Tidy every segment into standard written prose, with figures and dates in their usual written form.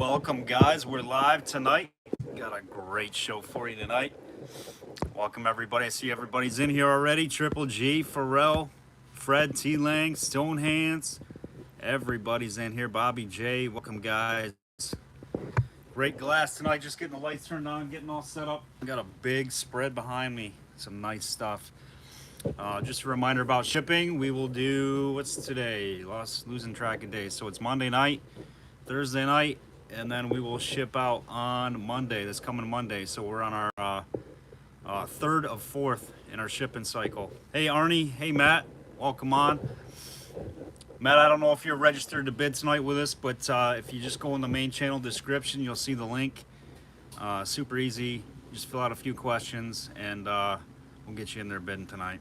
Welcome, guys. We're live tonight. Got a great show for you tonight. Welcome, everybody. I see everybody's in here already. Triple G, Pharrell, Fred, T. Lang, Stonehands. Everybody's in here. Bobby J. Welcome, guys. Great glass tonight. Just getting the lights turned on, getting all set up. Got a big spread behind me. Some nice stuff. Just a reminder about shipping. We will do, what's today? Losing track of days. So it's Monday night, Thursday night, and then we will ship out on Monday, this coming Monday. So we're on our third of fourth in our shipping cycle. Hey, Arnie. Hey, Matt. Welcome on. Matt, I don't know if you're registered to bid tonight with us, but if you just go in the main channel description, you'll see the link. Super easy. Just fill out a few questions, and we'll get you in there bidding tonight.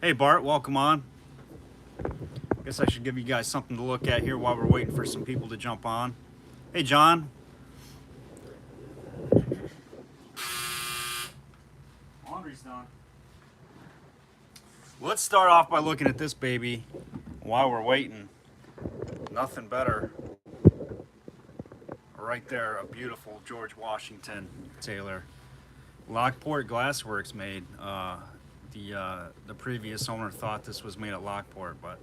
Hey, Bart. Welcome on. Guess I should give you guys something to look at here while we're waiting for some people to jump on. Hey, John. Laundry's done. Let's start off by looking at this baby while we're waiting. Nothing better. Right there, a beautiful George Washington Taylor. Lockport Glassworks made. The previous owner thought this was made at Lockport, but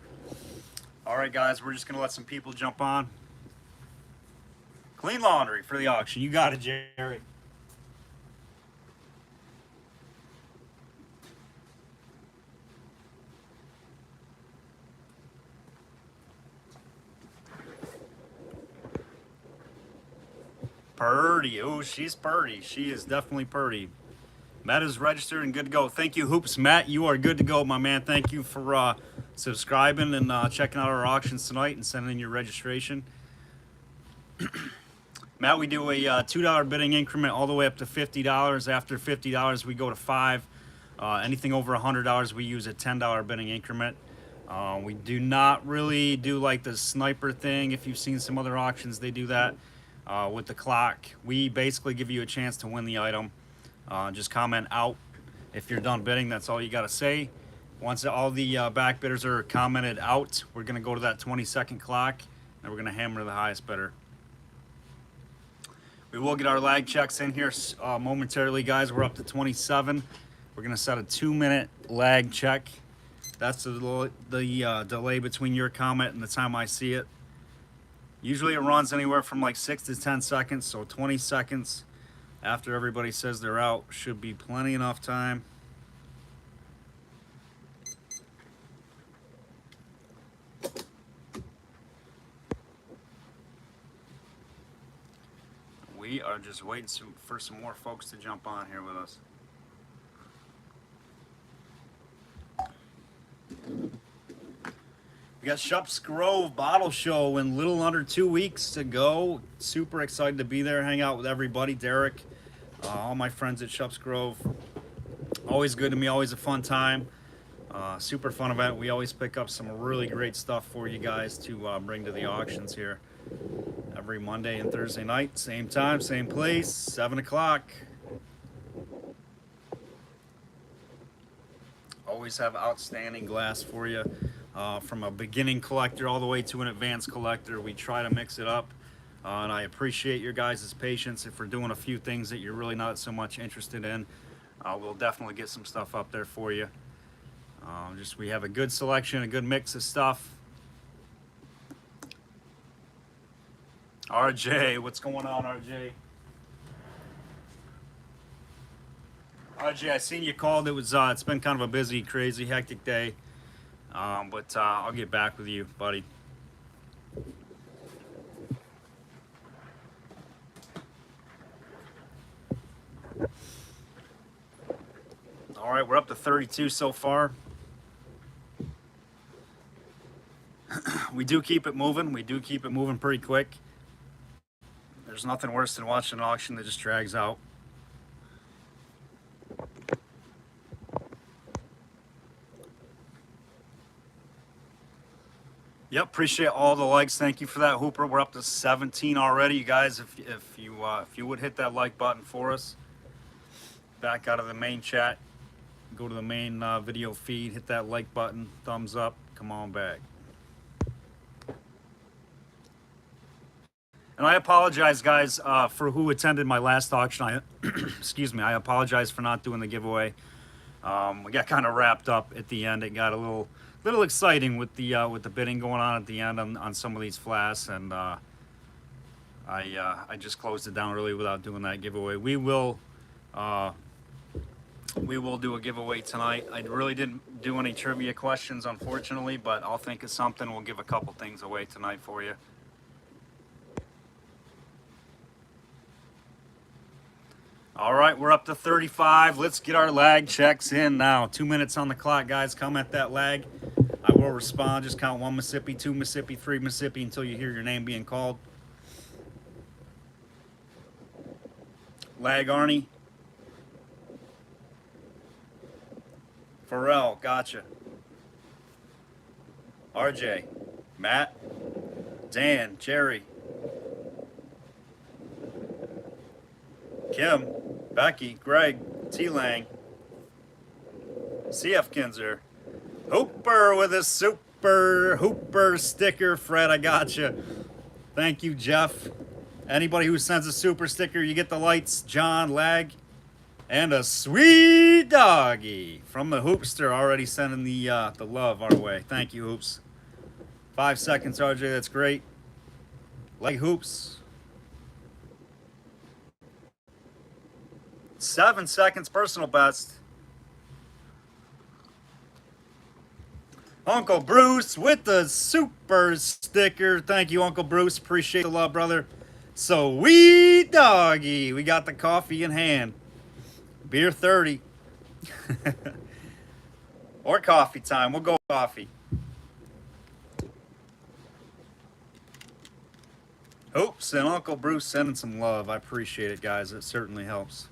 all right, guys, we're just gonna let some people jump on. Clean laundry for the auction. You got it, Jerry. Purdy. Oh, she's purdy. She is definitely purdy. Matt is registered and good to go. Thank you, Hoops. Matt, you are good to go, my man. Thank you for subscribing and checking out our auctions tonight and sending in your registration. Matt, we do a $2 bidding increment all the way up to $50. After $50, we go to $5. Anything over $100, we use a $10 bidding increment. We do not really do like the sniper thing. If you've seen some other auctions, they do that with the clock. We basically give you a chance to win the item. Just comment out if you're done bidding. That's all you got to say. Once all the back bidders are commented out, we're going to go to that 20-second clock, and we're going to hammer the highest bidder. We will get our lag checks in here momentarily, guys. We're up to 27. We're going to set a 2-minute lag check. That's the delay between your comment and the time I see it. Usually it runs anywhere from like 6 to 10 seconds, so 20 seconds after everybody says they're out should be plenty enough time. We are just waiting for some more folks to jump on here with us. We got Shups Grove Bottle Show in little under 2 weeks to go. Super excited to be there, hang out with everybody. Derek, all my friends at Shups Grove. Always good to me, always a fun time. Super fun event. We always pick up some really great stuff for you guys to bring to the auctions here. Every Monday and Thursday night, same time, same place, 7 o'clock. Always have outstanding glass for you. From a beginning collector all the way to an advanced collector, we try to mix it up, and I appreciate your guys' patience. If we're doing a few things that you're really not so much interested in, we'll definitely get some stuff up there for you. We have a good selection, a good mix of stuff. RJ, what's going on, RJ? RJ, I seen you called. It's been kind of a busy, crazy, hectic day. But I'll get back with you, buddy. All right, we're up to 32 so far. We do keep it moving. We do keep it moving pretty quick. There's nothing worse than watching an auction that just drags out. Yep, appreciate all the likes. Thank you for that, Hooper. We're up to 17 already, you guys. If you would hit that like button for us, back out of the main chat, go to the main video feed, hit that like button, thumbs up, come on back. And I apologize, guys, for who attended my last auction. Excuse me. I apologize for not doing the giveaway. We got kind of wrapped up at the end. It got a little exciting with the bidding going on at the end on some of these flasks, and I just closed it down really without doing that giveaway. We will do a giveaway tonight. I really didn't do any trivia questions, unfortunately, but I'll think of something. We'll give a couple things away tonight for you. All right, we're up to 35. Let's get our lag checks in now. 2 minutes on the clock, guys. Comment that lag. I will respond. Just count 1 Mississippi, 2 Mississippi, 3 Mississippi until you hear your name being called. Lag Arnie. Pharrell, gotcha. RJ, Matt, Dan, Jerry, Kim, Becky, Greg, T-Lang, CF Kinzer, Hooper with a super Hooper sticker. Fred, I gotcha. Thank you, Jeff. Anybody who sends a super sticker, you get the lights. John, Lag, and a sweet doggy from the Hoopster, already sending the love our way. Thank you, Hoops. 5 seconds, RJ. That's great. Leg Hoops. 7 seconds, personal best. Uncle Bruce with the super sticker. Thank you, Uncle Bruce. Appreciate the love, brother. Sweet doggy. We got the coffee in hand. Beer 30. Or coffee time. We'll go coffee. Oops, and Uncle Bruce sending some love. I appreciate it, guys. It certainly helps.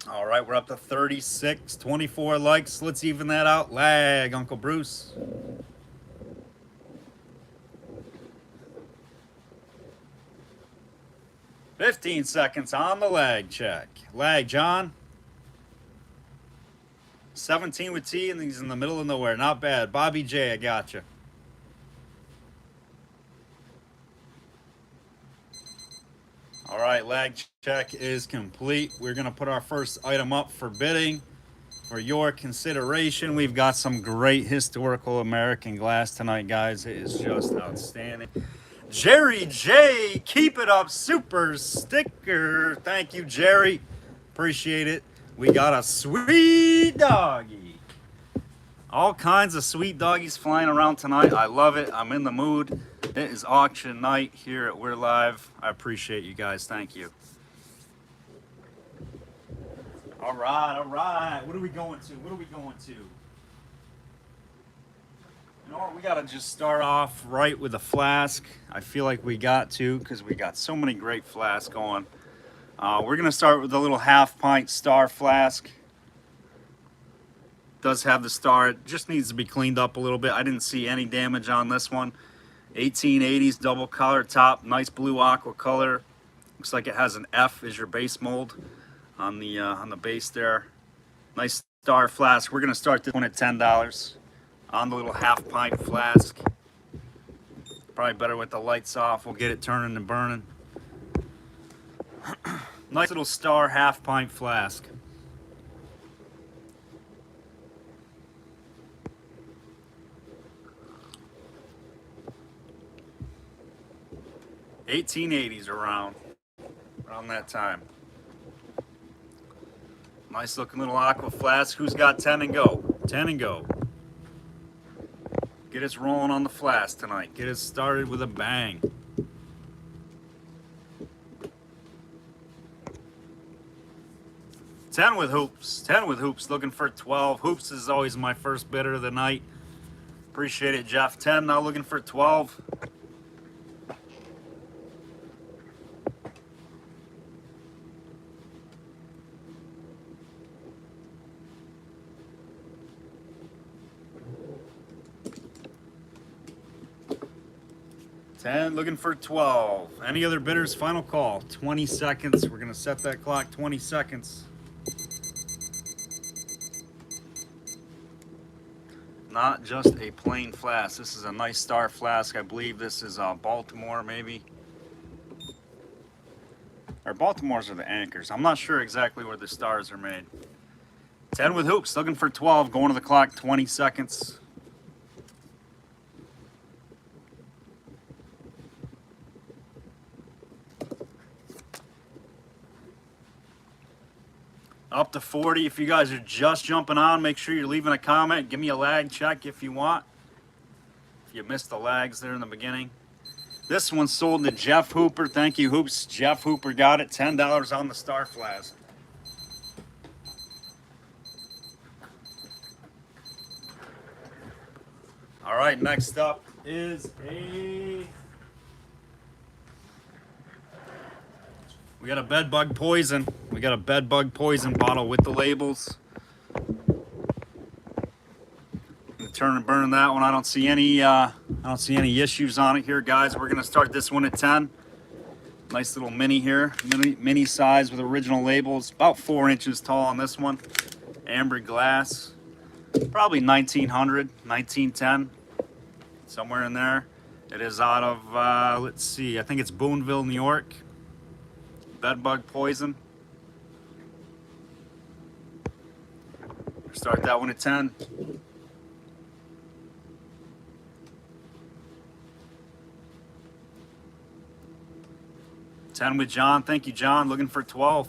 All right, we're up to 36, 24 likes. Let's even that out. Lag, Uncle Bruce. "15 seconds on the lag check. Lag, John. 17 with T, and he's in the middle of nowhere. Not bad. Bobby J, I gotcha. All right, lag check is complete. We're going to put our first item up for bidding for your consideration. We've got some great historical American glass tonight, guys. It is just outstanding. Jerry J, keep it up, super sticker. Thank you, Jerry. Appreciate it. We got a sweet doggy. All kinds of sweet doggies flying around tonight. I love it. I'm in the mood. It is auction night here at We'reLive. I appreciate you guys. Thank you. All right, all right. What are we going to? What are we going to? You know what? We got to just start off right with a flask. I feel like we got to, because we got so many great flasks going. We're going to start with a little half-pint star flask. Does have the star. It just needs to be cleaned up a little bit. I didn't see any damage on this one. 1880s double color top, nice blue aqua color. Looks like it has an F as your base mold on the base there. Nice star flask. We're gonna start this one at $10 on the little half-pint flask. Probably better with the lights off. We'll get it turning and burning. Nice little star half-pint flask. $1880s around that time. Nice looking little aqua flask. Who's got 10 and go? 10 and go. Get us rolling on the flask tonight. Get us started with a bang. $10 with Hoops. 10 with Hoops. Looking for 12. Hoops is always my first bidder of the night. Appreciate it, Jeff. 10 now looking for 12. Looking for 12. Any other bidders? Final call. 20 seconds. We're going to set that clock. 20 seconds. not just a plain flask. This is a nice star flask. I believe this is Baltimore, maybe. Or Baltimore's are the anchors. I'm not sure exactly where the stars are made. 10 with hoops, looking for 12, going to the clock, 20 seconds. Up to 40. If you guys are just jumping on, make sure you're leaving a comment. Give me a lag check if you want. If you missed the lags there in the beginning. This one sold to Jeff Hooper. Thank you, Hoops. Jeff Hooper got it. $10 on the Star Flask. All right, next up is we got a Bedbug Poison. We got a Bedbug Poison bottle with the labels. Turn and burn that one. I don't see any issues on it here, guys. We're gonna start this one at 10. Nice little mini here, mini size with original labels. About 4 inches tall on this one. Amber glass, probably 1900, 1910, somewhere in there. It is out of let's see, I think it's Boonville, New York. Bedbug Poison. Start that one at 10. 10 with John. Thank you, John. Looking for 12.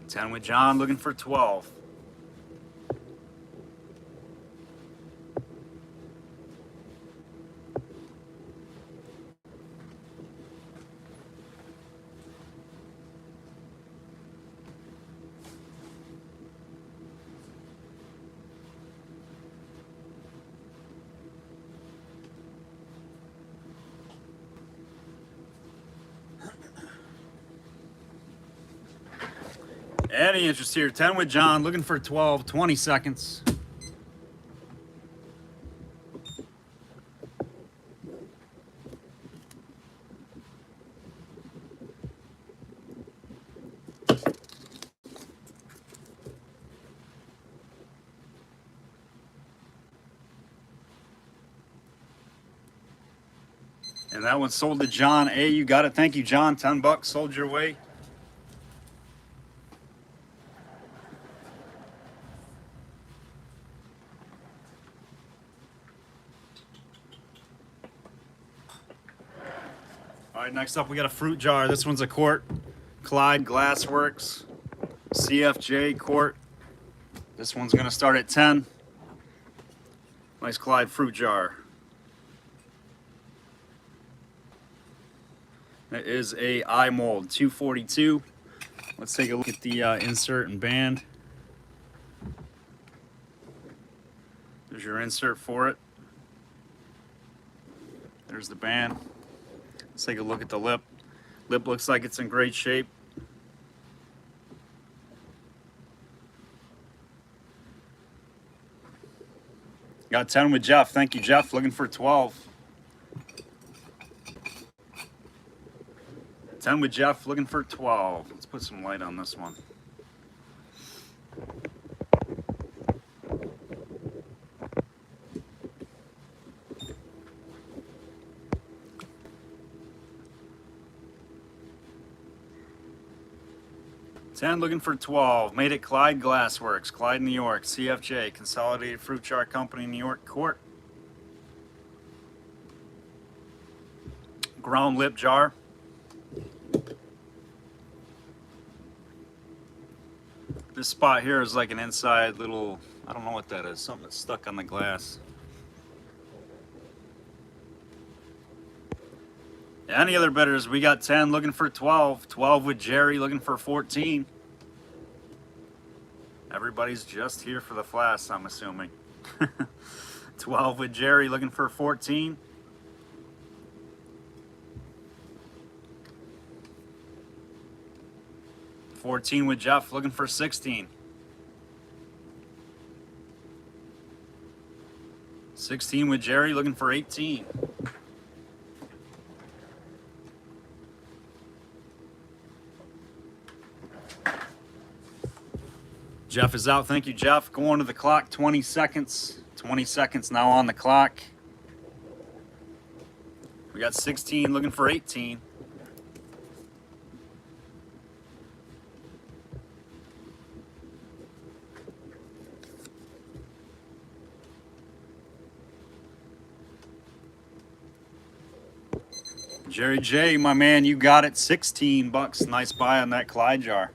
Ten with John. Looking for 12. Any interest here? 10 with John, looking for 12, 20 seconds. And that one sold to John A. You got it. Thank you, John. 10 bucks sold your way. All right, next up we got a fruit jar. This one's a quart. Clyde Glassworks CFJ quart. This one's gonna start at 10. Nice Clyde fruit jar. That is a eye mold 242. Let's take a look at the insert and band. There's your insert for it. There's the band. Let's take a look at the lip. Lip looks like it's in great shape. Got 10 with Jeff. Thank you, Jeff. Looking for 12. 10 with Jeff. Looking for 12. Let's put some light on this one. Looking for 12. Made it Clyde Glassworks, Clyde, New York. CFJ, Consolidated Fruit Jar Company, New York quart. Ground lip jar. This spot here is like an inside little, I don't know what that is, something that's stuck on the glass. Any other bidders? We got 10 looking for 12. 12 with Jerry looking for 14. Everybody's just here for the Flasks, I'm assuming. 12 with Jerry looking for 14. $14 with Jeff looking for 16. 16 with Jerry looking for 18. Jeff is out. Thank you, Jeff. Going to the clock, 20 seconds. 20 seconds now on the clock. We got 16 looking for 18. Jerry J, my man, you got it. 16 bucks. Nice buy on that Clyde jar.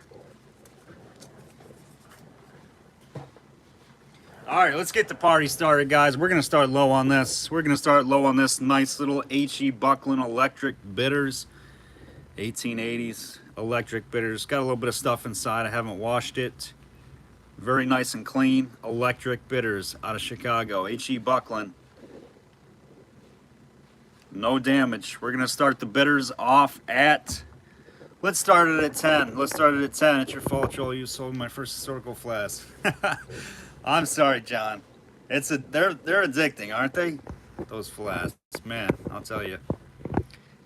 All right, let's get the party started, guys. We're going to start low on this. We're going to start low on this nice little H.E. Buckland electric bitters. 1880s electric bitters. Got a little bit of stuff inside. I haven't washed it. Very nice and clean. Electric bitters out of Chicago. H.E. Buckland. No damage. We're going to start the bitters off at... Let's start it at 10. Let's start it at 10. It's your fault, Joel. You sold my first historical flask. I'm sorry, John. They're addicting, aren't they? Those flasks, man. I'll tell you.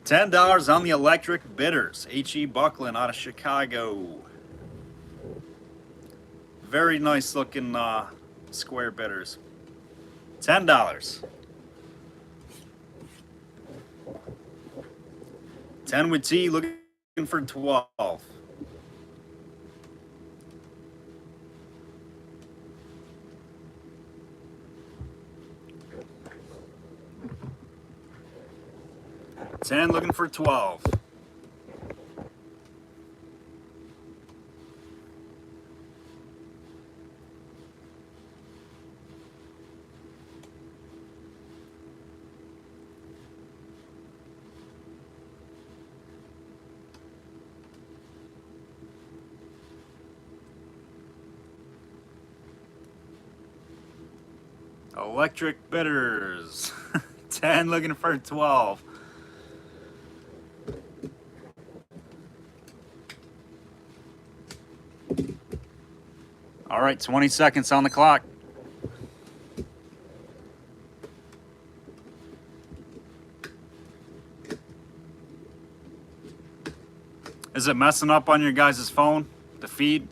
$10 on the electric bitters. H.E. Buckland out of Chicago. Very nice looking square bitters. $10. 10 with tea. Looking for 12. $10 looking for 12. Electric bitters. 10 looking for 12. All right, 20 seconds on the clock. Is it messing up on your guys' phone, the feed?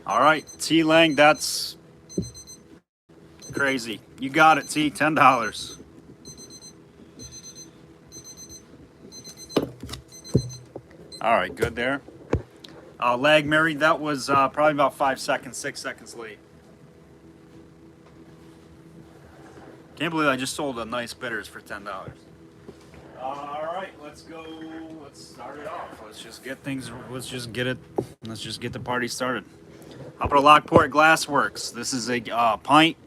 All right, T Lang, that's crazy. You got it, T, $10. All right, good there. Lag Mary, that was probably about 5 seconds, 6 seconds late. Can't believe I just sold a nice bitters for $10. All right, let's go. Let's start it off. Let's just get the party started. Up at Lockport Glassworks. This is a Pint,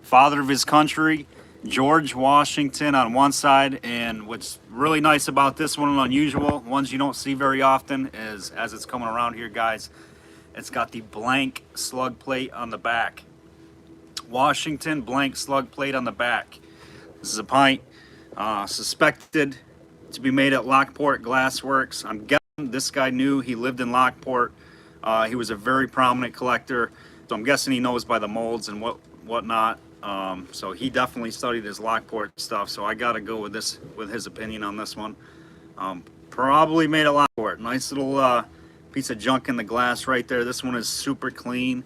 father of his country, George Washington on one side, and what's really nice about this one and unusual, ones you don't see very often, is as it's coming around here, guys, it's got the blank slug plate on the back. Washington blank slug plate on the back. This is a Pint, suspected to be made at Lockport Glassworks. I'm guessing this guy knew he lived in Lockport. He was a very prominent collector, so I'm guessing he knows by the molds and whatnot. So he definitely studied his Lockport stuff. So I gotta go with his opinion on this one. Probably made a Lockport. Nice little piece of junk in the glass right there. This one is super clean,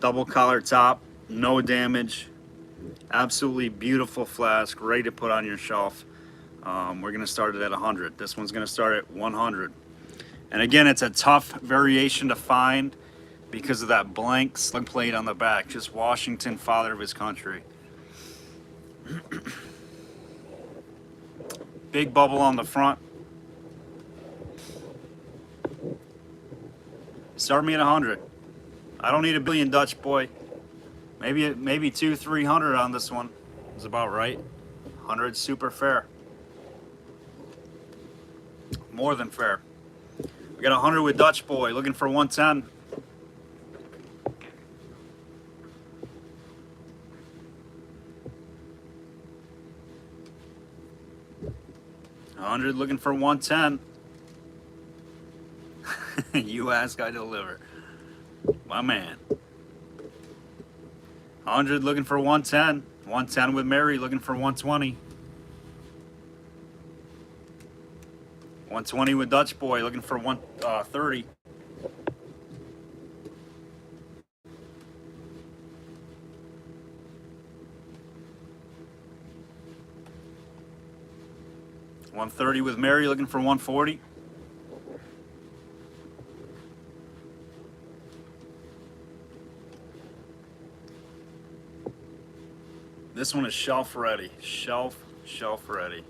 double collar top, no damage. Absolutely beautiful flask, ready to put on your shelf. We're gonna start it at 100. This one's gonna start at 100. And again, it's a tough variation to find because of that blank slug plate on the back. Just Washington, father of his country. Big bubble on the front. Start me at 100. I don't need a billion, Dutch boy. Maybe 200-300 on this one is about right. 100 super fair. More than fair. We got 100 with Dutch boy, looking for 110. $100 looking for 110. You ask, I deliver. My man. 100 looking for 110. 110 with Mary looking for 120. 120 with Dutch Boy, looking for 130. $130 with Mary, looking for 140. This one is shelf ready. Shelf ready.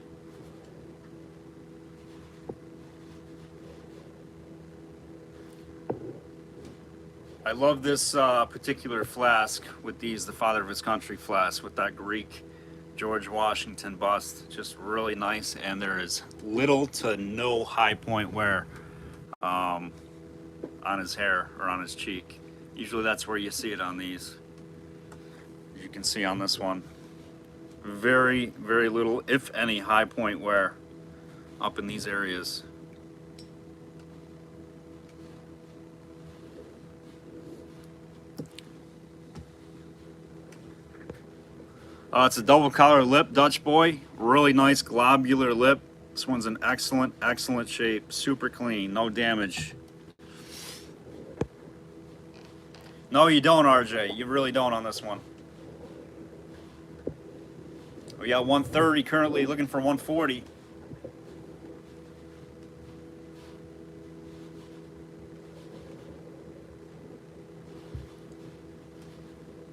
I love this particular flask with these, the father of his country flask with that Greek George Washington bust. Just really nice, and there is little to no high point wear on his hair or on his cheek. Usually that's where you see it on these. As you can see on this one, very, very little, if any, high point wear up in these areas. It's a double collar lip, Dutch Boy. Really nice globular lip. This one's in excellent, excellent shape. Super clean, no damage. No, you don't, RJ. You really don't on this one. We got 130 currently, looking for 140.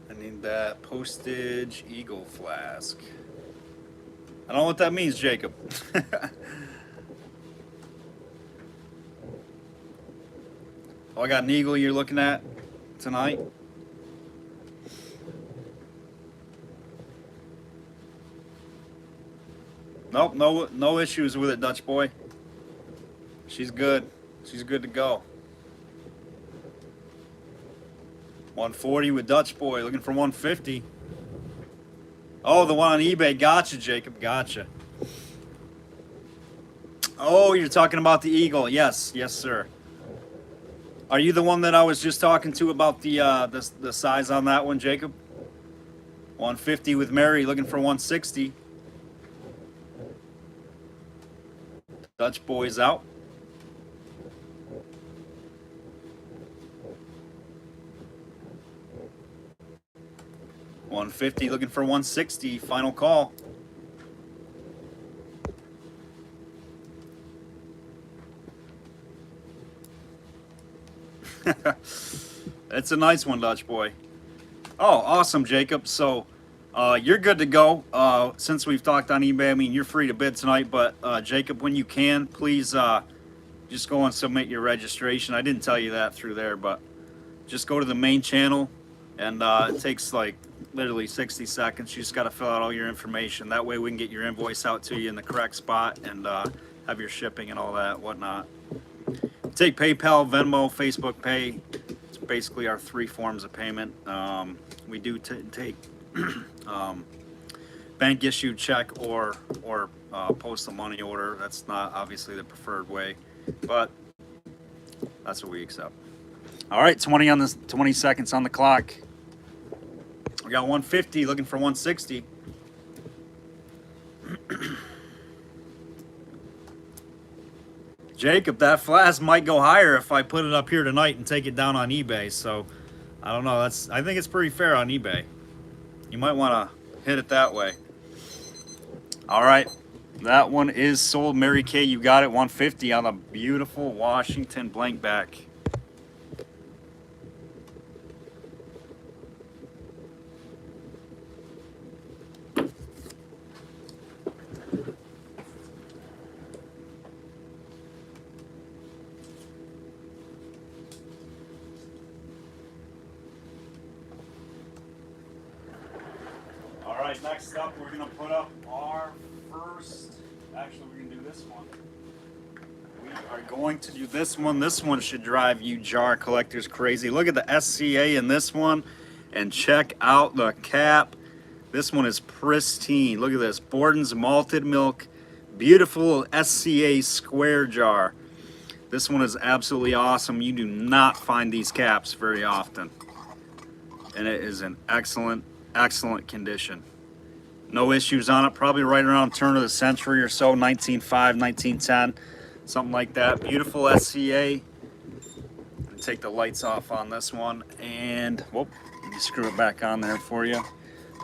I need that postage eagle flask. I don't know what that means, Jacob. Oh, I got an eagle you're looking at tonight. Nope, no issues with it, Dutch Boy. She's good. She's good to go. 140 with Dutch Boy, looking for 150. Oh, the one on eBay. Gotcha, Jacob. Gotcha. Oh, you're talking about the eagle. Yes, yes, sir. Are you the one that I was just talking to about the size on that one, Jacob? 150 with Mary, looking for 160. Dutch Boy's out. $150, looking for 160. Final call. It's a nice one, Dutch Boy. Oh, awesome, Jacob. So you're good to go. Since we've talked on eBay, I mean, you're free to bid tonight, but Jacob, when you can, please just go and submit your registration. I didn't tell you that through there, but just go to the main channel, and it takes like literally 60 seconds. You just got to fill out all your information. That way we can get your invoice out to you in the correct spot and have your shipping and all that, whatnot. Take PayPal, Venmo, Facebook Pay. It's basically our three forms of payment. We do take bank issued check or postal money order. That's not obviously the preferred way, but that's what we accept. All right, 20 seconds on the clock. We got 150, looking for 160. Jacob, that flask might go higher if I put it up here tonight and take it down on eBay. So I don't know. I think it's pretty fair on eBay. You might want to hit it that way. All right, that one is sold. Mary Kay, you got it. 150 on a beautiful Washington blank back. All right, next up, we're going to put up our first, actually, we're going to do this one. We are going to do this one. This one should drive you jar collectors crazy. Look at the SCA in this one, and check out the cap. This one is pristine. Look at this, Borden's Malted Milk, beautiful SCA square jar. This one is absolutely awesome. You do not find these caps very often. And it is in excellent, excellent condition. No issues on it, probably right around turn of the century or so, 1905, 1910. something like that. Beautiful SCA. Take the lights off on this one, and whoop, let me screw it back on there for you.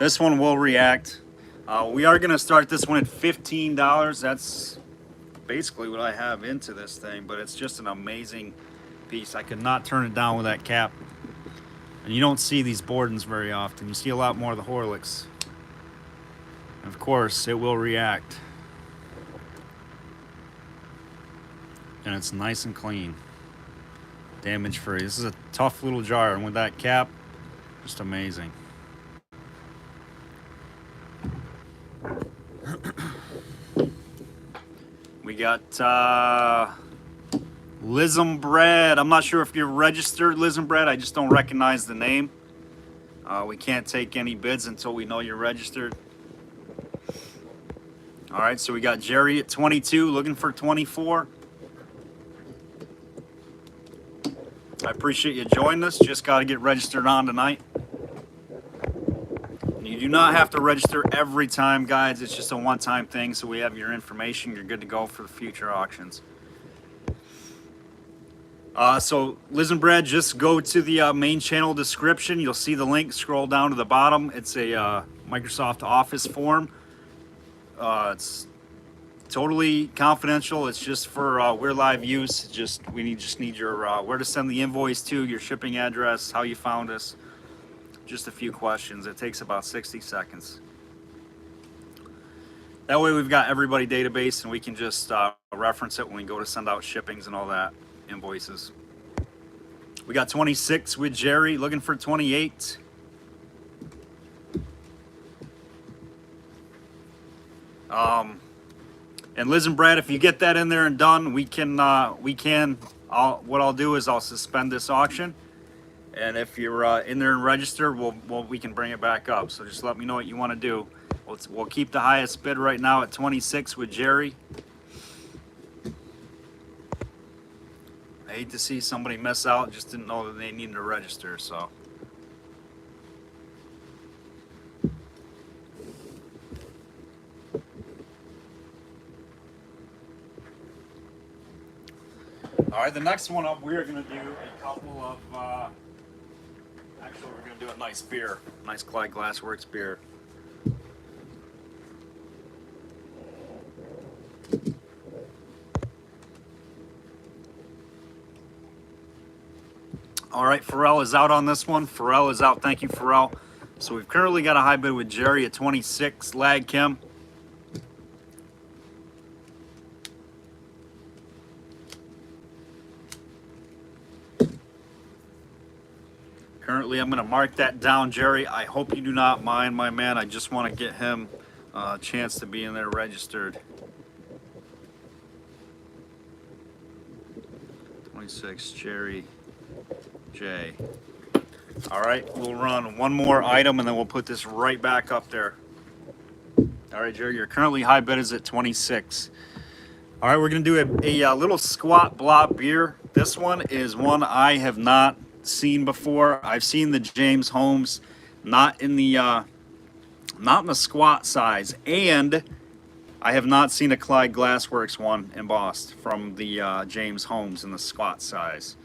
This one will react. We are going to start this one at $15. That's basically what I have into this thing, but it's just an amazing piece. I could not turn it down with that cap. And you don't see these Bordens very often. You see a lot more of the Horlicks. And of course, it will react. And it's nice and clean. Damage free. This is a tough little jar, and with that cap, just amazing. We got Lism Bread. I'm not sure if you're registered Lism Bread. I just don't recognize the name. We can't take any bids until we know you're registered. All right, so we got Jerry at 22, looking for 24. I appreciate you joining us. Just got to get registered on tonight. You do not have to register every time, guys. It's just a one-time thing, so we have your information. You're good to go for the future auctions. So Liz and Brad, just go to the main channel description. You'll see the link. Scroll down to the bottom. It's a Microsoft Office form. It's totally confidential. It's just for We'reLive use. We just need your where to send the invoice to, your shipping address, how you found us. Just a few questions. It takes about 60 seconds. That way we've got everybody database, and we can just reference it when we go to send out shippings and all that, invoices. We got 26 with Jerry, looking for 28. And Liz and Brad, if you get that in there and done, what I'll do is I'll suspend this auction. And if you're in there and register, we can bring it back up. So just let me know what you want to do. We'll keep the highest bid right now at 26 with Jerry. I hate to see somebody miss out. Just didn't know that they needed to register. So. All right, the next one up, we are going to do a couple of, actually we're going to do a nice beer, nice Clyde Glassworks beer. All right, Pharrell is out on this one. Pharrell is out, thank you Pharrell. So we've currently got a high bid with Jerry at 26, Lag Kim. Currently, I'm going to mark that down, Jerry. I hope you do not mind, my man. I just want to get him a chance to be in there registered. 26, Jerry J. All right, we'll run one more item, and then we'll put this right back up there. All right, Jerry, your currently high bid is at 26. All right, we're going to do a little squat blob beer. This one is one I have not seen before. I've seen the James Holmes, not in the squat size, and I have not seen a Clyde Glassworks one embossed from the James Holmes in the squat size.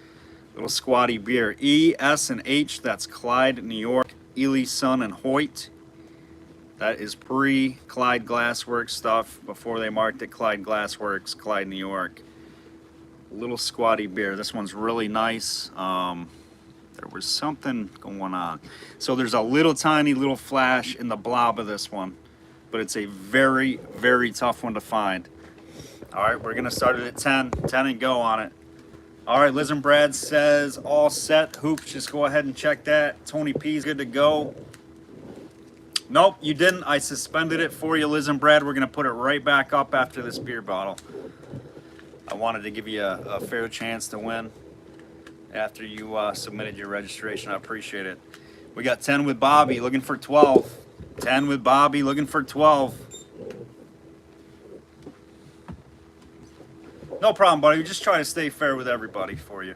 Little squatty beer. E, S, and H. That's Clyde, New York. Ely, Son, and Hoyt. That is pre-Clyde Glassworks stuff before they marked it Clyde Glassworks, Clyde, New York. Little squatty beer. This one's really nice. There was something going on. So there's a little tiny little flash in the blob of this one, but it's a very, very tough one to find. All right, we're gonna start it at 10 and go on it. All right, Liz and Brad says all set. Hoops, just go ahead and check that. Tony P's good to go. Nope, you didn't. I suspended it for you, Liz and Brad. We're gonna put it right back up after this beer bottle. I wanted to give you a fair chance to win after you submitted your registration. I appreciate it. We got 10 with Bobby, looking for 12. 10 with Bobby, looking for 12. No problem, buddy. We just try to stay fair with everybody for you.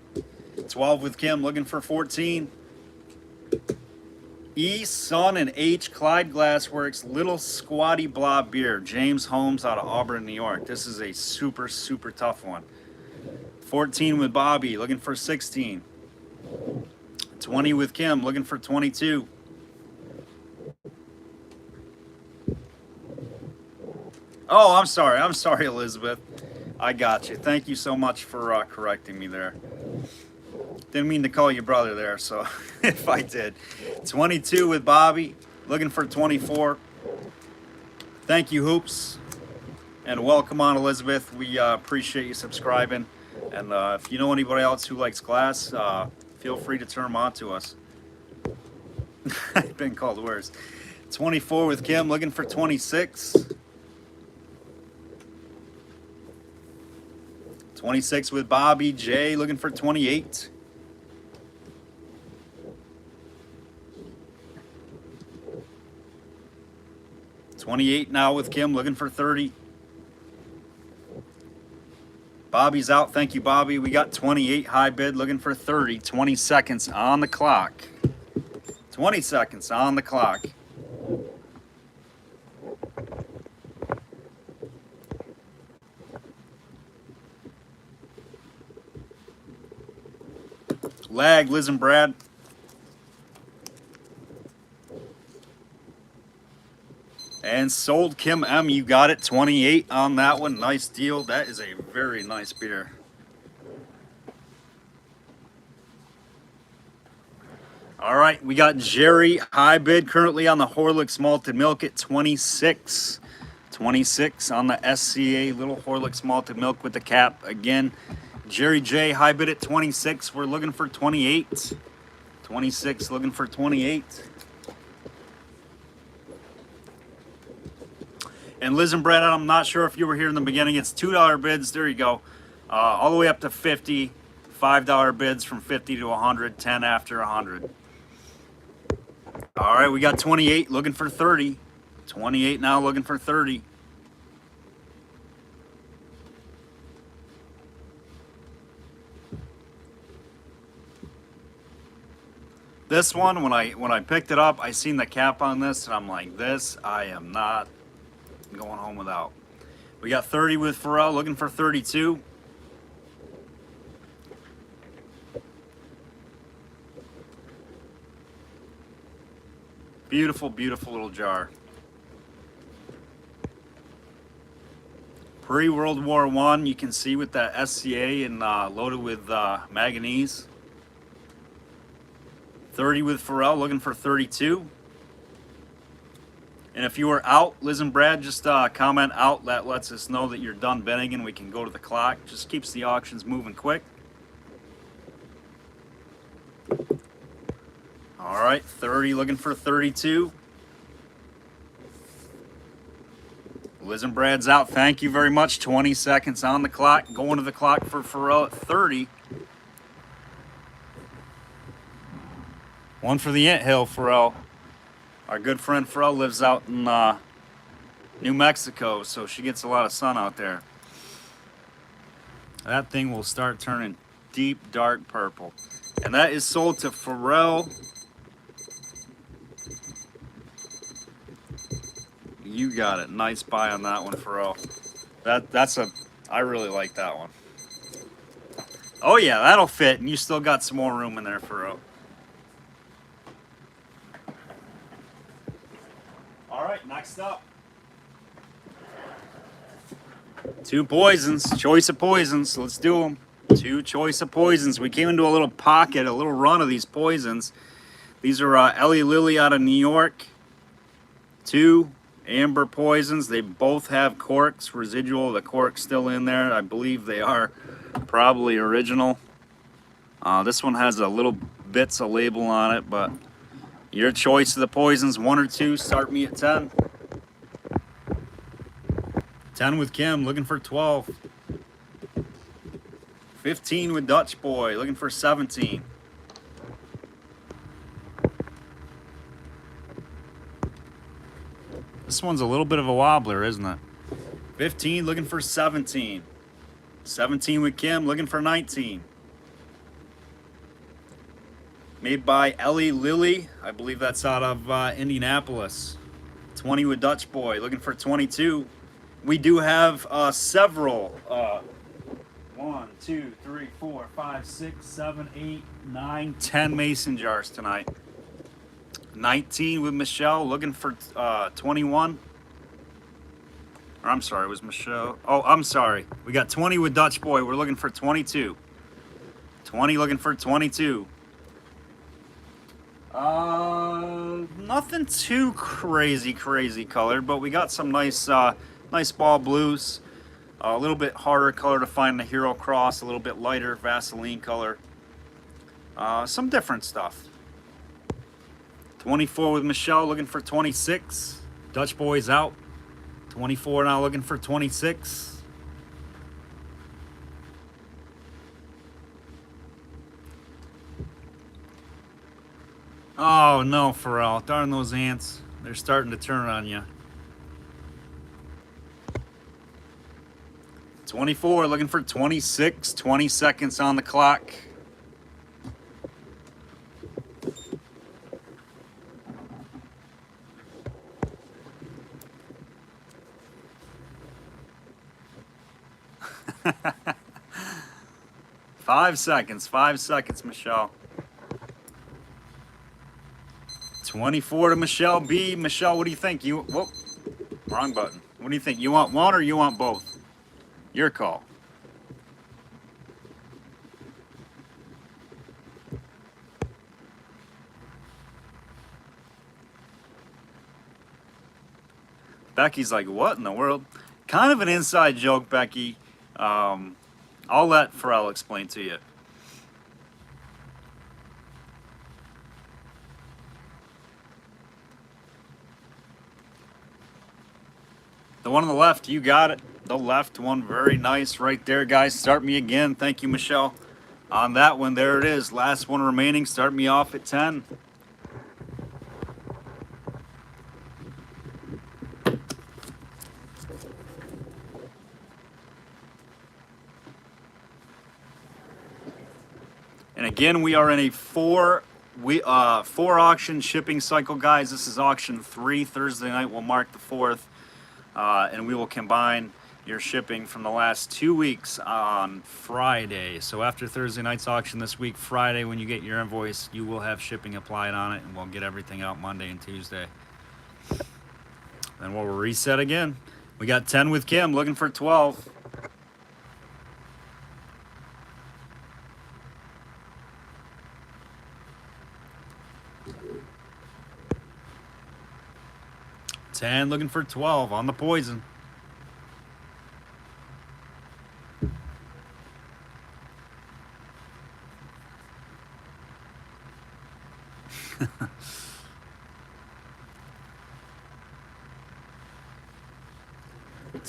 12 with Kim, looking for 14. E, Sun, and H, Clyde Glassworks, Little Squatty Blob Beer, James Holmes out of Auburn, New York. This is a super, super tough one. 14 with Bobby, looking for 16. 20 with Kim, looking for 22. Oh, I'm sorry, Elizabeth. I got you. Thank you so much for correcting me there. Didn't mean to call you brother there, so if I did. 22 with Bobby, looking for 24. Thank you, Hoops. And welcome on, Elizabeth. We appreciate you subscribing. And if you know anybody else who likes glass, feel free to turn them on to us. I've been called worse. 24 with Kim, looking for 26. 26 with Bobby. Jay, looking for 28. 28 now with Kim, looking for 30. Bobby's out. Thank you, Bobby. We got 28 high bid, looking for 30. 20 seconds on the clock. 20 seconds on the clock. Lag, Liz and Brad. And sold Kim M. You got it. 28 on that one. Nice deal. That is a very nice beer. All right, we got Jerry high bid currently on the Horlicks malted milk at 26. 26 on the SCA little Horlicks malted milk with the cap. Again, Jerry J high bid at 26. We're looking for 28. 26 looking for 28. And Liz and Brad, I'm not sure if you were here in the beginning. It's $2 bids. There you go. All the way up to 50. $5 bids from 50 to 100. 10 after 100. All right, we got 28 looking for 30. 28 now looking for 30. This one, when I picked it up, I seen the cap on this, and I'm like, this I am not going home without. We got 30 with Pharrell, looking for 32. Beautiful, beautiful little jar. Pre-World War I, you can see with that SCA and loaded with manganese. 30 with Pharrell, looking for 32. And if you are out, Liz and Brad, just comment out. That lets us know that you're done bidding and we can go to the clock. Just keeps the auctions moving quick. All right, 30 looking for 32. Liz and Brad's out. Thank you very much. 20 seconds on the clock. Going to the clock for Pharrell at 30. One for the Anthill, Pharrell. Our good friend Pharrell lives out in New Mexico, so she gets a lot of sun out there. That thing will start turning deep, dark purple. And that is sold to Pharrell. You got it. Nice buy on that one, Pharrell. I really like that one. Oh yeah, that'll fit, and you still got some more room in there, Pharrell. All right, next up. Two poisons, choice of poisons. Let's do them. Two choice of poisons. We came into a little pocket, a little run of these poisons. These are Ellie Lilly out of New York. Two amber poisons. They both have corks, residual. The cork's still in there. I believe they are probably original. This one has a little bits of label on it, but your choice of the poisons, 1 or 2. Start me at 10. 10 with Kim, looking for 12. 15 with Dutch Boy, looking for 17. This one's a little bit of a wobbler, isn't it? 15 looking for 17. 17 with Kim, looking for 19. Made by Ellie Lilly. I believe that's out of Indianapolis. 20 with Dutch Boy. Looking for 22. We do have several. 1, 2, 3, 4, 5, 6, 7, 8, 9, 10 mason jars tonight. 19 with Michelle. Looking for 21. Or I'm sorry, it was Michelle. Oh, I'm sorry. We got 20 with Dutch Boy. We're looking for 22. 20 looking for 22. Nothing too crazy colored, but we got some nice nice ball blues. A little bit harder color to find the Hero Cross, a little bit lighter Vaseline color. Some different stuff. 24 with Michelle, looking for 26. Dutch Boy's out. 24 now, looking for 26. Oh no, Pharrell. Darn those ants. They're starting to turn on you. 24, looking for 26. 20 seconds on the clock. Five seconds, Michelle. 24 to Michelle B. Michelle, what do you think? Whoop, wrong button. What do you think? You want one or you want both? Your call. Becky's like, what in the world? Kind of an inside joke, Becky. I'll let Pharrell explain to you. The one on the left, you got it. The left one, very nice right there, guys. Start me again. Thank you, Michelle. On that one, there it is. Last one remaining. Start me off at 10. And again, we are in a four auction shipping cycle, guys. This is auction 3. Thursday night will mark the 4th. And we will combine your shipping from the last 2 weeks on Friday. So after Thursday night's auction this week, Friday, when you get your invoice, you will have shipping applied on it, and we'll get everything out Monday and Tuesday. Then we'll reset again. We got 10 with Kim, looking for 12. Looking for 12 on the poison.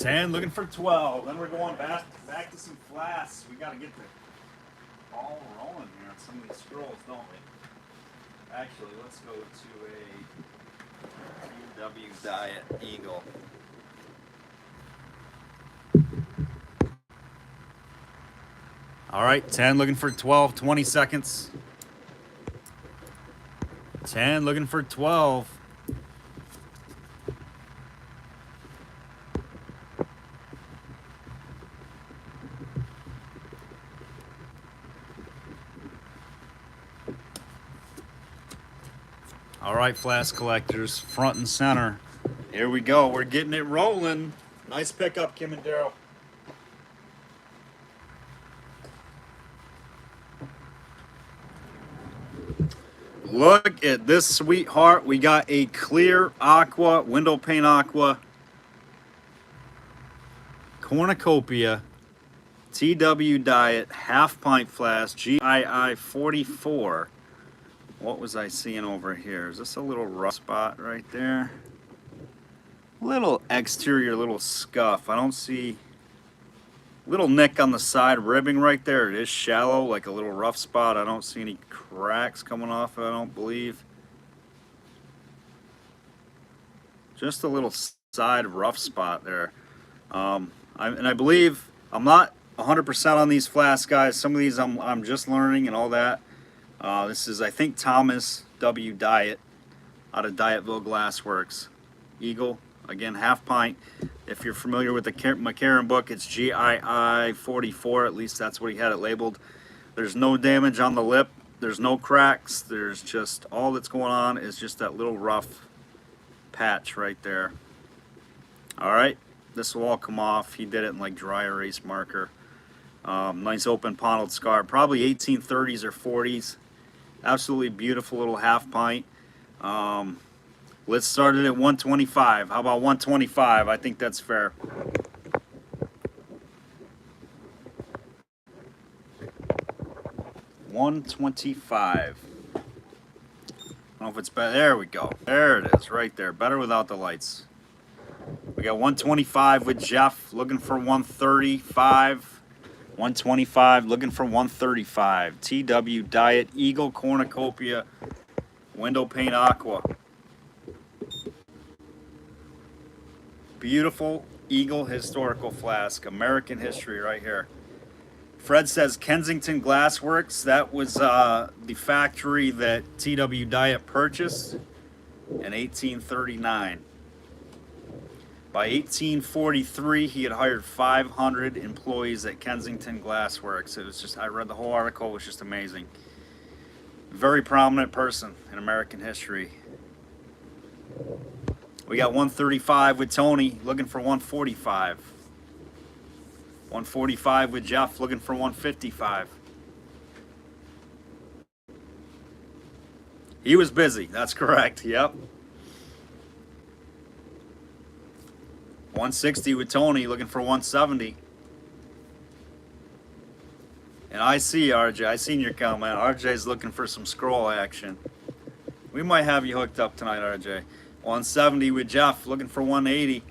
Looking for 12. Then we're going back to some Flasks. We got to get the ball rolling here on some of these scrolls, don't we? Actually, let's go to a W Diet Eagle. All right, 10 looking for 12, 20 seconds. 10 looking for 12. All right, Flask collectors, front and center. Here we go. We're getting it rolling. Nice pickup, Kim and Daryl. Look at this sweetheart. We got a clear Aqua, window pane Aqua, cornucopia, TW Diet, half pint flask, GII 44. What was I seeing over here? Is this a little rough spot right there? Little exterior, little scuff. I don't see. Little nick on the side ribbing right there. It is shallow, like a little rough spot. I don't see any cracks coming off, I don't believe. Just a little side rough spot there. I believe I'm not 100% on these Flasks, guys. Some of these I'm just learning and all that. This is, I think, Thomas W. Diet out of Dietville Glassworks. Eagle, again, half pint. If you're familiar with the McCarran book, it's GII 44, at least that's what he had it labeled. There's no damage on the lip. There's no cracks. There's just, all that's going on is just that little rough patch right there. All right, this will all come off. He did it in like dry erase marker. Nice open pontled scar, probably 1830s or 40s. Absolutely beautiful little half pint. Let's start it at 125. How about 125? I think that's fair. $125. I don't know if it's better. There we go. There it is, right there. Better without the lights. We got 125 with Jeff, looking for 135. 125, looking for 135. TW Diet Eagle Cornucopia Window Paint Aqua. Beautiful Eagle historical flask. American history right here. Fred says Kensington Glassworks. That was the factory that TW Diet purchased in 1839. By 1843, he had hired 500 employees at Kensington Glassworks. It was just, I read the whole article, it was just amazing. Very prominent person in American history. We got 135 with Tony, looking for 145. 145 with Jeff, looking for 155. He was busy, that's correct, yep. 160 with Tony, looking for 170. And I see RJ, I seen your comment. RJ's looking for some scroll action. We might have you hooked up tonight, RJ. 170 with Jeff, looking for 180.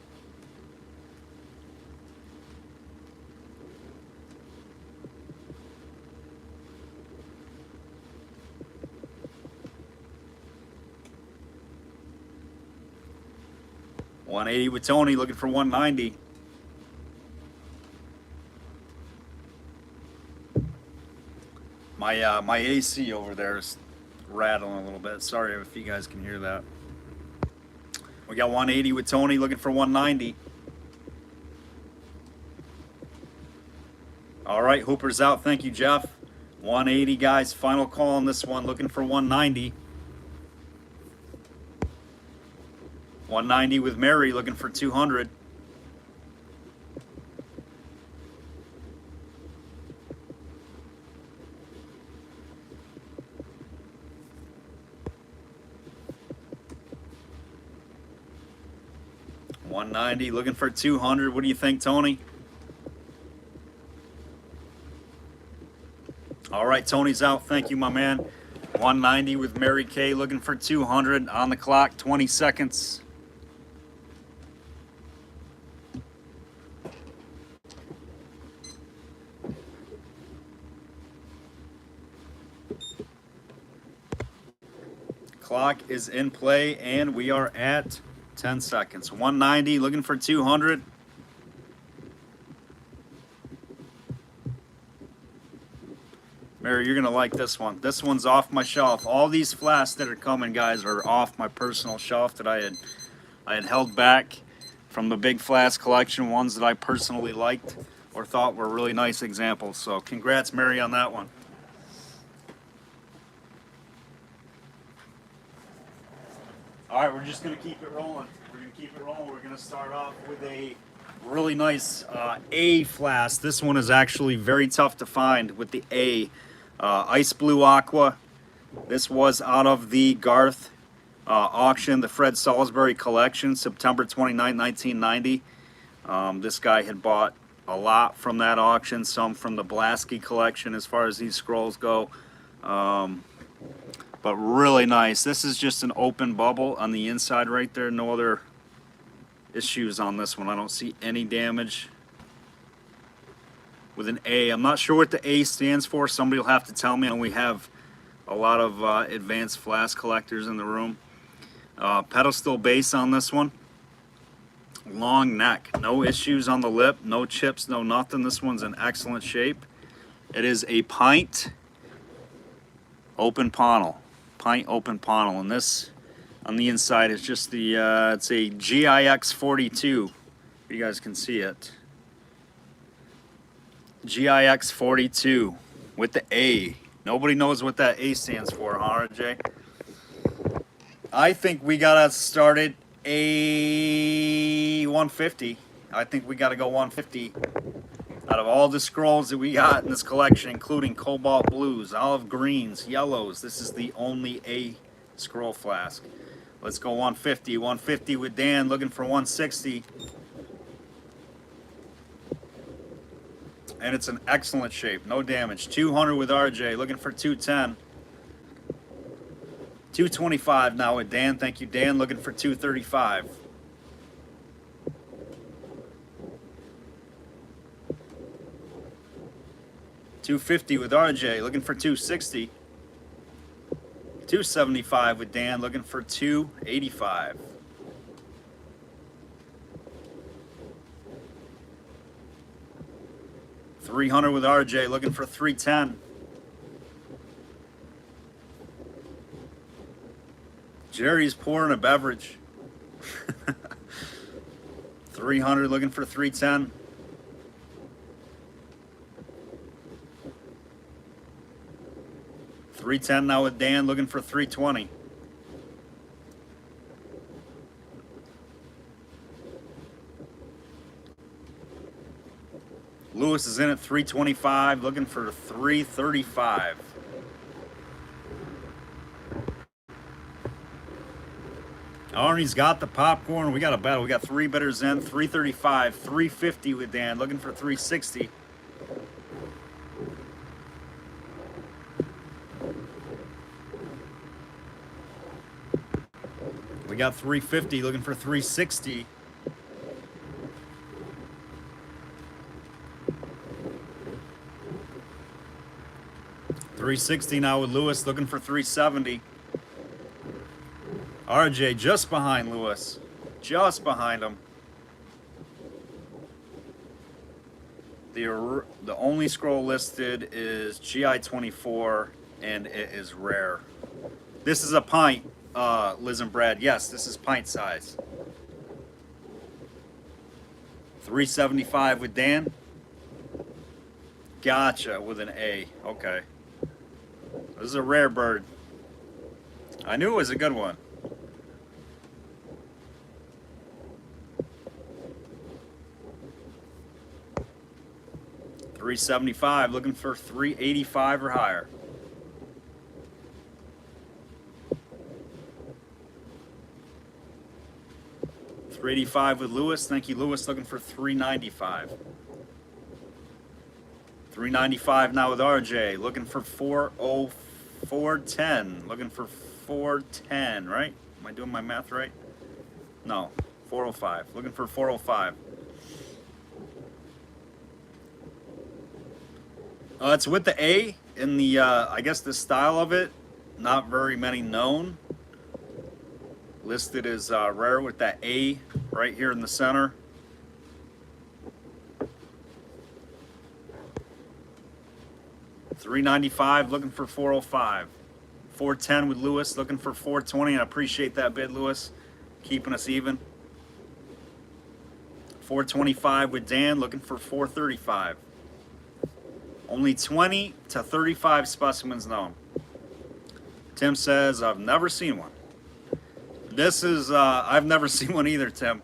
$180 with Tony, looking for 190. My AC over there is rattling a little bit. Sorry if you guys can hear that. We got 180 with Tony, looking for 190. All right, Hooper's out. Thank you, Jeff. 180, guys. Final call on this one, looking for 190. 190 with Mary, looking for 200. $190, looking for 200. What do you think, Tony? All right, Tony's out. Thank you, my man. 190 with Mary Kay, looking for 200. On the clock, 20 seconds. Clock is in play, and we are at 10 seconds. 190, looking for 200. Mary, you're gonna like this one. This one's off my shelf. All these flasks that are coming, guys, are off my personal shelf that I had held back from the big flask collection, ones that I personally liked or thought were really nice examples. So congrats, Mary, on that one. All right, we're just gonna keep it rolling. We're gonna start off with a really nice A flask. This one is actually very tough to find with the A. Ice Blue Aqua. This was out of the Garth auction, the Fred Salisbury collection, September 29, 1990. This guy had bought a lot from that auction, some from the Blasky collection as far as these scrolls go. But really nice. This is just an open bubble on the inside right there. No other issues on this one. I don't see any damage with an A. I'm not sure what the A stands for. Somebody will have to tell me. And we have a lot of advanced flask collectors in the room. Pedestal base on this one. Long neck. No issues on the lip. No chips. No nothing. This one's in excellent shape. It is a Pint. open panel, Pint open panel, and this on the inside is just the it's a GIX 42. You guys can see it. GIX 42 with the A. Nobody knows what that A stands for, huh, RJ? I think we gotta start it A 150. I think we gotta go 150. Out of all the scrolls that we got in this collection, including cobalt blues, olive greens, yellows, this is the only A scroll flask. Let's go 150. 150 with Dan, looking for 160. And it's an excellent shape, no damage. 200 with RJ, looking for 210. 225 now with Dan. Thank you, Dan. Looking for 235. $250 with RJ, looking for 260. 275 with Dan, looking for 285. $300 with RJ, looking for 310. Jerry's pouring a beverage. 300, looking for 310. $310 now with Dan, looking for 320. Lewis is in at 325, looking for 335. Arnie's got the popcorn. We got a battle. We got 3 bidders in. 335, 350 with Dan, looking for 360. We got 350, looking for 360. $360 now with Lewis, looking for 370. RJ just behind Lewis, just behind him. The only scroll listed is GI24, and it is rare. This is a pint, Liz and Brad. Yes, this is pint size. 375 with Dan. Gotcha, with an A. Okay. This is a rare bird. I knew it was a good one. $375, looking for 385 or higher. $385 with Lewis. Thank you, Lewis. Looking for 395. $395 now with RJ. Looking for 410. Looking for 410, right? Am I doing my math right? No, 405. Looking for 405. It's with the A in the, I guess the style of it, not very many known. Listed as rare with that A right here in the center. $395, looking for 405. 410 with Lewis, looking for 420. I appreciate that bid, Lewis, keeping us even. 425 with Dan, looking for 435. Only 20 to 35 specimens known. Tim says, I've never seen one. This is, I've never seen one either, Tim.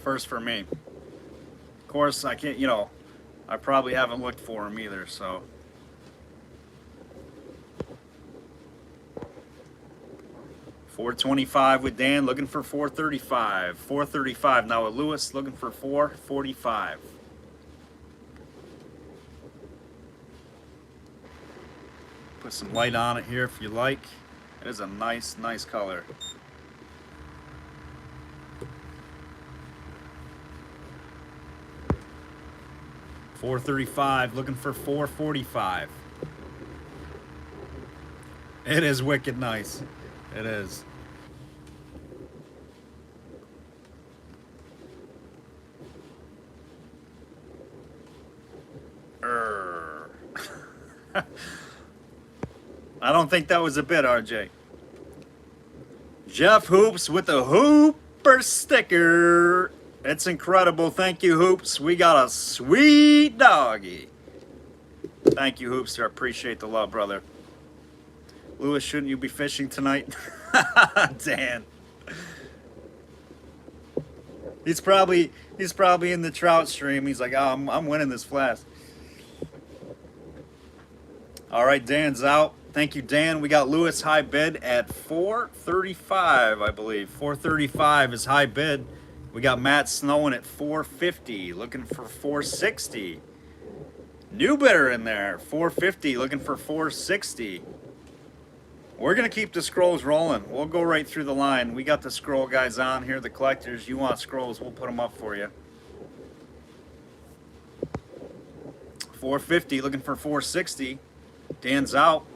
First for me. Of course, I can't, you know, I probably haven't looked for them either, so. $425 with Dan, looking for 435. 435 now with Lewis, looking for 445. Put some light on it here if you like. It is a nice, nice color. $435, looking for 445. It is wicked nice. It is. I don't think that was a bit, RJ. Jeff Hoops with the Hooper sticker. It's incredible. Thank you, Hoops. We got a sweet doggy. Thank you, Hoopster. I appreciate the love, brother. Lewis, shouldn't you be fishing tonight? Dan. He's probably in the trout stream. He's like, oh, I'm winning this Flask. All right, Dan's out. Thank you, Dan. We got Lewis high bid at 435, I believe. 435 is high bid. We got Matt Snowing at 450, looking for 460. New bidder in there, 450, looking for 460. We're going to keep the scrolls rolling. We'll go right through the line. We got the scroll guys on here, the collectors. You want scrolls, we'll put them up for you. 450, looking for 460. Dan's out.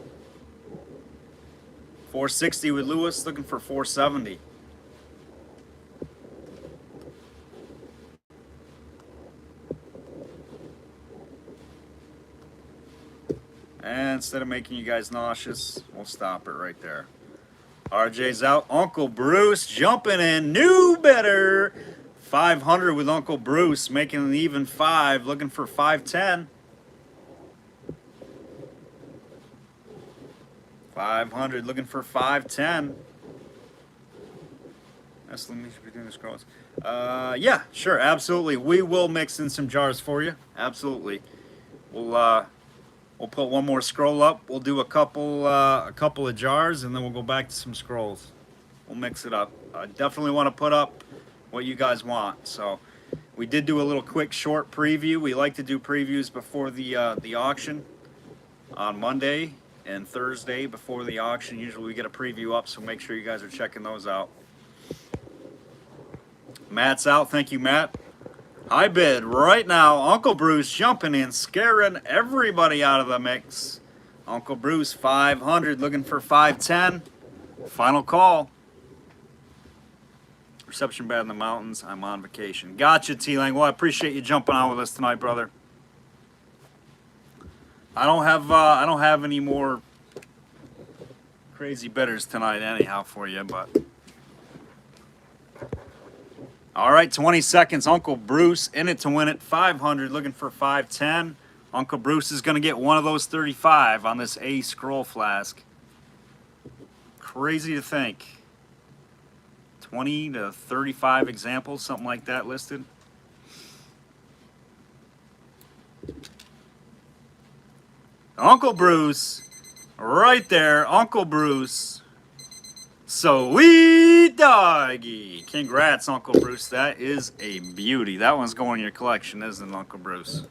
460 with Lewis, looking for 470. And instead of making you guys nauseous, we'll stop it right there. RJ's out. Uncle Bruce jumping in. New bidder. 500 with Uncle Bruce, making an even 5, looking for 510. 500, looking for 510. That's let me be doing the scrolls. Yeah, sure, absolutely. We will mix in some jars for you. Absolutely. We'll put one more scroll up. We'll do a couple of jars, and then we'll go back to some scrolls. We'll mix it up. I definitely want to put up what you guys want. So we did do a little quick short preview. We like to do previews before the auction on Monday and Thursday before the auction. Usually we get a preview up, so make sure you guys are checking those out. Matt's out. Thank you, Matt. High bid right now. Uncle Bruce jumping in, scaring everybody out of the mix. Uncle Bruce, 500, looking for 510. Final call. Reception bad in the mountains. I'm on vacation. Gotcha, T-Lang. Well, I appreciate you jumping on with us tonight, brother. I don't have any more crazy bidders tonight anyhow for you, but all right, 20 seconds. Uncle Bruce in it to win it. 500, looking for 510. Uncle Bruce is going to get one of those 35 on this A scroll flask. Crazy to think. 20 to 35 examples, something like that listed. Uncle Bruce, right there, Uncle Bruce. Sweet doggy. Congrats, Uncle Bruce. That is a beauty. That one's going in your collection, isn't it, Uncle Bruce?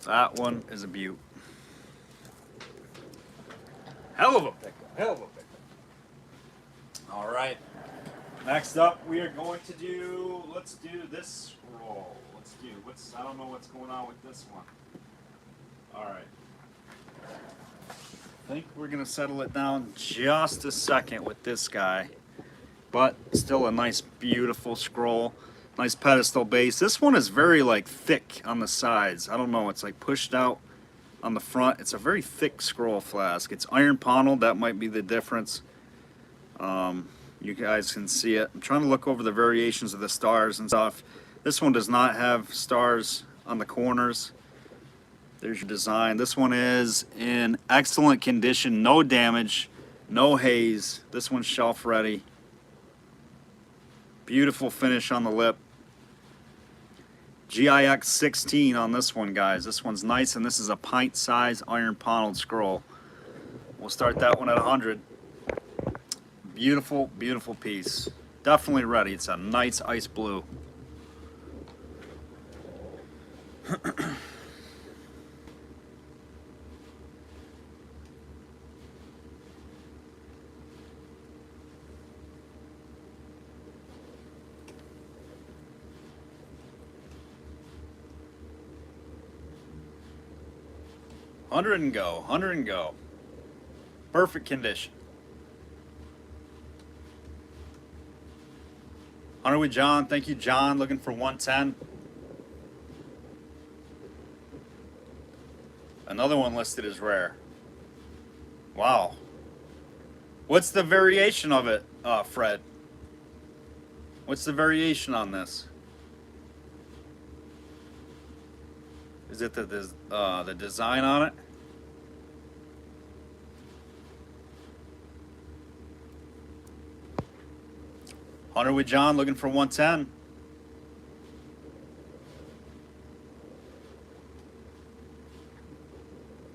That one is a beaut. Hell of a pick. Hell of a pick. All right. Next up, we are going to do, let's do this scroll. I don't know what's going on with this one. All right. I think we're going to settle it down just a second with this guy. But still a nice, beautiful scroll. Nice pedestal base. This one is very, like, thick on the sides. I don't know. It's, like, pushed out on the front. It's a very thick scroll flask. It's iron paneled. That might be the difference. You guys can see it. I'm trying to look over the variations of the stars and stuff. This one does not have stars on the corners. There's your design. This one is in excellent condition. No damage. No haze. This one's shelf ready. Beautiful finish on the lip. GIX 16 on this one, guys. This one's nice, and this is a pint size iron paneled scroll. We'll start that one at 100. Beautiful, beautiful piece. Definitely ready. It's a nice ice blue. Hundred and go, 100 and go. Perfect condition. 100 with John. Thank you, John. Looking for 110. Another one listed as rare. Wow. What's the variation of it, Fred? What's the variation on this? Is it the design on it? Hunter with John looking for 110.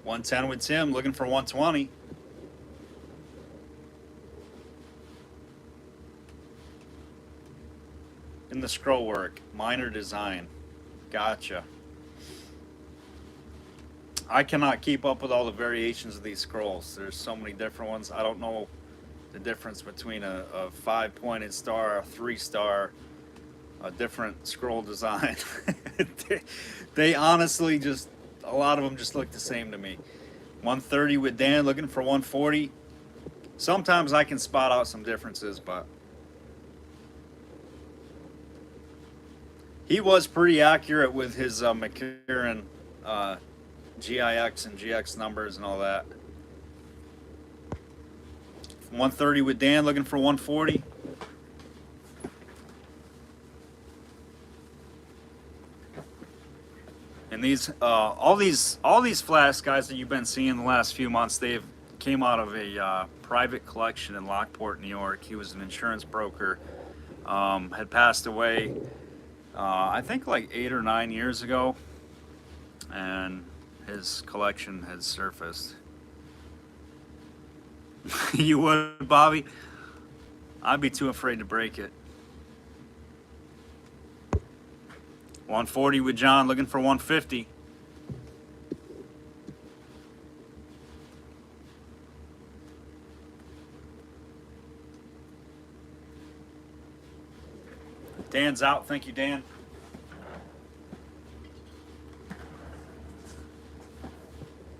$110 with Tim looking for 120. In the scroll work, minor design. Gotcha. I cannot keep up with all the variations of these scrolls. There's so many different ones. I don't know the difference between a 5-pointed star, a 3-star, a different scroll design. they honestly just, a lot of them just look the same to me. 130 with Dan looking for 140. Sometimes I can spot out some differences, but he was pretty accurate with his McCarran GIX and GX numbers and all that. 130 with Dan looking for 140. And these all these Flasks guys that you've been seeing the last few months, they've came out of a private collection in Lockport, New York. He was an insurance broker, had passed away I think like 8 or 9 years ago, and his collection had surfaced. You would, Bobby? I'd be too afraid to break it. 140 with John looking for 150. Dan's out. Thank you, Dan.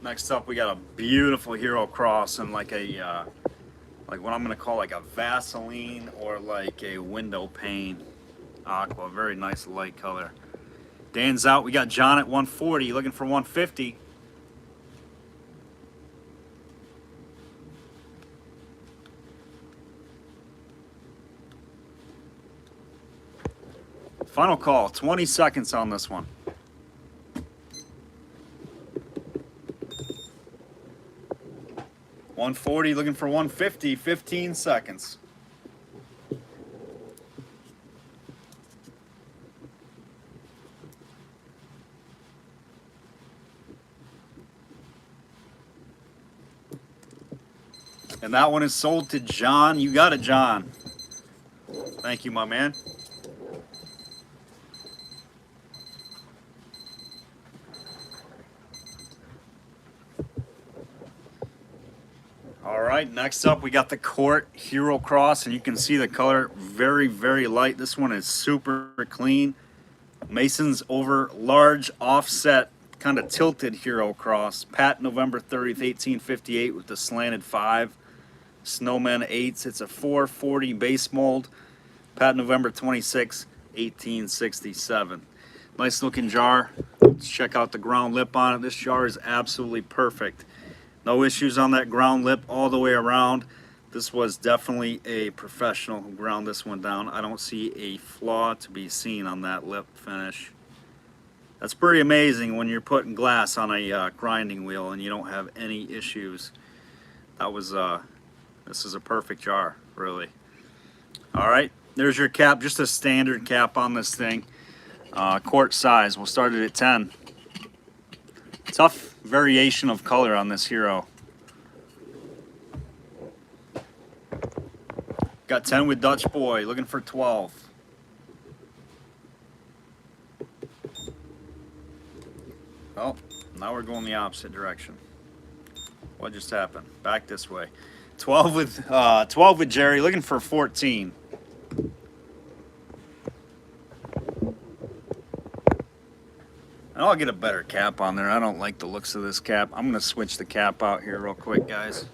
Next up, we got a beautiful Hero Cross and like a like what I'm gonna call like a Vaseline or like a window pane aqua. Very nice light color. Dan's out. We got John at 140, looking for 150. Final call, 20 seconds on this one. $140, looking for 150, 15 seconds. And that one is sold to John. You got it, John. Thank you, my man. All right, next up we got the Court Hero Cross, and you can see the color very, very light. This one is super clean. Mason's over large offset, kind of tilted Hero Cross. Pat November 30th, 1858 with the slanted 5. Snowman 8s. It's a 440 base mold. Pat November 26, 1867. Nice looking jar. Let's check out the ground lip on it. This jar is absolutely perfect. No issues on that ground lip all the way around. This was definitely a professional who ground this one down. I don't see a flaw to be seen on that lip finish. That's pretty amazing when you're putting glass on a grinding wheel and you don't have any issues. That was this is a perfect jar, really. All right, there's your cap, just a standard cap on this thing. Quart size, we'll start it at 10. Tough variation of color on this Hero. Got 10 with Dutch Boy, looking for 12. Oh, now we're going the opposite direction. What just happened? Back this way. 12 with Jerry, looking for 14. And I'll get a better cap on there. I don't like the looks of this cap. I'm going to switch the cap out here real quick, guys.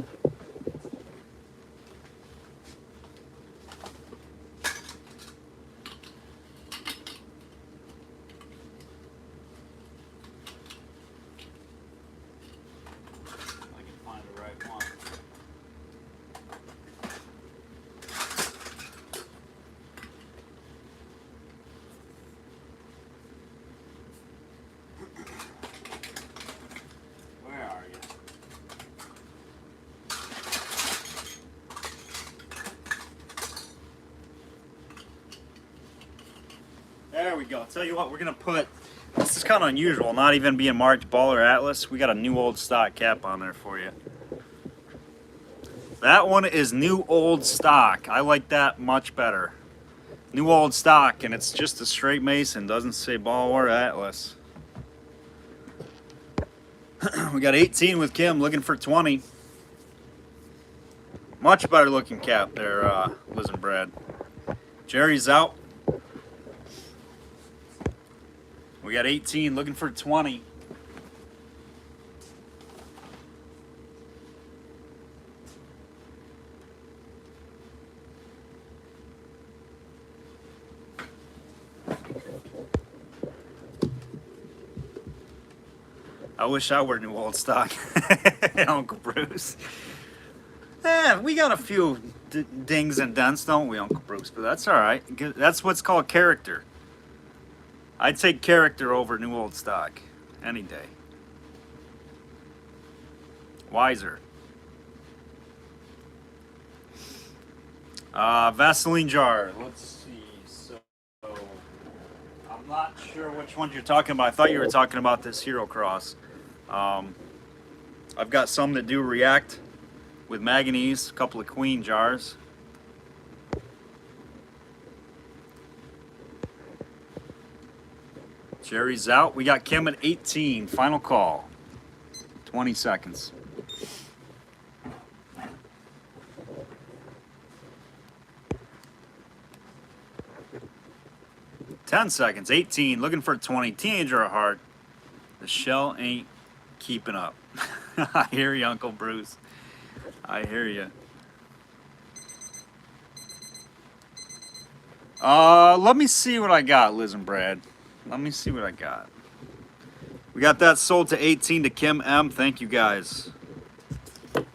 we go. Tell you what, we're gonna put. This is kind of unusual, not even being marked Ball or Atlas. We got a new old stock cap on there for you. That one is new old stock. I like that much better. New old stock, and it's just a straight Mason. Doesn't say Ball or Atlas. We got 18 with Kim, looking for 20. Much better looking cap there, Liz and Brad. Jerry's out. We got 18, looking for 20. I wish I were new old stock, Uncle Bruce. Yeah, we got a few dings and dents, don't we, Uncle Bruce? But that's all right. That's what's called character. I'd take character over new old stock any day. Wiser. Vaseline jar. Let's see. So I'm not sure which one you're talking about. I thought you were talking about this Hero Cross. I've got some that do react with manganese, a couple of queen jars. Jerry's out. We got Kim at 18. Final call. 20 seconds. Ten seconds. 18. Looking for 20. Teenager at heart. The shell ain't keeping up. I hear you, Uncle Bruce. I hear you. Let me see what I got, Liz and Brad. Let me see what I got. We got that sold to 18 to Kim M. Thank you, guys. Let's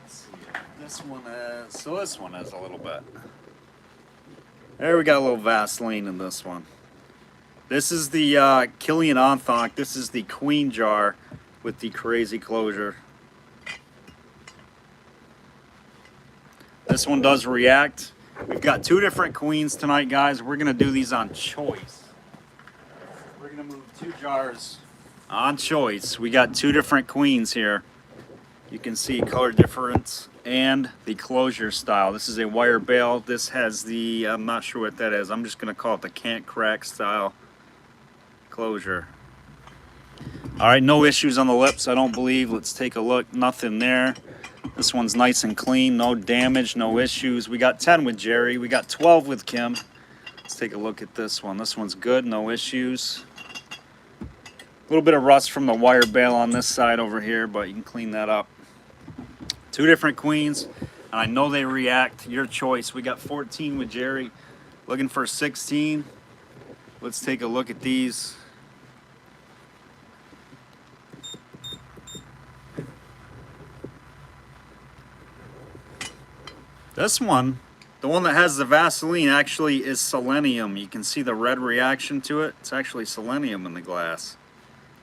see. This one has, so this one has a little bit. There we got a little Vaseline in this one. This is the Killian Onthonk. This is the queen jar with the crazy closure. This one does react. We've got two different queens tonight, guys. We're gonna do these on choice. We're gonna move two jars on choice. We got two different queens here. You can see color difference and the closure style. This is a wire bail. This has the, I'm not sure what that is. I'm just gonna call it the can't crack style closure. All right, no issues on the lips, I don't believe. Let's take a look. Nothing there. This one's nice and clean, no damage, no issues. We got 10 with Jerry. We got 12 with Kim. Let's take a look at this one. This one's good, no issues. A little bit of rust from the wire bail on this side over here, but you can clean that up. Two different queens, and I know they react. Your choice. We got 14 with Jerry. Looking for 16. Let's take a look at these. This one, the one that has the Vaseline, actually is selenium. You can see the red reaction to it. It's actually selenium in the glass,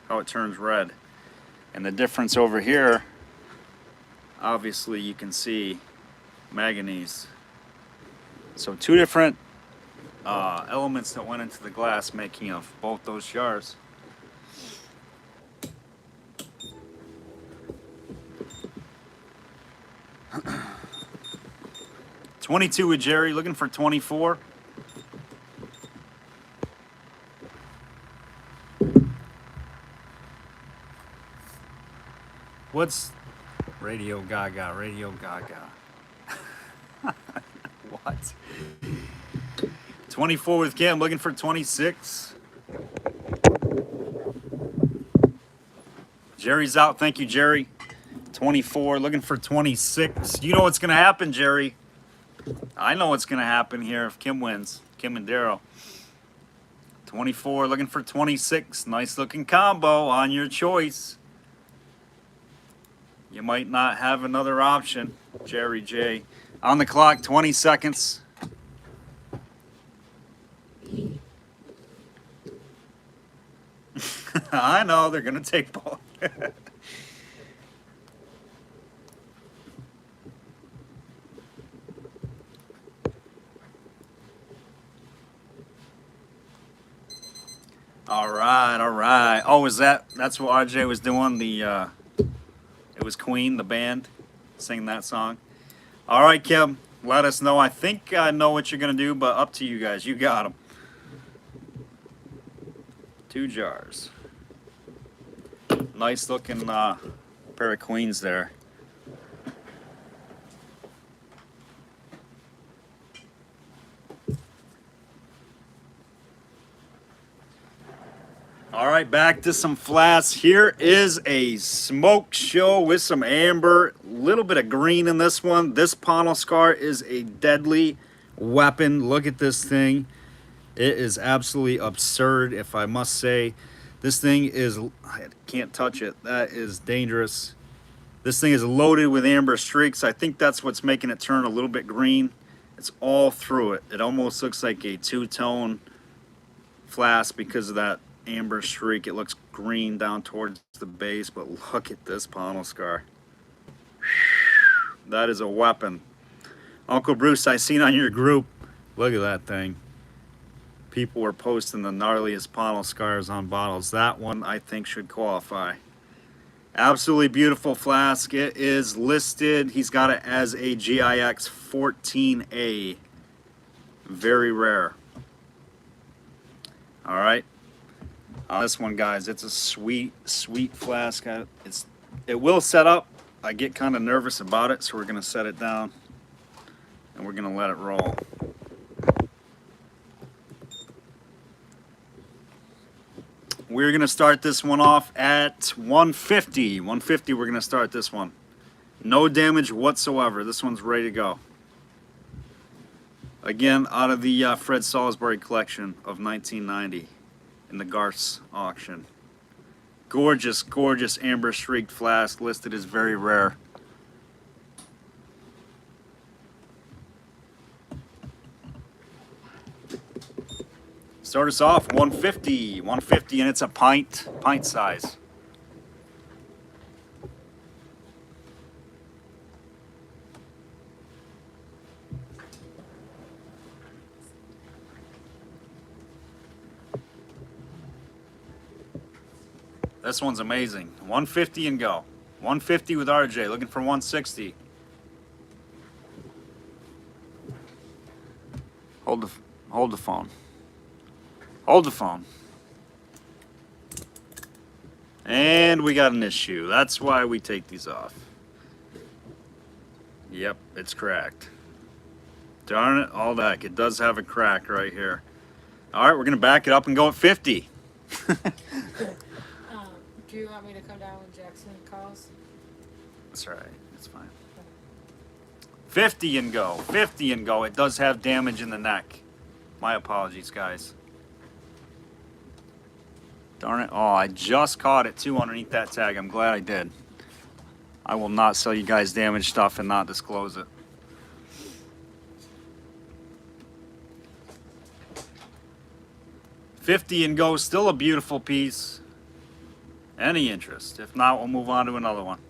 how it turns red. And the difference over here, obviously you can see manganese. So two different elements that went into the glass making of both those jars. $22 with Jerry, looking for 24. What's Radio Gaga? Radio Gaga. What? 24 with Kim, looking for 26. Jerry's out. Thank you, Jerry. 24, looking for 26. You know what's going to happen, Jerry. I know what's going to happen here if Kim wins. Kim and Darryl. 24, looking for 26. Nice looking combo on your choice. You might not have another option, Jerry J. On the clock, 20 seconds. I know, they're going to take both. All right, all right. Oh, that's what RJ was doing? It was Queen, the band, singing that song. All right, Kim, let us know. I think I know what you're gonna do, but up to you guys. You got them. 2 jars. Nice looking pair of Queens there. All right, back to some Flasks. Here is a smoke show with some amber, a little bit of green in this one. This panel scar is a deadly weapon. Look at this thing. It is absolutely absurd, if I must say. This thing is, I can't touch it. That is dangerous. This thing is loaded with amber streaks. I think that's what's making it turn a little bit green. It's all through it. It almost looks like a two-tone flask because of that amber streak. It looks green down towards the base, but look at this panel scar. That is a weapon. Uncle Bruce, I seen on your group, look at that thing. People were posting the gnarliest panel scars on bottles. That one I think should qualify. Absolutely beautiful flask. It is listed, he's got it as a GIX 14A. Very rare. All right. This one, guys, it's a sweet, sweet flask. It will set up. I get kind of nervous about it, so we're going to set it down and we're going to let it roll. We're going to start this one off at 150. 150, we're going to start this one. No damage whatsoever. This one's ready to go. Again, out of the Fred Salisbury collection of 1990. In the Garth's auction. Gorgeous, gorgeous amber streaked flask, listed as very rare. Start us off 150, 150, and it's a pint size. This one's amazing. 150 and go. 150 with RJ, looking for 160. Hold the phone. Hold the phone. And we got an issue. That's why we take these off. Yep, it's cracked. Darn it, all that. It does have a crack right here. All right, we're gonna back it up and go at 50. Do you want me to come down when Jackson calls? That's all right. It's fine. 50 and go. 50 and go. It does have damage in the neck. My apologies, guys. Darn it. Oh, I just caught it, too, underneath that tag. I'm glad I did. I will not sell you guys damaged stuff and not disclose it. $50 and go. Still a beautiful piece. Any interest? If not, we'll move on to another one.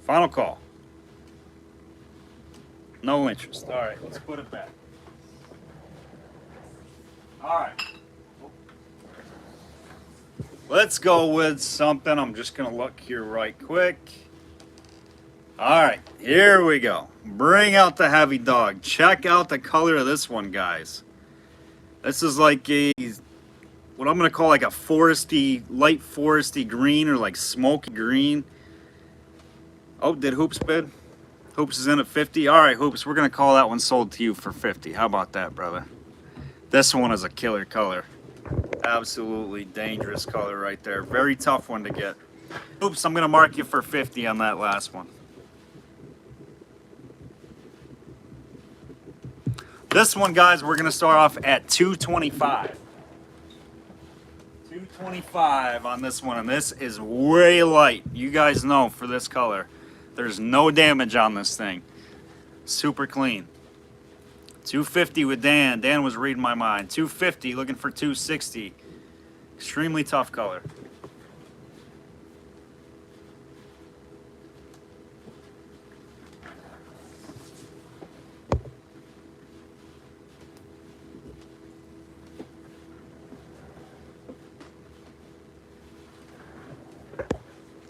Final call. No interest. All right, let's put it back. All right. Let's go with something. I'm just going to look here right quick. All right, here we go. Bring out the heavy dog. Check out the color of this one, guys. This is like a, what I'm going to call like a foresty, light foresty green or like smoky green. Oh, did Hoops bid? Hoops is in at 50. All right, Hoops, we're going to call that one sold to you for 50. How about that, brother? This one is a killer color. Absolutely dangerous color right there. Very tough one to get. Hoops, I'm going to mark you for 50 on that last one. This one, guys, we're going to start off at 225. 225 on this one, and this is way light. You guys know for this color, there's no damage on this thing. Super clean. 250 with Dan. Dan was reading my mind. 250, looking for 260. Extremely tough color.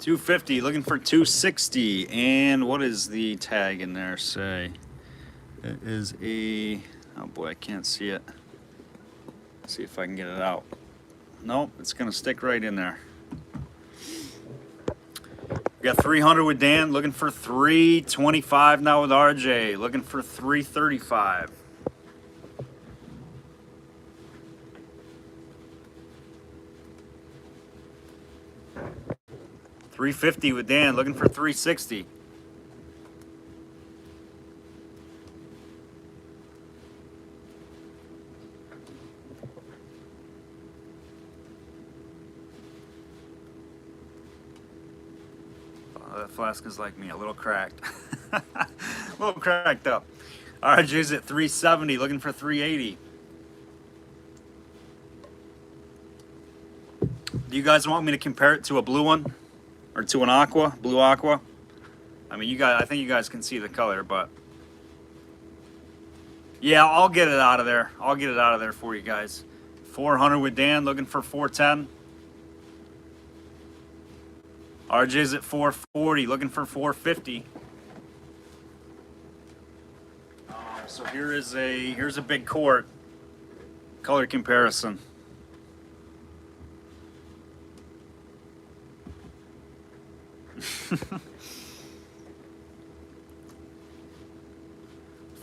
250, looking for 260. And what is the tag in there say? It is a, oh boy, I can't see it. Let's see if I can get it out. Nope, it's gonna stick right in there. We got 300 with Dan, looking for 325 now with RJ, looking for 335. $350 with Dan, looking for 360. Oh, that Flask is like me, a little cracked. A little cracked up. RJ's at 370, looking for 380. Do you guys want me to compare it to a blue one? Or to an Aqua, blue Aqua? I mean, you guys, I think you guys can see the color, but yeah, I'll get it out of there. I'll get it out of there for you guys. 400 with Dan, looking for 410. RJ's at 440, looking for 450. So here's a big quart color comparison.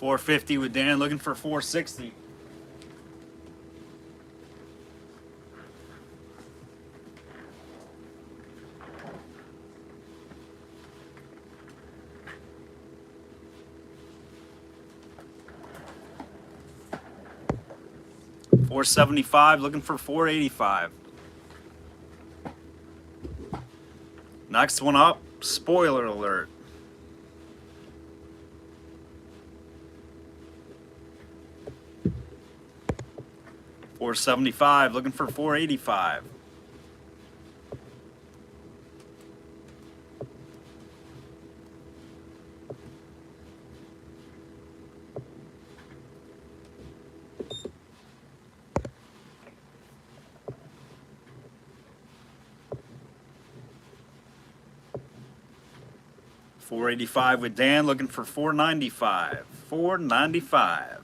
$450 with Dan, looking for 460. $475, looking for 485. Next one up, spoiler alert. $475, looking for 485. $485 with Dan, looking for 495. 495.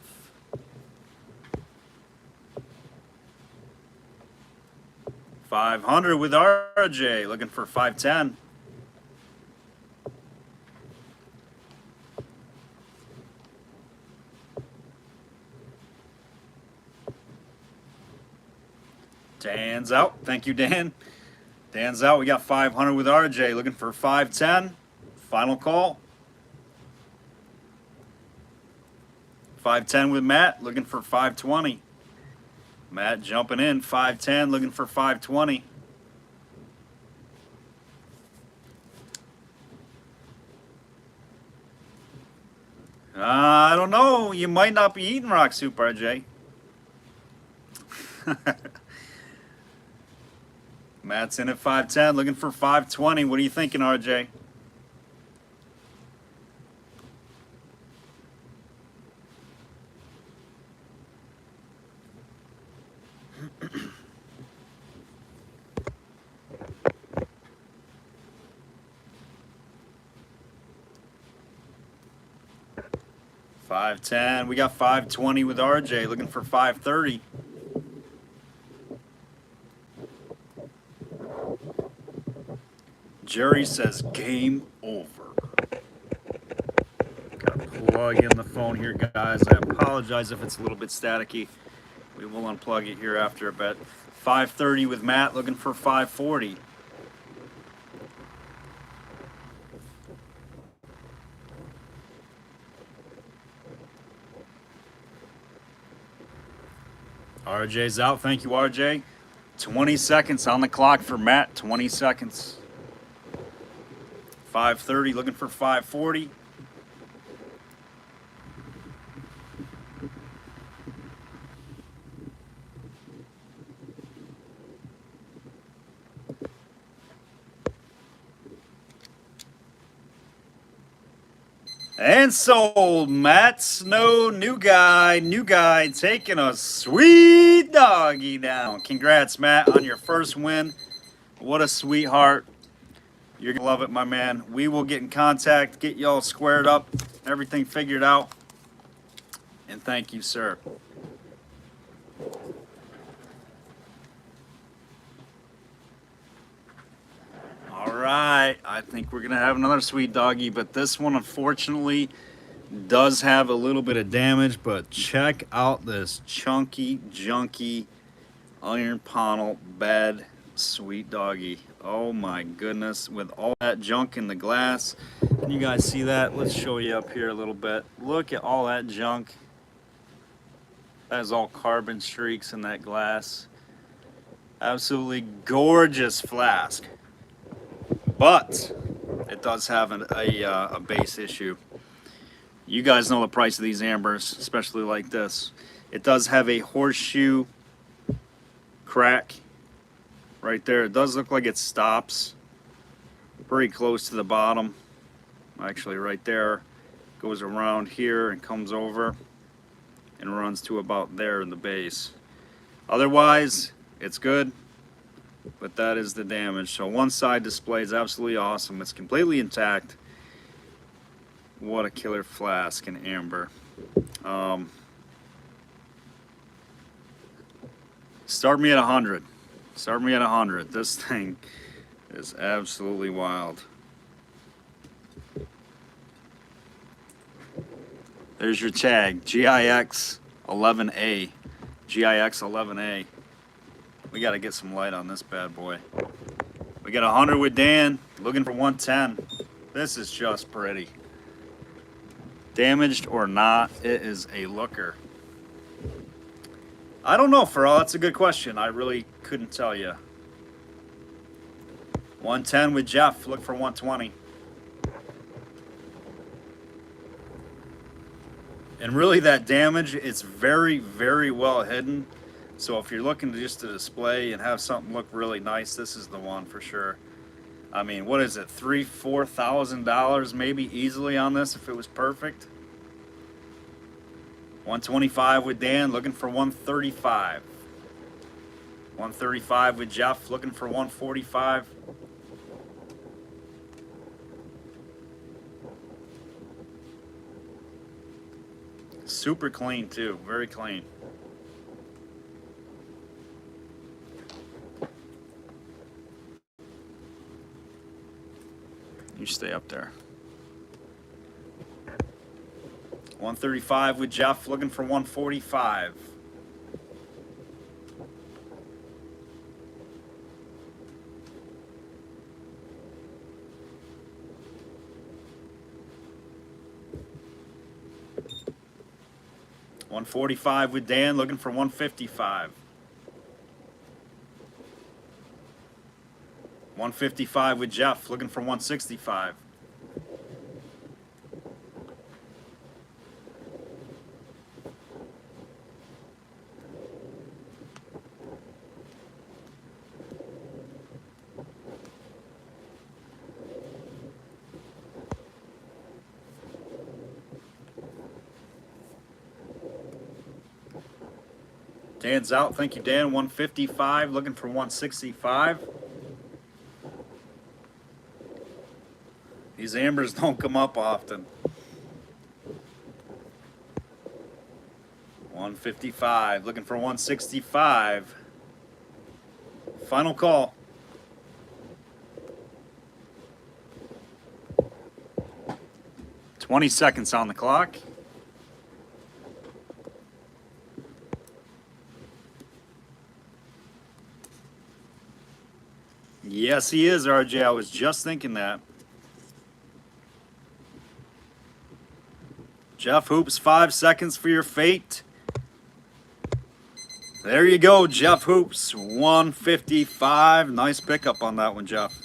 $500 with RJ, looking for 510. Dan's out. Thank you, Dan. Dan's out. We got 500 with RJ, looking for 510. Final call. 510 with Matt, looking for 520. Matt jumping in, 510, looking for 520. I don't know. You might not be eating rock soup, RJ. Matt's in at 510, looking for 520. What are you thinking, RJ? $510. We got 520 with RJ, looking for 530. Jerry says game over. Gotta plug in the phone here, guys. I apologize if it's a little bit staticky. We will unplug it here after a bit. 530 with Matt, looking for 540. RJ's out. Thank you, RJ. 20 seconds on the clock for Matt. 20 seconds. 530, looking for 540. And sold. Matt Snow, new guy, taking a sweet doggy down. Congrats, Matt, on your first win. What a sweetheart. You're gonna love it, my man. We will get in contact, get y'all squared up, everything figured out. And thank you, sir. All right, I think we're gonna have another sweet doggy, but this one unfortunately does have a little bit of damage. But check out this chunky, junky iron panel bed sweet doggy. Oh my goodness, with all that junk in the glass. Can you guys see that? Let's show you up here a little bit. Look at all that junk. That is all carbon streaks in that glass. Absolutely gorgeous flask. But it does have a base issue. You guys know the price of these ambers, especially like this. It does have a horseshoe crack right there. It does look like it stops pretty close to the bottom. Actually right there. Goes around here and comes over and runs to about there in the base. Otherwise, it's good. But that is the damage. So one side display is absolutely awesome. It's completely intact. What a killer flask in amber. Start me at 100. Start me at 100. This thing is absolutely wild. There's your tag, GIX 11A. GIX 11A. We got to get some light on this bad boy. We got 100 with Dan, looking for 110. This is just pretty. Damaged or not, it is a looker. I don't know, Pharrell. That's a good question. I really couldn't tell you. 110 with Jeff. Look for 120. And really, that damage, it's very, very well hidden. So if you're looking just to display and have something look really nice, this is the one for sure. I mean, what is it, $3,000-$4,000 maybe easily on this if it was perfect? 125 with Dan, looking for 135. 135 with Jeff, looking for 145. Super clean too, very clean. You stay up there. 135 with Jeff, looking for 145. $145 with Dan, looking for 155. 155 with Jeff, looking for 165. Dan's out. Thank you, Dan. 155, looking for 165. These ambers don't come up often. 155, looking for 165. Final call. "20 seconds on the clock. Yes, he is, RJ. I was just thinking that. Jeff Hoops, 5 seconds for your fate. There you go, Jeff Hoops, 155. Nice pickup on that one, Jeff.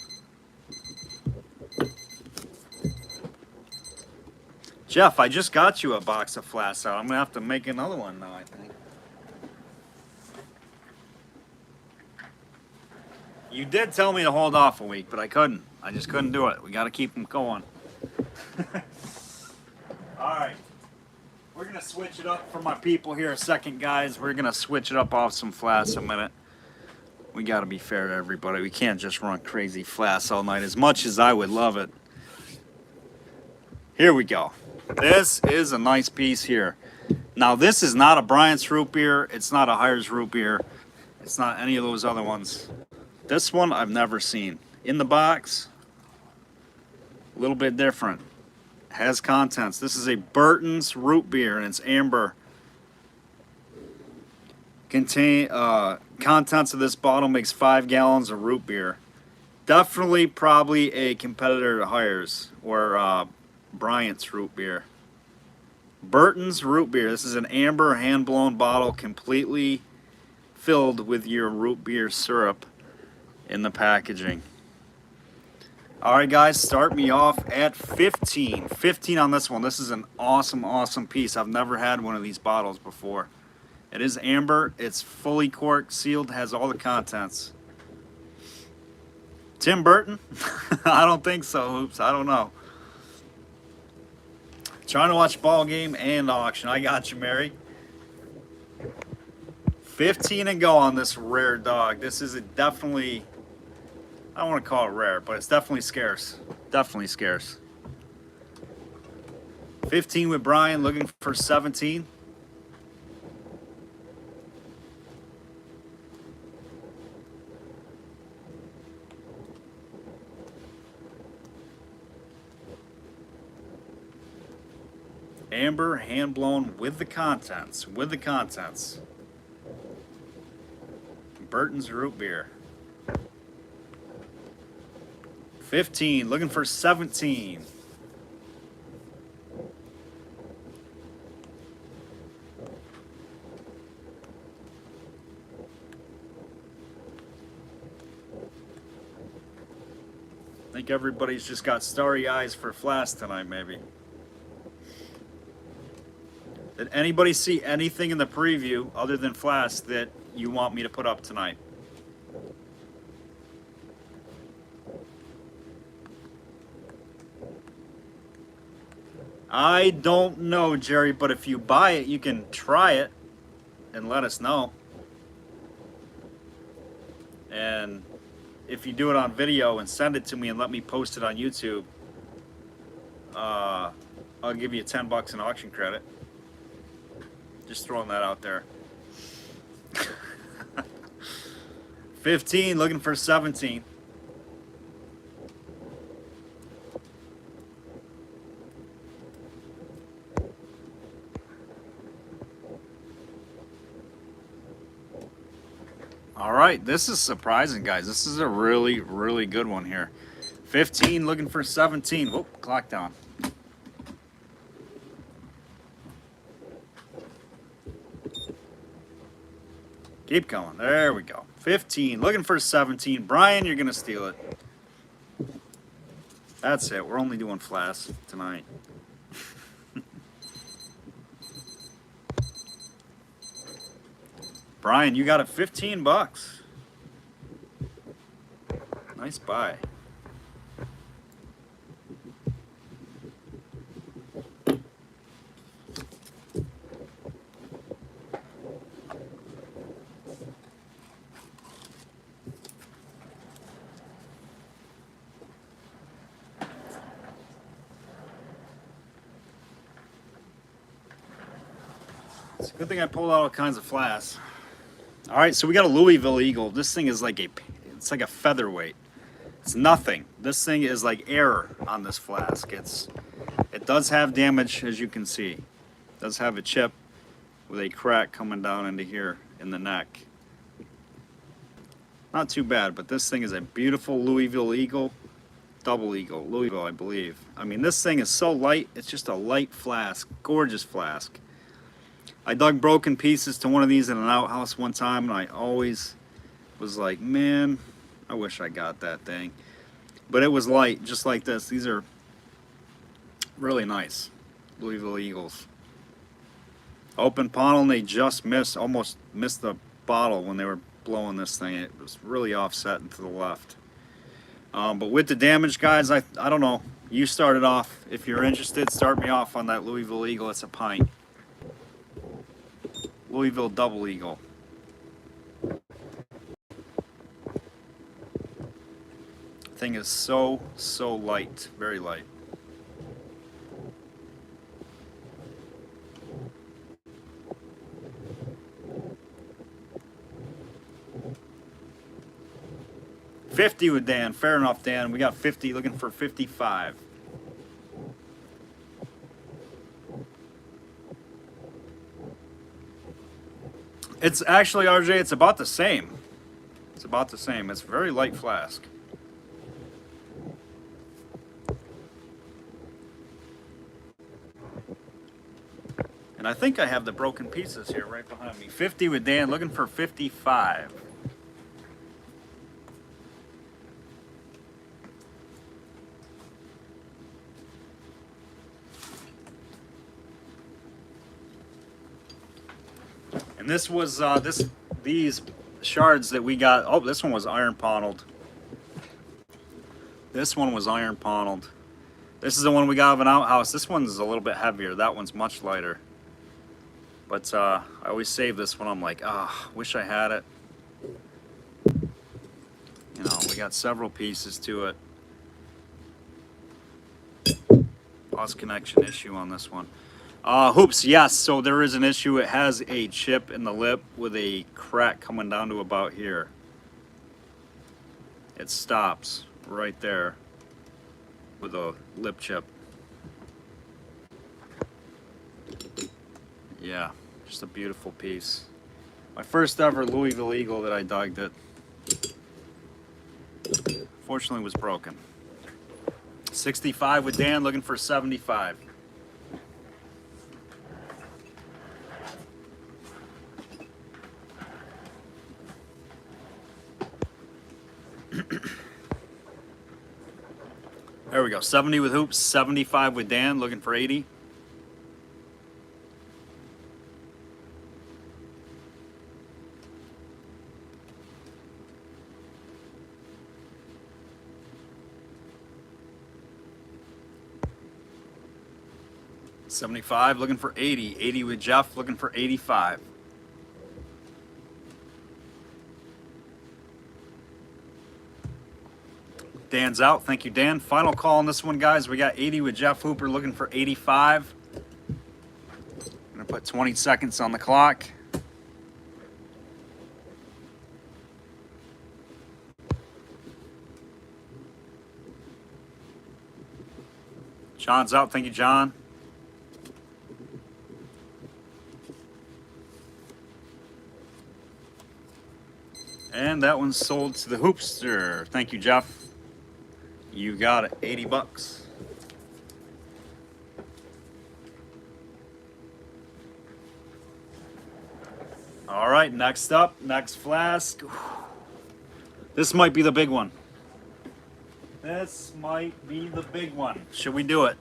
Jeff, I just got you a box of Flasks out. I'm going to have to make another one now, I think. You did tell me to hold off a week, but I couldn't. I just couldn't do it. We got to keep them going. All right. We're going to switch it up for my people here a second, guys. We're going to switch it up off some Flasks a minute. We got to be fair to everybody. We can't just run crazy Flasks all night, as much as I would love it. Here we go. This is a nice piece here. Now, this is not a Bryant's root beer. It's not a Hires root beer. It's not any of those other ones. This one I've never seen. In the box, a little bit different. Has contents. This is a Burton's root beer, and it's amber. Contents of this bottle makes 5 gallons of root beer. Definitely, probably a competitor to Hires or Bryant's root beer. Burton's root beer. This is an amber hand-blown bottle, completely filled with your root beer syrup in the packaging. All right, guys, start me off at 15. 15 on this one. This is an awesome, awesome piece. I've never had one of these bottles before. It is amber. It's fully corked, sealed, has all the contents. Tim Burton? I don't think so, Hoops. I don't know. Trying to watch ball game and auction. I got you, Mary. 15 and go on this rare dog. This is definitely, I don't want to call it rare, but it's definitely scarce. Definitely scarce. 15 with Brian, looking for 17. Amber, hand blown with the contents. With the contents. Burton's root beer. 15, looking for 17. I think everybody's just got starry eyes for Flask tonight, maybe. Did anybody see anything in the preview other than Flask that you want me to put up tonight? I don't know, Jerry, but if you buy it, you can try it and let us know. And if you do it on video and send it to me and let me post it on YouTube, I'll give you $10 in auction credit. Just throwing that out there. 15, looking for 17. All right, this is surprising, guys. This is a really, really good one here. 15, looking for 17. Whoop, clock down. Keep going. There we go. 15. Looking for 17. Brian, you're going to steal it. That's it. We're only doing Flasks tonight. Brian, you got it $15. Nice buy. It's a good thing I pulled out all kinds of Flasks. All right, so we got a Louisville Eagle. This thing is like it's like a featherweight. It's nothing. This thing is like air on this Flask. It does have damage, as you can see. It does have a chip with a crack coming down into here in the neck. Not too bad, but this thing is a beautiful Louisville Eagle. Double Eagle, Louisville, I believe. I mean, this thing is so light. It's just a light Flask. Gorgeous Flask. I dug broken pieces to one of these in an outhouse one time, and I always was like, man, I wish I got that thing. But it was light, just like this. These are really nice Louisville Eagles. Open panel, and they just almost missed the bottle when they were blowing this thing. It was really offset and to the left. But with the damage, guys, I don't know. You started off. If you're interested, start me off on that Louisville Eagle. It's a pint. Louisville Double Eagle. thing is so light, very light. $50 with Dan. Fair enough, Dan. We got 50, looking for 55. It's actually, RJ, it's about the same. It's about the same. It's very light flask. And I think I have the broken pieces here right behind me. 50 with Dan, looking for 55. And this was these shards that we got. Oh, this one was iron paneled. This one was iron paneled. This is the one we got of an outhouse. This one's a little bit heavier. That one's much lighter. But I always save this one. I'm like, wish I had it. You know, we got several pieces to it. Lost connection issue on this one. Hoops, yes, so there is an issue. It has a chip in the lip with a crack coming down to about here. It stops right there with a lip chip. Yeah, just a beautiful piece. My first ever Louisville Eagle that I dogged it. Fortunately was broken. 65 with Dan, looking for 75. There we go. 70 with Hoops, 75 with Dan, looking for 80. $75, looking for 80. 80 with Jeff, looking for 85. Dan's out. Thank you, Dan. Final call on this one, guys. We got 80 with Jeff Hooper, looking for 85. I'm going to put 20 seconds on the clock. John's out. Thank you, John. And that one's sold to the Hoopster. Thank you, Jeff. You got it. 80 bucks. All right, next up, next flask. This might be the big one. This might be the big one. Should we do it?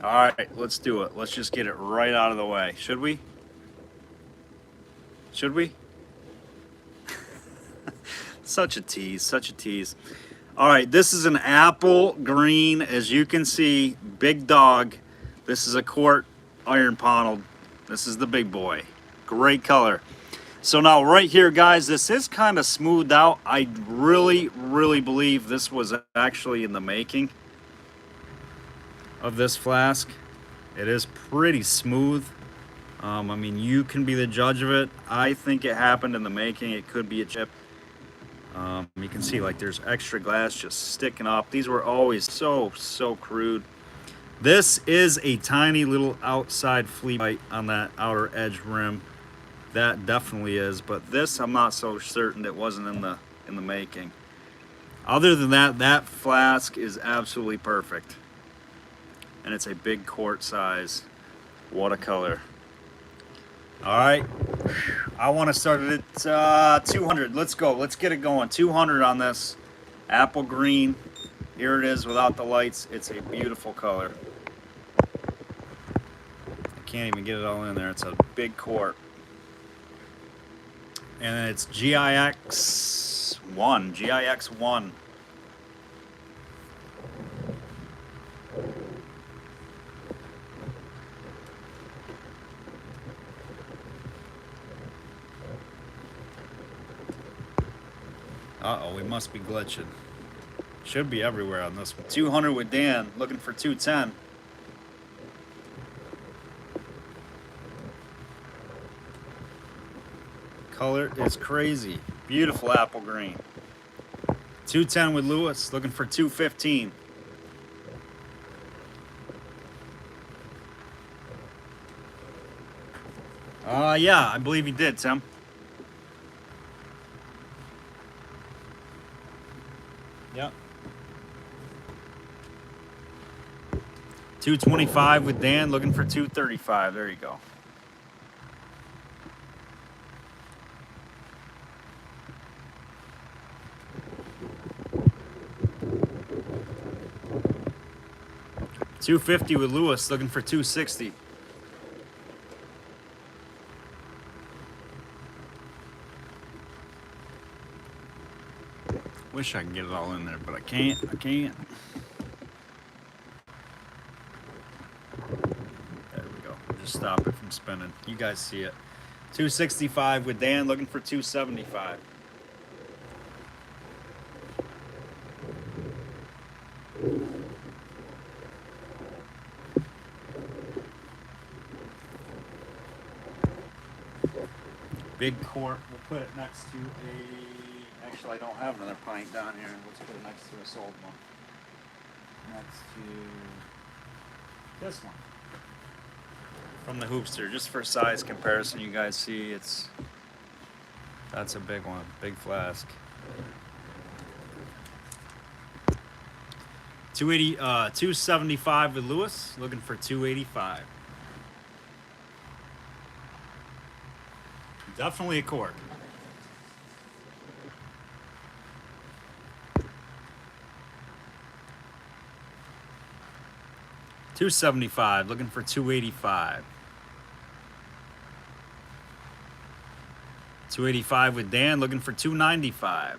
All right, let's do it. Let's just get it right out of the way. Should we? Should we? Such a tease, such a tease. All right, this is an apple green, as you can see, big dog. This is a quart iron paneled. This is the big boy. Great color. So now right here, guys, this is kind of smoothed out. I really believe this was actually in the making of this flask. It is pretty smooth. I mean, you can be the judge of it. I think it happened in the making. It could be a chip. You can see like there's extra glass just sticking up. These were always so crude. This is a tiny little outside flea bite on that outer edge rim. That definitely is, but this I'm not so certain it wasn't in the making. Other than that, that flask is absolutely perfect. And it's a big quart size. What a color. All right, I want to start it at 200. Let's go. Let's get it going. 200 on this apple green. Here it is without the lights. It's a beautiful color. I can't even get it all in there. It's a big quart. And it's GIX1. GIX1. Uh-oh, we must be glitching. Should be everywhere on this one. 200 with Dan, looking for 210. Color is crazy. Beautiful apple green. 210 with Lewis, looking for 215. Yeah, I believe he did, Tim. Yep. 225 with Dan, looking for 235. There you go. $250 with Lewis, looking for 260. Wish I could get it all in there, but I can't. There we go. Just stop it from spinning. You guys see it. 265 with Dan, looking for 275. Big quart. We'll put it next to a... Actually, I don't have another pint down here. Let's put it next to a sold one. Next to this one. From the Hoopster. Just for size comparison, you guys see it's... That's a big one. Big flask. 275 with Lewis. Looking for 285. Definitely a quart. $275, looking for $285. $285 with Dan, looking for $295.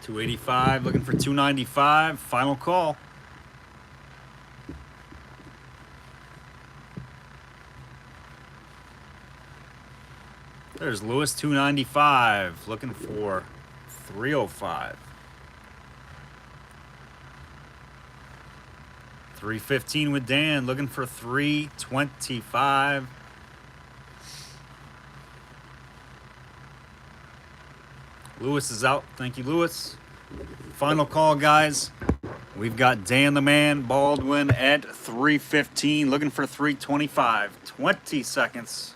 $285, looking for $295. Final call. There's Lewis, $295, looking for $305. $315 with Dan, looking for $325. Lewis is out. Thank you, Lewis. Final call, guys. We've got Dan the Man Baldwin at $315, looking for $325. 20 seconds.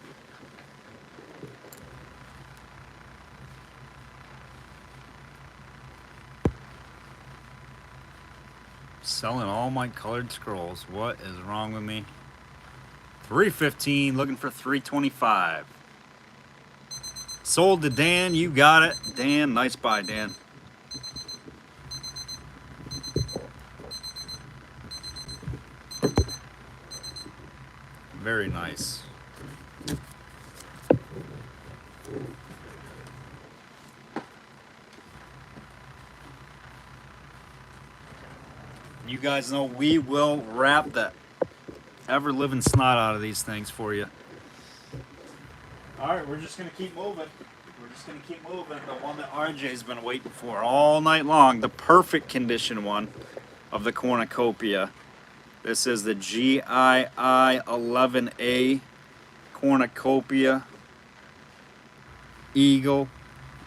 Selling all my colored scrolls. What is wrong with me? $315, looking for $325. Sold to Dan. You got it. Dan, nice buy, Dan. Very nice. You guys know we will wrap the ever-living snot out of these things for you. All right, we're just going to keep moving. The one that RJ's been waiting for all night long. The perfect condition one of the cornucopia. This is the GII 11A cornucopia Eagle.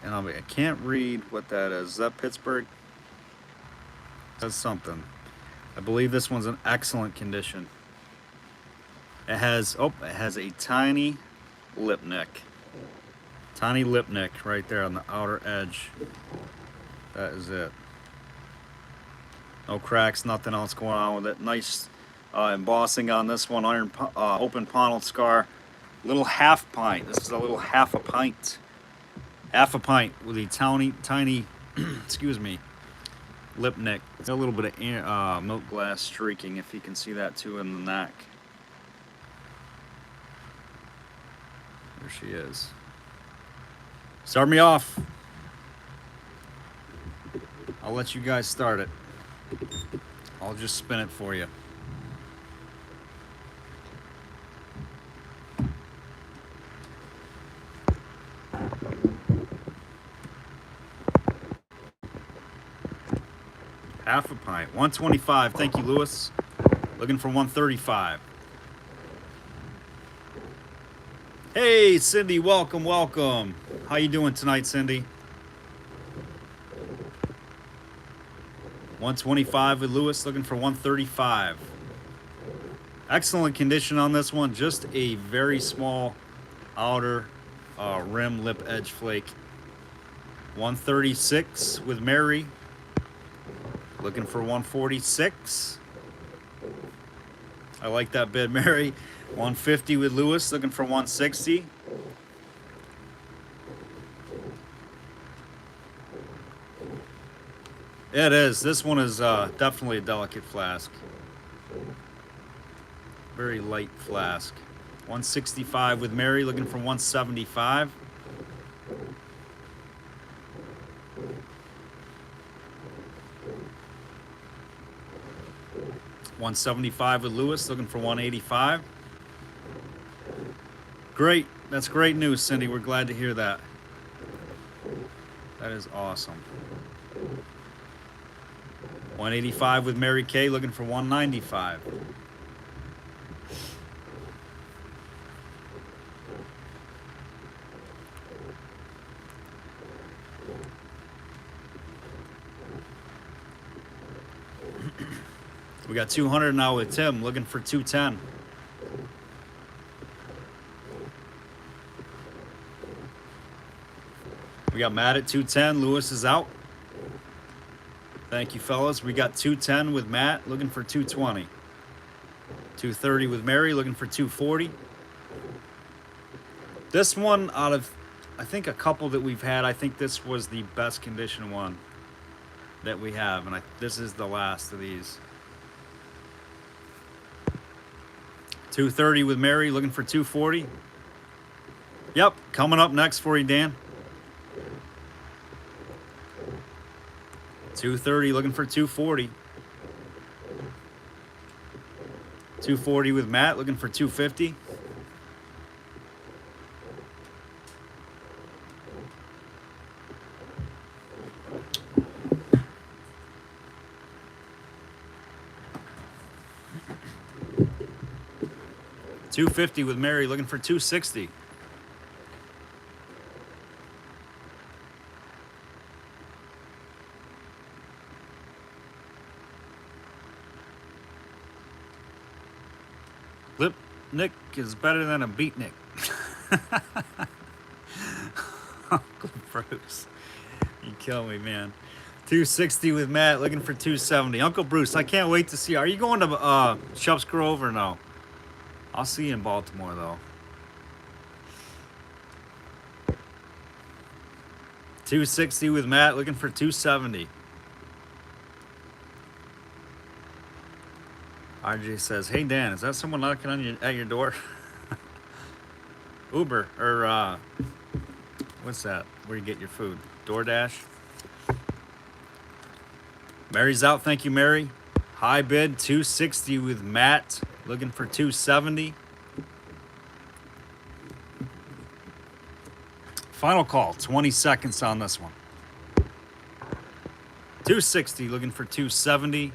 And I can't read what that is. Is that Pittsburgh? That's something. I believe this one's in excellent condition. It has a tiny lip neck. Tiny lip neck right there on the outer edge. That is it. No cracks, nothing else going on with it. Nice embossing on this one. Iron open panel scar. Little half pint. This is a little half a pint. Half a pint with a tiny excuse me, lip neck. It's a little bit of milk glass streaking, if you can see that too in the neck. There she is. Start me off. I'll let you guys start it. I'll just spin it for you. Half a pint. 125. Thank you, Lewis. Looking for 135. Hey, Cindy. Welcome, welcome. How you doing tonight, Cindy? 125 with Lewis. Looking for 135. Excellent condition on this one. Just a very small outer rim lip edge flake. 136 with Mary. Looking for 146. I like that bid, Mary. 150 with Lewis. Looking for 160. It is. This one is definitely a delicate flask. Very light flask. 165 with Mary. Looking for 175. $175 with Lewis, looking for 185. Great. That's great news, Cindy. We're glad to hear that. That is awesome. 185 with Mary Kay, looking for 195. We got 200 now with Tim, looking for 210. We got Matt at 210. Lewis is out. Thank you, fellas. We got 210 with Matt, looking for 220. 230 with Mary, looking for 240. This one, out of, I think, a couple that we've had, I think this was the best condition one that we have. And this is the last of these. 230 with Mary, looking for 240. Yep, coming up next for you, Dan. 230, looking for 240. 240 with Matt, looking for 250. $250 with Mary, looking for 260. Lip Nick is better than a beatnik. Uncle Bruce, you kill me, man. 260 with Matt, looking for 270. Uncle Bruce, I can't wait to see you. Are you going to Shups Grove or no? I'll see you in Baltimore, though. 260 with Matt, looking for 270. RJ says, hey, Dan, is that someone knocking on at your door? Uber, or what's that? Where you get your food? DoorDash? Mary's out. Thank you, Mary. High bid, 260 with Matt. Looking for 270. Final call, 20 seconds on this one. 260, looking for 270.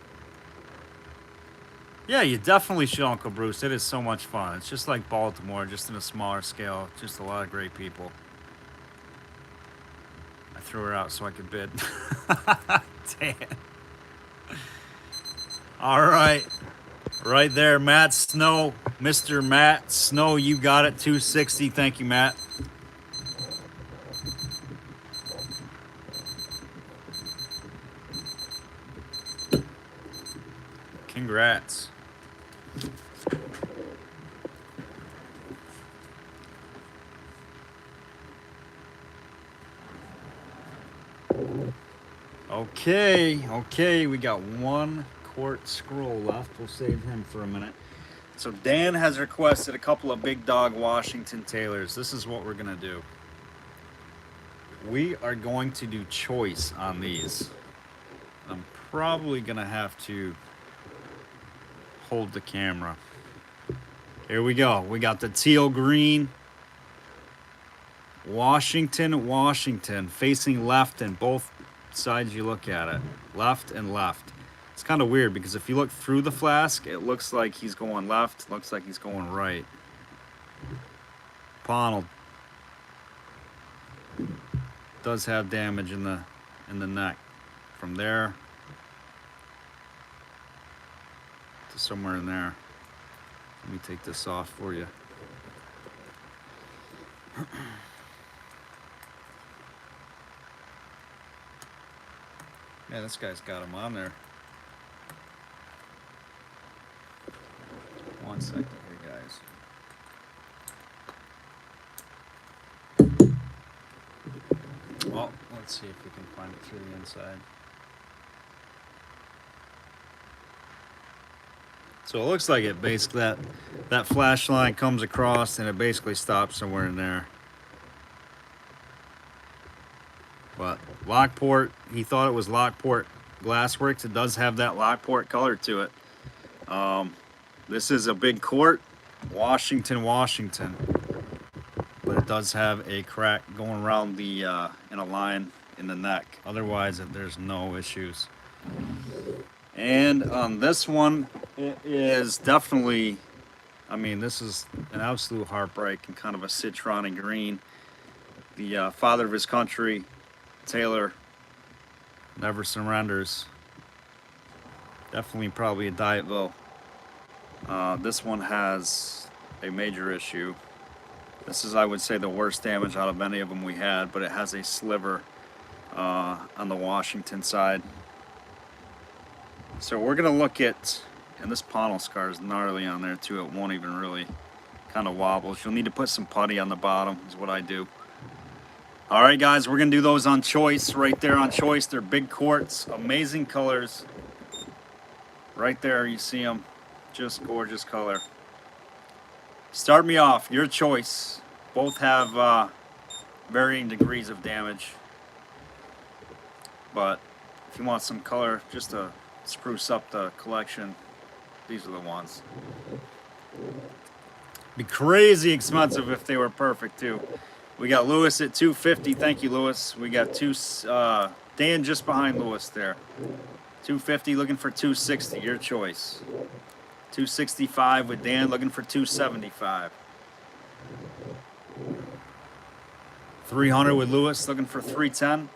Yeah, you definitely should, Uncle Bruce. It is so much fun. It's just like Baltimore, just in a smaller scale. Just a lot of great people. I threw her out so I could bid. Damn. All right. Right there, Matt Snow. Mr. Matt Snow, you got it. 260. Thank you, Matt. Congrats. Okay, we got one quart scroll left. We'll save him for a minute. So Dan has requested a couple of Big Dog Washington Tailors. This is what we're gonna do. We are going to do choice on these. I'm probably gonna have to hold the camera. Here we go. We got the teal green Washington facing left and both sides you look at it. Left and left. It's kind of weird because if you look through the flask, it looks like he's going left, looks like he's going right. Ponel does have damage in the neck. From there to somewhere in there. Let me take this off for you. Yeah, this guy's got him on there. One second here, guys. Well, let's see if we can find it through the inside. So it looks like it basically that flash line comes across and it basically stops somewhere in there. But Lockport, he thought it was Lockport Glassworks. It does have that Lockport color to it. This is a big quart, Washington, but it does have a crack going around the in a line in the neck. Otherwise, there's no issues. And on this one, it is definitely, I mean, this is an absolute heartbreak and kind of a citrony green. The father of his country, Taylor, never surrenders. Definitely probably a Dieteville. This one has a major issue. This is, I would say, the worst damage out of any of them we had, but it has a sliver on the Washington side. So we're gonna look at, and this Ponel scar is gnarly on there too. It won't even really, kind of wobbles. You'll need to put some putty on the bottom is what I do. All right, guys, we're gonna do those on choice. Right there on choice, they're big quartz, amazing colors. Right there, you see them, just gorgeous color. Start me off, your choice. Both have varying degrees of damage, but if you want some color just to spruce up the collection, these are the ones. Be crazy expensive if they were perfect too. We got Lewis at $250. Thank you, Lewis. We got Dan just behind Lewis there. $250, looking for $260. Your choice. $265 with Dan, looking for $275. $300 with Lewis, looking for $310.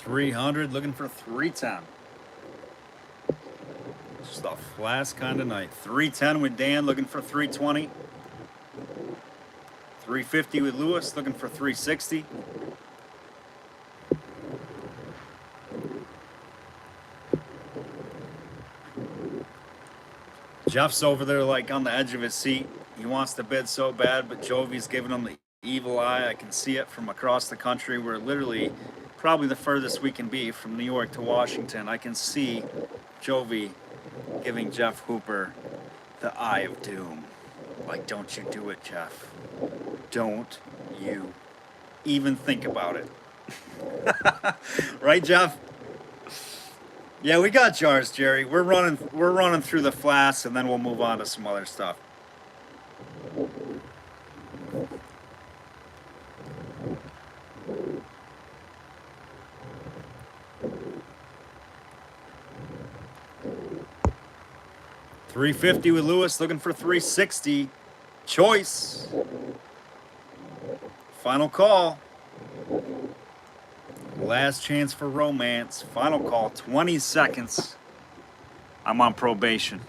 $300, looking for $310. Just a Flask kind of night. $310 with Dan, looking for $320. $350 with Lewis, looking for $360. Jeff's over there like on the edge of his seat. He wants to bid so bad, but Jovi's giving him the evil eye. I can see it from across the country. We're literally probably the furthest we can be from New York to Washington. I can see Jovi giving Jeff Hooper the eye of doom. Like, don't you do it, Jeff. Don't you even think about it. Right, Jeff? Yeah, we got jars, Jerry. We're running through the Flasks, and then we'll move on to some other stuff. $350 with Lewis, looking for $360. Choice. Final call. Last chance for romance. Final call, 20 seconds. I'm on probation.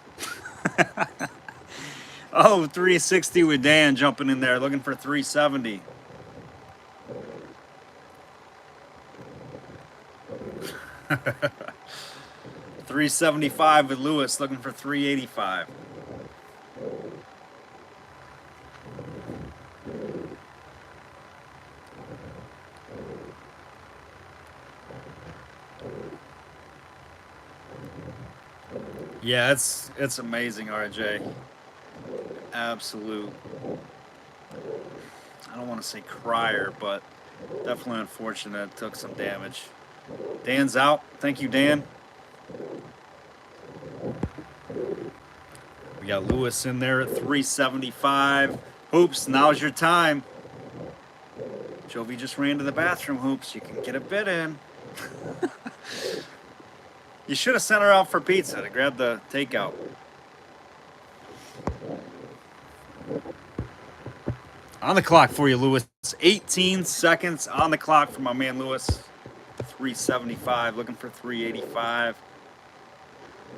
Oh, $360 with Dan jumping in there, looking for $370. 375 with Lewis, looking for 385. Yeah, it's amazing, RJ. Absolute. I don't want to say crier, but definitely unfortunate. It took some damage. Dan's out. Thank you, Dan. We got Lewis in there at 375. Hoops, now's your time. Jovi just ran to the bathroom, Hoops. You can get a bid in. You should have sent her out for pizza to grab the takeout. On the clock for you, Lewis. 18 seconds on the clock for my man Lewis. 375, looking for 385.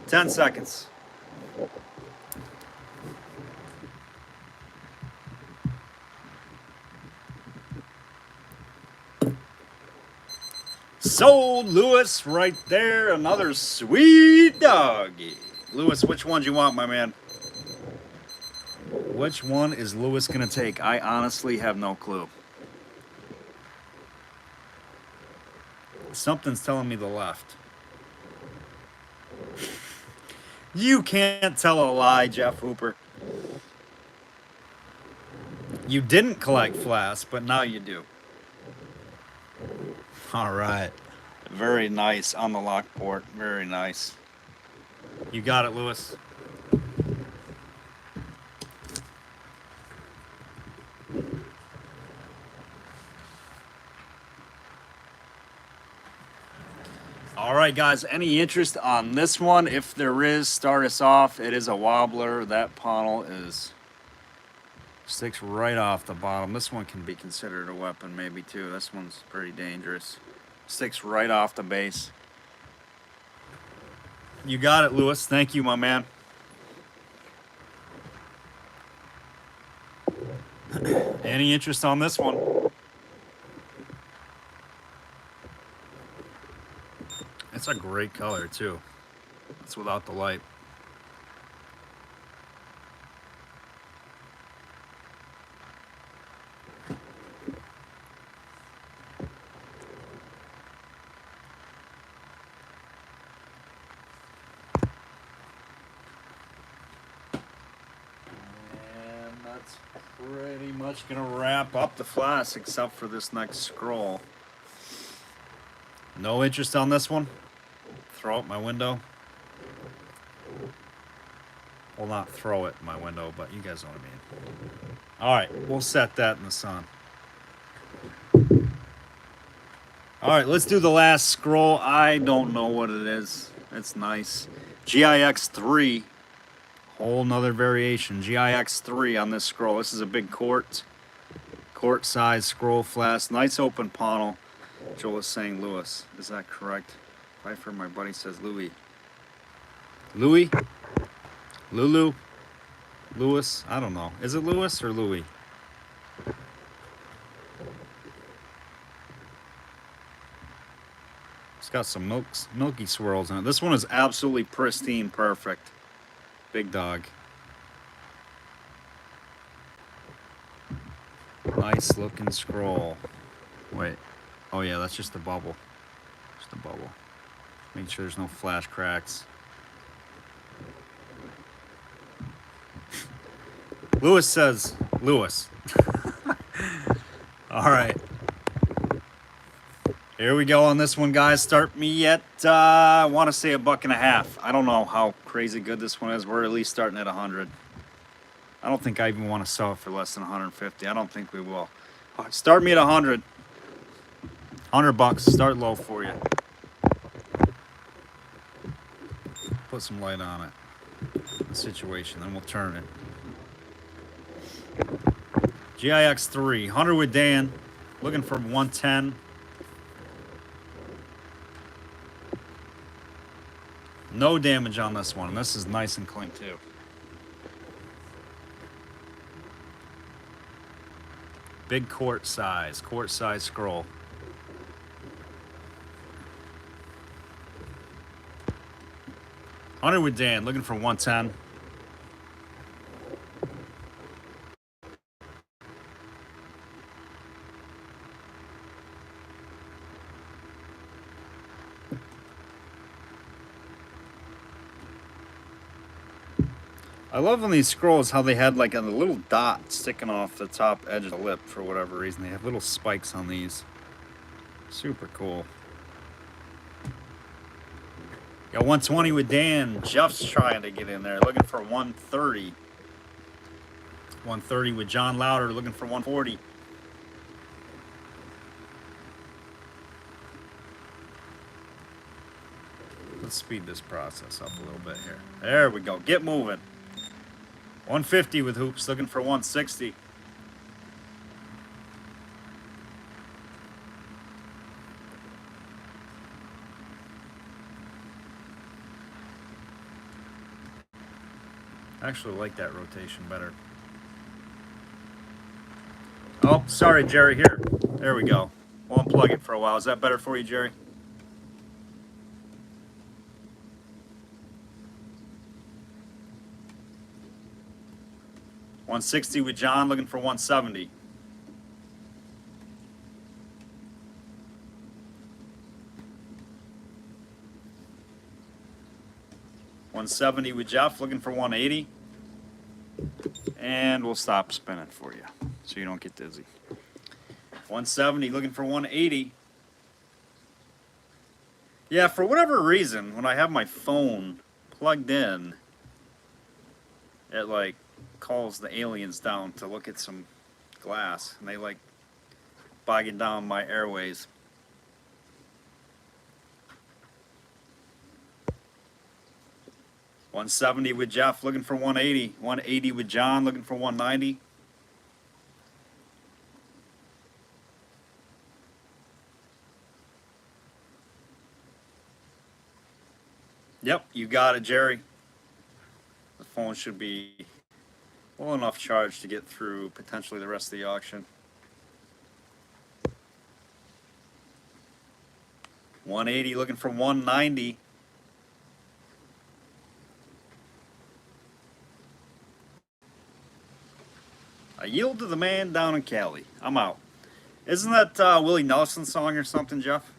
10 seconds. Sold, Lewis, right there. Another sweet doggy. Lewis, which one do you want, my man? Which one is Lewis going to take? I honestly have no clue. Something's telling me the left. You can't tell a lie, Jeff Hooper. You didn't collect Flasks, but now you do. All right. Very nice on the lock port. Very nice. You got it, Lewis. All right, guys, any interest on this one? If there is, start us off. It is a wobbler. That panel sticks right off the bottom. This one can be considered a weapon maybe too. This one's pretty dangerous. Sticks right off the base. You got it, Lewis. Thank you, my man. Any interest on this one? It's a great color too. It's without the light. And that's pretty much gonna wrap up the Flask except for this next scroll. No interest on this one? Throw out my window. Well, not throw it in my window, but you guys know what I mean. All right, we'll set that in the sun. All right, let's do the last scroll. I don't know what it is. It's nice. GIX3. Whole nother variation. GIX3 on this scroll. This is a big quart size scroll Flask. Nice open panel. Joel is saying Lewis. Is that correct? Pfeiffer, my buddy, says Louis. Louis? Lulu? Lewis? I don't know. Is it Lewis or Louis? It's got some milky swirls in it. This one is absolutely pristine, perfect. Big dog. Nice looking scroll. Wait. Oh yeah, that's just the bubble. Just a bubble. Make sure there's no flash cracks. Lewis says Lewis. All right. Here we go on this one, guys. Start me at, I want to say $1.50. I don't know how crazy good this one is. We're at least starting at 100. I don't think I even want to sell it for less than 150. I don't think we will. All right, start me at 100. $100. Start low for you. Put some light on it. The situation, then we'll turn it. GIX3, 100 with Dan. Looking for 110. No damage on this one. This is nice and clean too. Big quart size scroll. 100 with Dan, looking for 110. I love on these scrolls how they had like a little dot sticking off the top edge of the lip for whatever reason. They have little spikes on these. Super cool. Got 120 with Dan. Jeff's trying to get in there, looking for 130. 130 with John Louder, looking for 140. Let's speed this process up a little bit here. There we go. Get moving. 150 with Hoops, looking for 160. I actually like that rotation better. Oh, sorry, Jerry. Here. There we go. We'll unplug it for a while. Is that better for you, Jerry? $160 with John, looking for 170. $170 with Jeff, looking for 180. And we'll stop spinning for you so you don't get dizzy. 170, looking for 180. Yeah, for whatever reason, when I have my phone plugged in, it like calls the aliens down to look at some glass, and they like bogging down my airways. $170 with Jeff, looking for 180. 180 with John, looking for 190. Yep, you got it, Jerry. The phone should be well enough charged to get through potentially the rest of the auction. 180, looking for 190. I yield to the man down in Cali. I'm out. Isn't that Willie Nelson song or something, Jeff?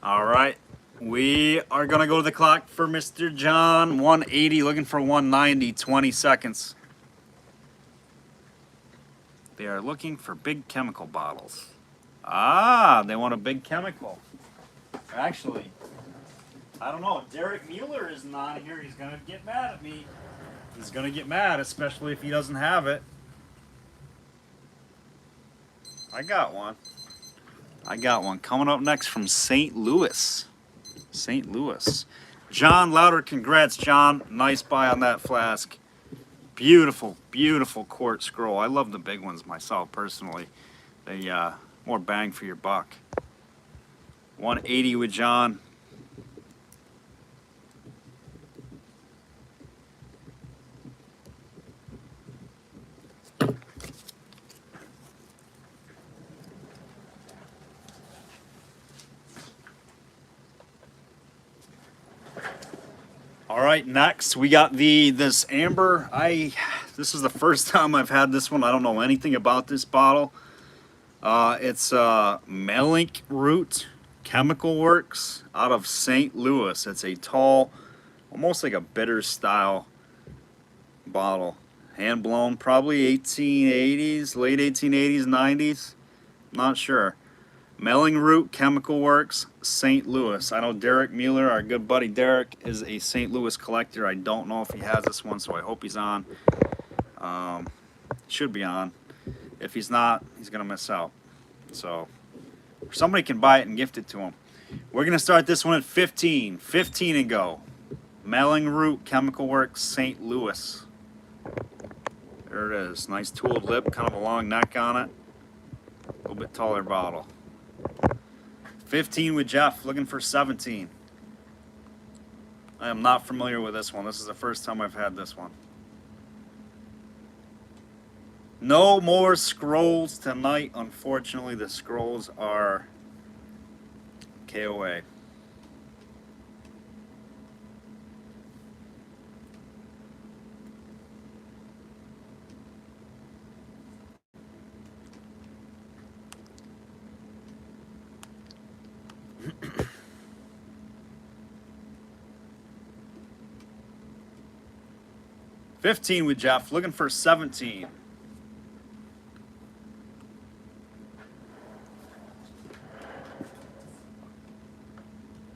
All right. We are going to go to the clock for Mr. John. 180, looking for 190, 20 seconds. They are looking for big chemical bottles. Ah, they want a big chemical. Actually, I don't know. Derek Mueller isn't on here. He's going to get mad at me. He's going to get mad, especially if he doesn't have it. I got one. I got one coming up next from St. Louis. St. Louis. John Louder, congrats, John. Nice buy on that flask. Beautiful, beautiful quartz scroll. I love the big ones myself, personally. They more bang for your buck. 180 with John. All right, next we got this amber. This is the first time I've had this one. I don't know anything about this bottle. It's Melink Root Chemical Works out of St. Louis. It's a tall, almost like a bitter style bottle. Hand blown, probably 1880s, late 1880s, 90s. Not sure. Melling Root Chemical Works, St. Louis. I know Derek Mueller, our good buddy Derek, is a St. Louis collector. I don't know if he has this one, so I hope he's on. Should be on. If he's not, he's going to miss out. So, somebody can buy it and gift it to him. We're going to start this one at 15. 15 and go. Melling Root Chemical Works, St. Louis. There it is. Nice tooled lip, kind of a long neck on it. A little bit taller bottle. 15 with Jeff, looking for 17. I am not familiar with this one. This is the first time I've had this one. No more scrolls tonight. Unfortunately, the scrolls are KOA. $15 with Jeff, looking for 17.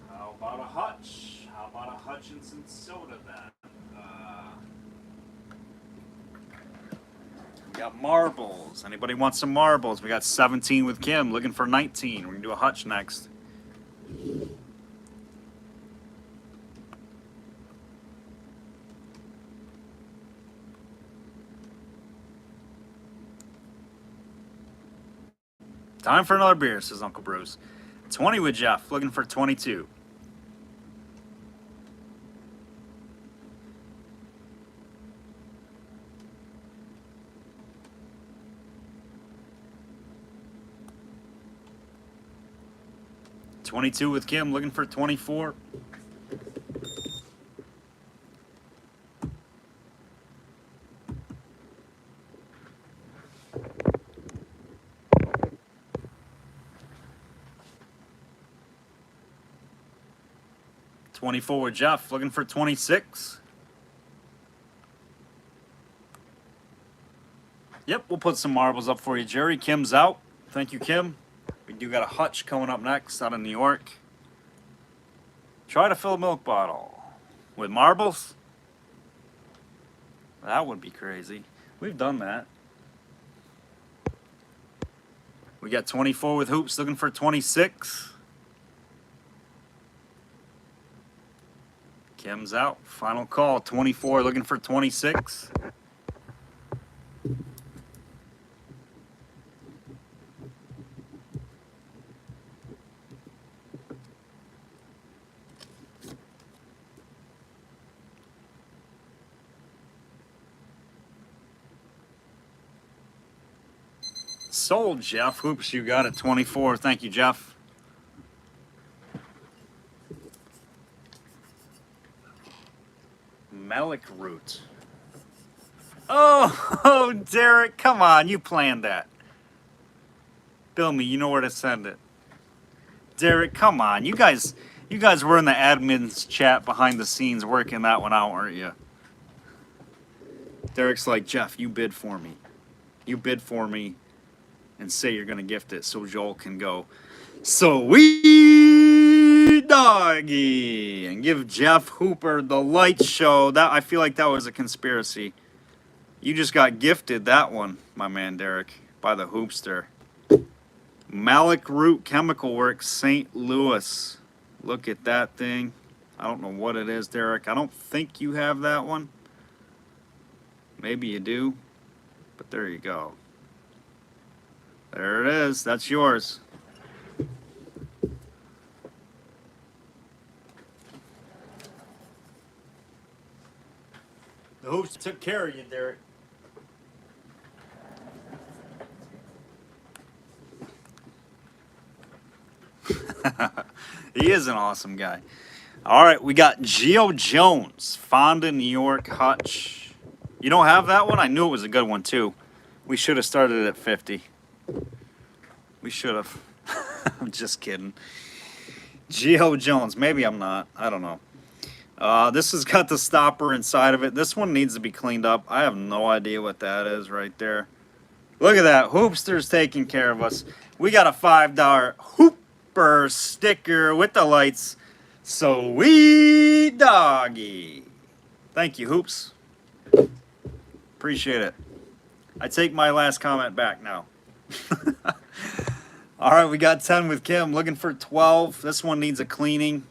How about a Hutch? How about a Hutchinson soda then? We got marbles. Anybody want some marbles? We got 17 with Kim, looking for 19. We're gonna do a Hutch next. Time for another beer, says Uncle Bruce. 20 with Jeff, looking for 22. $22 with Kim, looking for 24. $24 with Jeff, looking for 26. Yep, we'll put some marbles up for you, Jerry. Kim's out. Thank you, Kim. We do got a Hutch coming up next out of New York. Try to fill a milk bottle with marbles. That would be crazy. We've done that. We got 24 with Hoops, looking for 26. Kim's out. Final call. 24 looking for 26. Sold, Jeff. Hoops, you got it. 24. Thank you, Jeff. Melic root. Oh, Derek, come on. You planned that. Bill me, you know where to send it. Derek, come on. You guys were in the admin's chat behind the scenes working that one out, weren't you? Derek's like, Jeff, you bid for me. You bid for me and say you're going to gift it so Joel can go, sweet doggy, and give Jeff Hooper the light show. That, I feel like that was a conspiracy. You just got gifted that one, my man Derek, by the Hoopster. Malic Root Chemical Works, St. Louis. Look at that thing. I don't know what it is, Derek. I don't think you have that one. Maybe you do, but there you go. There it is. That's yours. The Hoops took care of you, Derek. He is an awesome guy. All right, we got Geo Jones, Fonda, New York, Hutch. You don't have that one? I knew it was a good one, too. We should have started at 50. We should have. I'm just kidding. Geo Jones. Maybe I'm not. I don't know. This has got the stopper inside of it. This one needs to be cleaned up. I have no idea what that is right there. Look at that. Hoopster's taking care of us. We got a $5 Hooper sticker with the lights. Sweet doggy. Thank you, Hoops. Appreciate it. I take my last comment back now. All right, we got 10 with Kim. Looking for 12. This one needs a cleaning.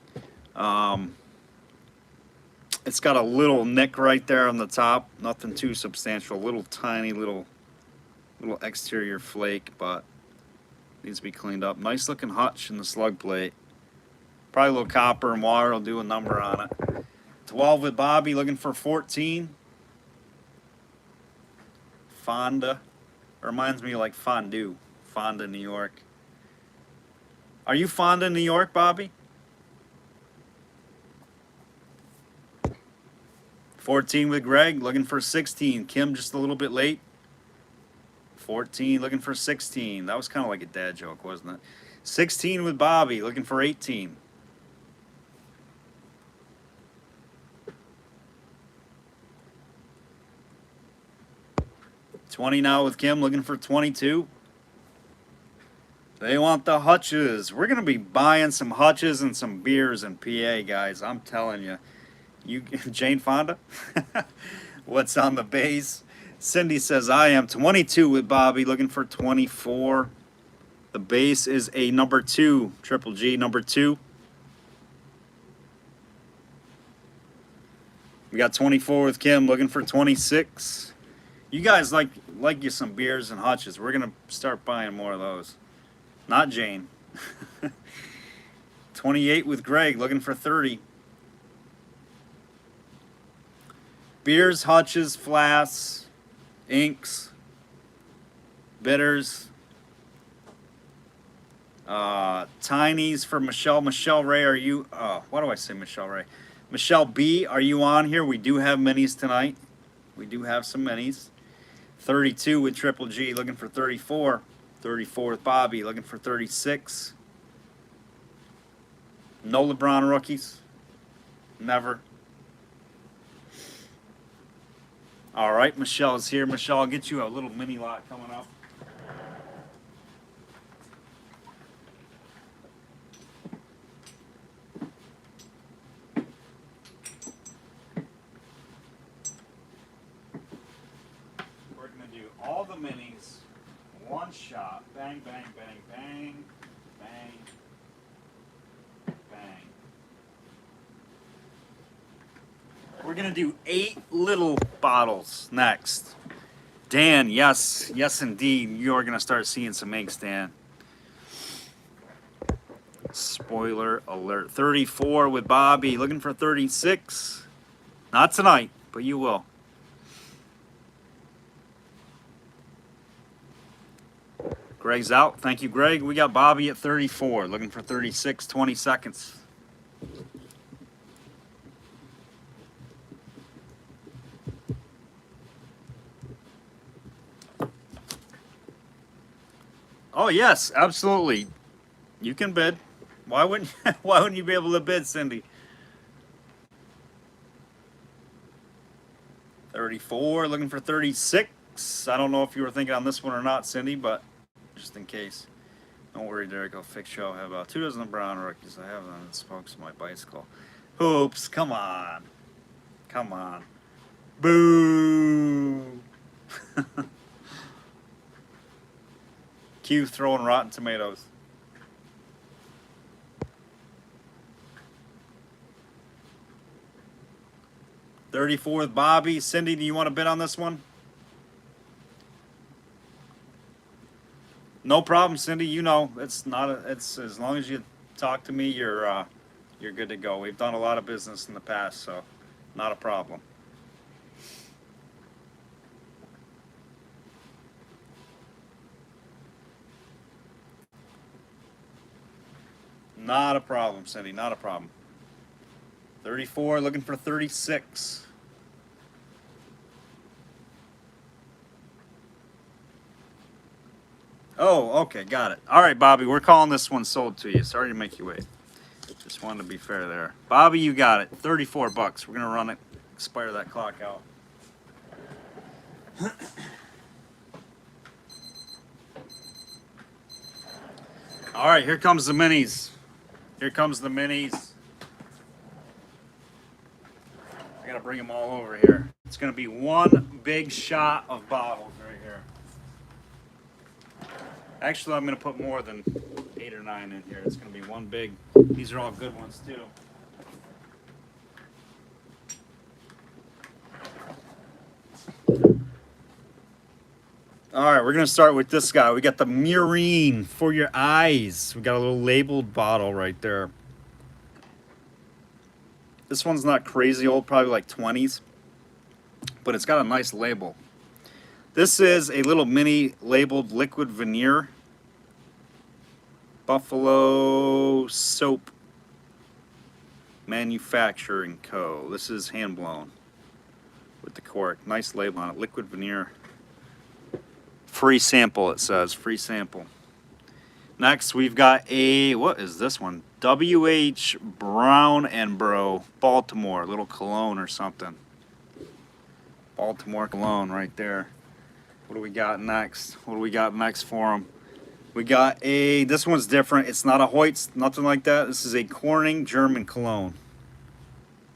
It's got a little nick right there on the top. Nothing too substantial. Little tiny little exterior flake, but needs to be cleaned up. Nice looking hutch in the slug plate. Probably a little copper and water will do a number on it. 12 with Bobby. Looking for 14. Fonda. Reminds me of like fondue. Fonda, New York. Are you fond of New York, Bobby? 14 with Greg, looking for 16. Kim just a little bit late. 14, looking for 16. That was kind of like a dad joke, wasn't it? 16 with Bobby, looking for 18. $20 now with Kim, looking for 22. They want the hutches. We're going to be buying some hutches and some beers in PA, guys. I'm telling you. You, Jane Fonda? What's on the base? Cindy says, I am 22 with Bobby, looking for 24. The base is a number 2, Triple G, number 2. We got 24 with Kim, looking for 26. You guys like you some beers and hutches. We're going to start buying more of those. Not Jane. 28 with Greg, looking for 30. Beers, hutches, flasks, inks, bitters, tinies for Michelle. Michelle Ray, are you, why do I say Michelle Ray? Michelle B, are you on here? We do have minis tonight. We do have some minis. 32 with Triple G, looking for 34. 34 with Bobby, looking for 36. No LeBron rookies. Never. All right, Michelle is here. Michelle, I'll get you a little mini lot coming up. We're going to do all the minis, one shot. Bang, bang, bang, bang, bang, bang. We're going to do 8 little bottles next. Dan, yes, yes indeed. You're going to start seeing some inks, Dan. Spoiler alert. 34 with Bobby, looking for 36. Not tonight, but you will. Greg's out. Thank you, Greg. We got Bobby at 34, looking for 36, 20 seconds. Oh yes, absolutely. You can bid. Why wouldn't why wouldn't you be able to bid, Cindy? 34, looking for 36. I don't know if you were thinking on this one or not, Cindy, but just in case. Don't worry, Derek. I'll fix you. I have about 2 dozen brown rookies. I have them on the spokes of my bicycle. Hoops, come on. Come on. Boo. Q throwing rotten tomatoes. $34 with Bobby. Cindy, do you want to bid on this one? No problem, Cindy. You know, it's not. It's as long as you talk to me, you're good to go. We've done a lot of business in the past, so not a problem. Not a problem, Cindy. Not a problem. 34, looking for 36. Oh, okay, got it. All right, Bobby, we're calling this one sold to you. Sorry to make you wait. Just wanted to be fair there. Bobby, you got it. 34 bucks. We're gonna run it, expire that clock out. All right, here comes the minis. Here comes the minis. I gotta bring them all over here. It's gonna be one big shot of bottles right here. Actually, I'm gonna put more than 8 or 9 in here. It's gonna be one big. These are all good ones too. All right, we're gonna start with this guy. We got the Murine for your eyes. We got a little labeled bottle right there. This one's not crazy old, probably like 20s, but it's got a nice label. This is a little mini labeled liquid veneer. Buffalo Soap Manufacturing Co. This is hand blown with the cork. Nice label on it. Liquid veneer. Free sample, it says. Free sample. Next, we've got a, what is this one? W.H. Brown and Bro, Baltimore. Little cologne or something. Baltimore cologne right there. What do we got next? What do we got next for them? We got a, this one's different. It's not a Hoyt's, nothing like that. This is a Corning German cologne.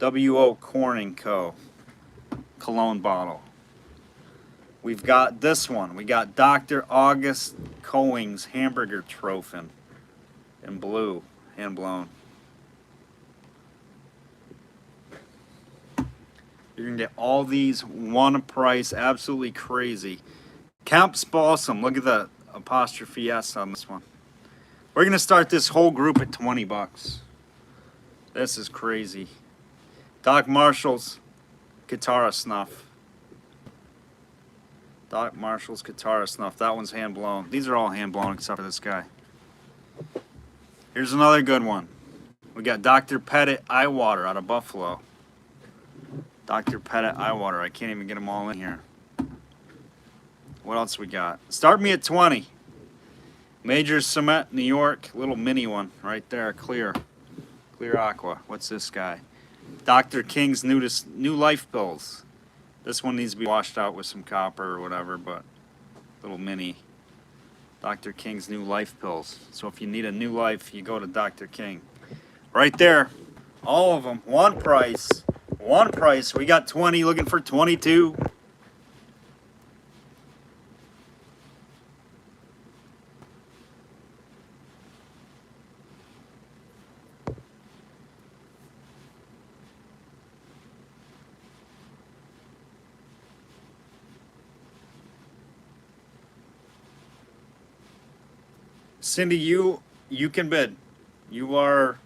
W.O. Corning Co. Cologne bottle. We've got this one. We got Dr. August Coing's Hamburger Trophin in blue, hand blown. You're gonna get all these one price, absolutely crazy. Kemp's Balsam, look at the apostrophe S on this one. We're gonna start this whole group at 20 bucks. This is crazy. Doc Marshall's Guitar Snuff. Doc Marshall's Guitar Snuff. That one's hand blown. These are all hand blown except for this guy. Here's another good one. We got Dr. Pettit Eye Water out of Buffalo. Dr. Pettit Eye Water. I can't even get them all in here. What else we got? Start me at 20. Major Cement, New York. Little mini one right there. Clear. Clear Aqua. What's this guy? Dr. King's New Life Pills. This one needs to be washed out with some copper or whatever, but little mini. Dr. King's New Life Pills. So if you need a new life, you go to Dr. King. Right there. All of them. One price. One price. We got 20 looking for 22. Cindy, you can bid. You are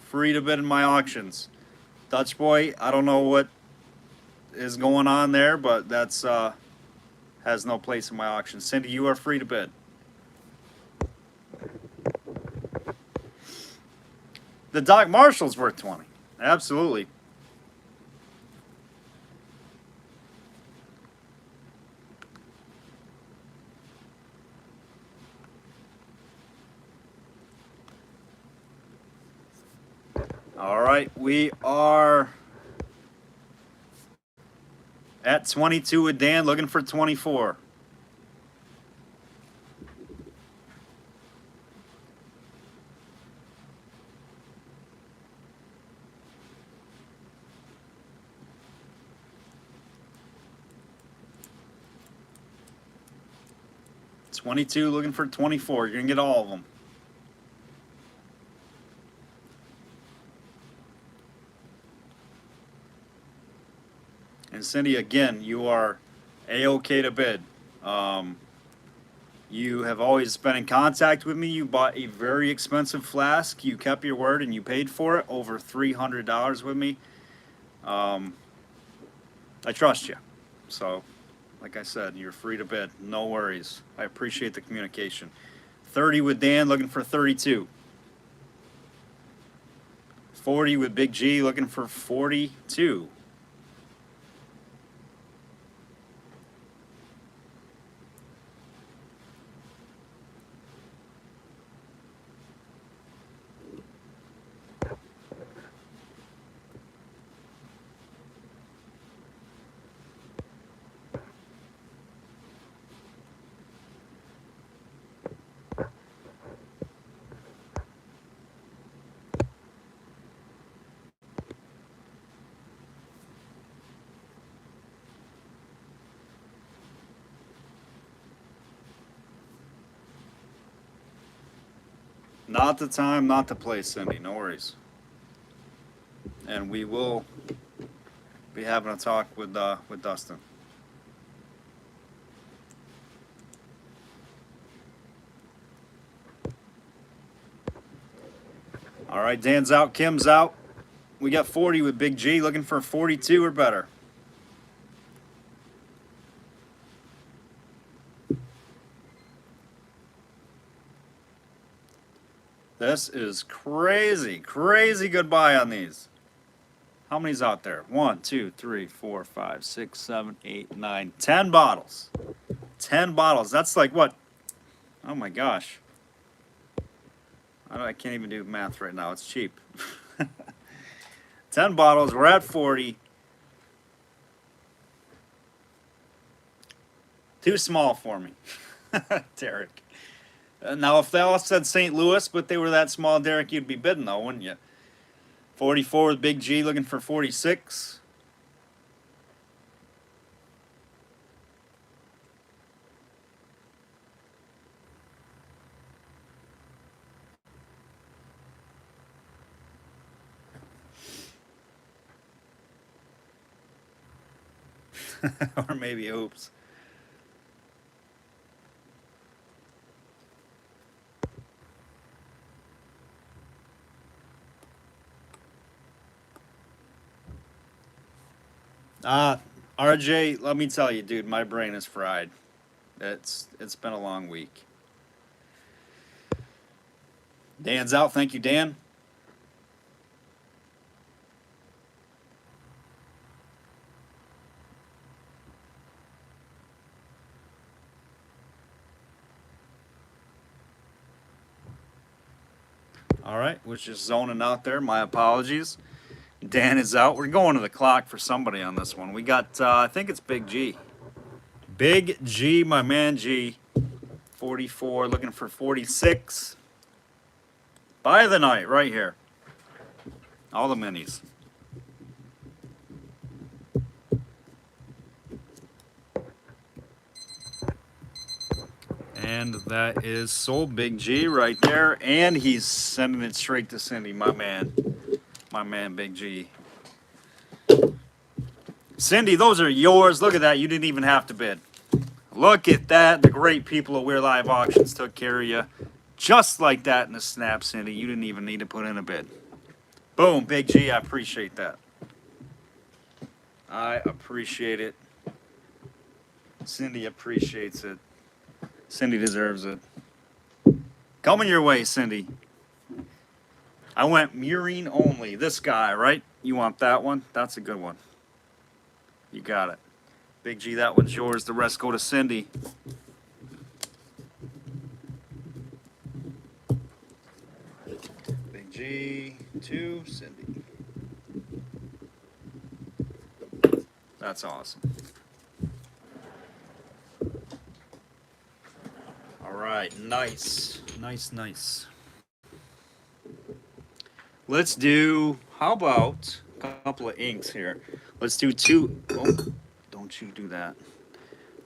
free to bid in my auctions. Dutch Boy, I don't know what is going on there, but that's has no place in my auction. Cindy, you are free to bid. The Doc Marshall's worth 20. Absolutely. All right, we are at 22 with Dan, looking for 24. $22, looking for 24. You're gonna get all of them. And Cindy, again, you are A-OK to bid. You have always been in contact with me. You bought a very expensive flask. You kept your word and you paid for it, over $300 with me. I trust you. So, like I said, you're free to bid. No worries. I appreciate the communication. 30 with Dan, looking for 32. 40 with Big G, looking for 42. Not the time, not the place, Cindy. No worries. And we will be having a talk with Dustin. All right, Dan's out, Kim's out. We got 40 with Big G, looking for 42 or better. This is crazy, crazy good buy on these. How many's out there? 1, 2, 3, 4, 5, 6, 7, 8, 9, 10 bottles. 10 bottles. That's like what? Oh my gosh. I can't even do math right now. It's cheap. 10 bottles. We're at 40. Too small for me, Derek. Now, if they all said St. Louis, but they were that small, Derek, you'd be bidding though, wouldn't you? 44 with Big G looking for 46. Or maybe oops. RJ, let me tell you, dude, my brain is fried. It's been a long week. Dan's out. Thank you, Dan. All right, was just zoning out there. My apologies. Dan is out. We're going to the clock for somebody on this one. We got, I think it's Big G. Big G, my man G. 44, looking for 46. Buy of the night, right here. All the minis. And that is sold, Big G right there. And he's sending it straight to Cindy, my man. My man, Big G. Cindy, those are yours. Look at that. You didn't even have to bid. Look at that. The great people of We'reLive Auctions took care of you. Just like that in the snap, Cindy. You didn't even need to put in a bid. Boom, Big G. I appreciate that. I appreciate it. Cindy appreciates it. Cindy deserves it. Coming your way, Cindy. I went murine only. This guy, right? You want that one? That's a good one. You got it. Big G, that one's yours. The rest go to Cindy. Big G to Cindy. That's awesome. All right, nice. Nice, nice. Let's do, how about a couple of inks here? Let's do two. Oh, don't you do that.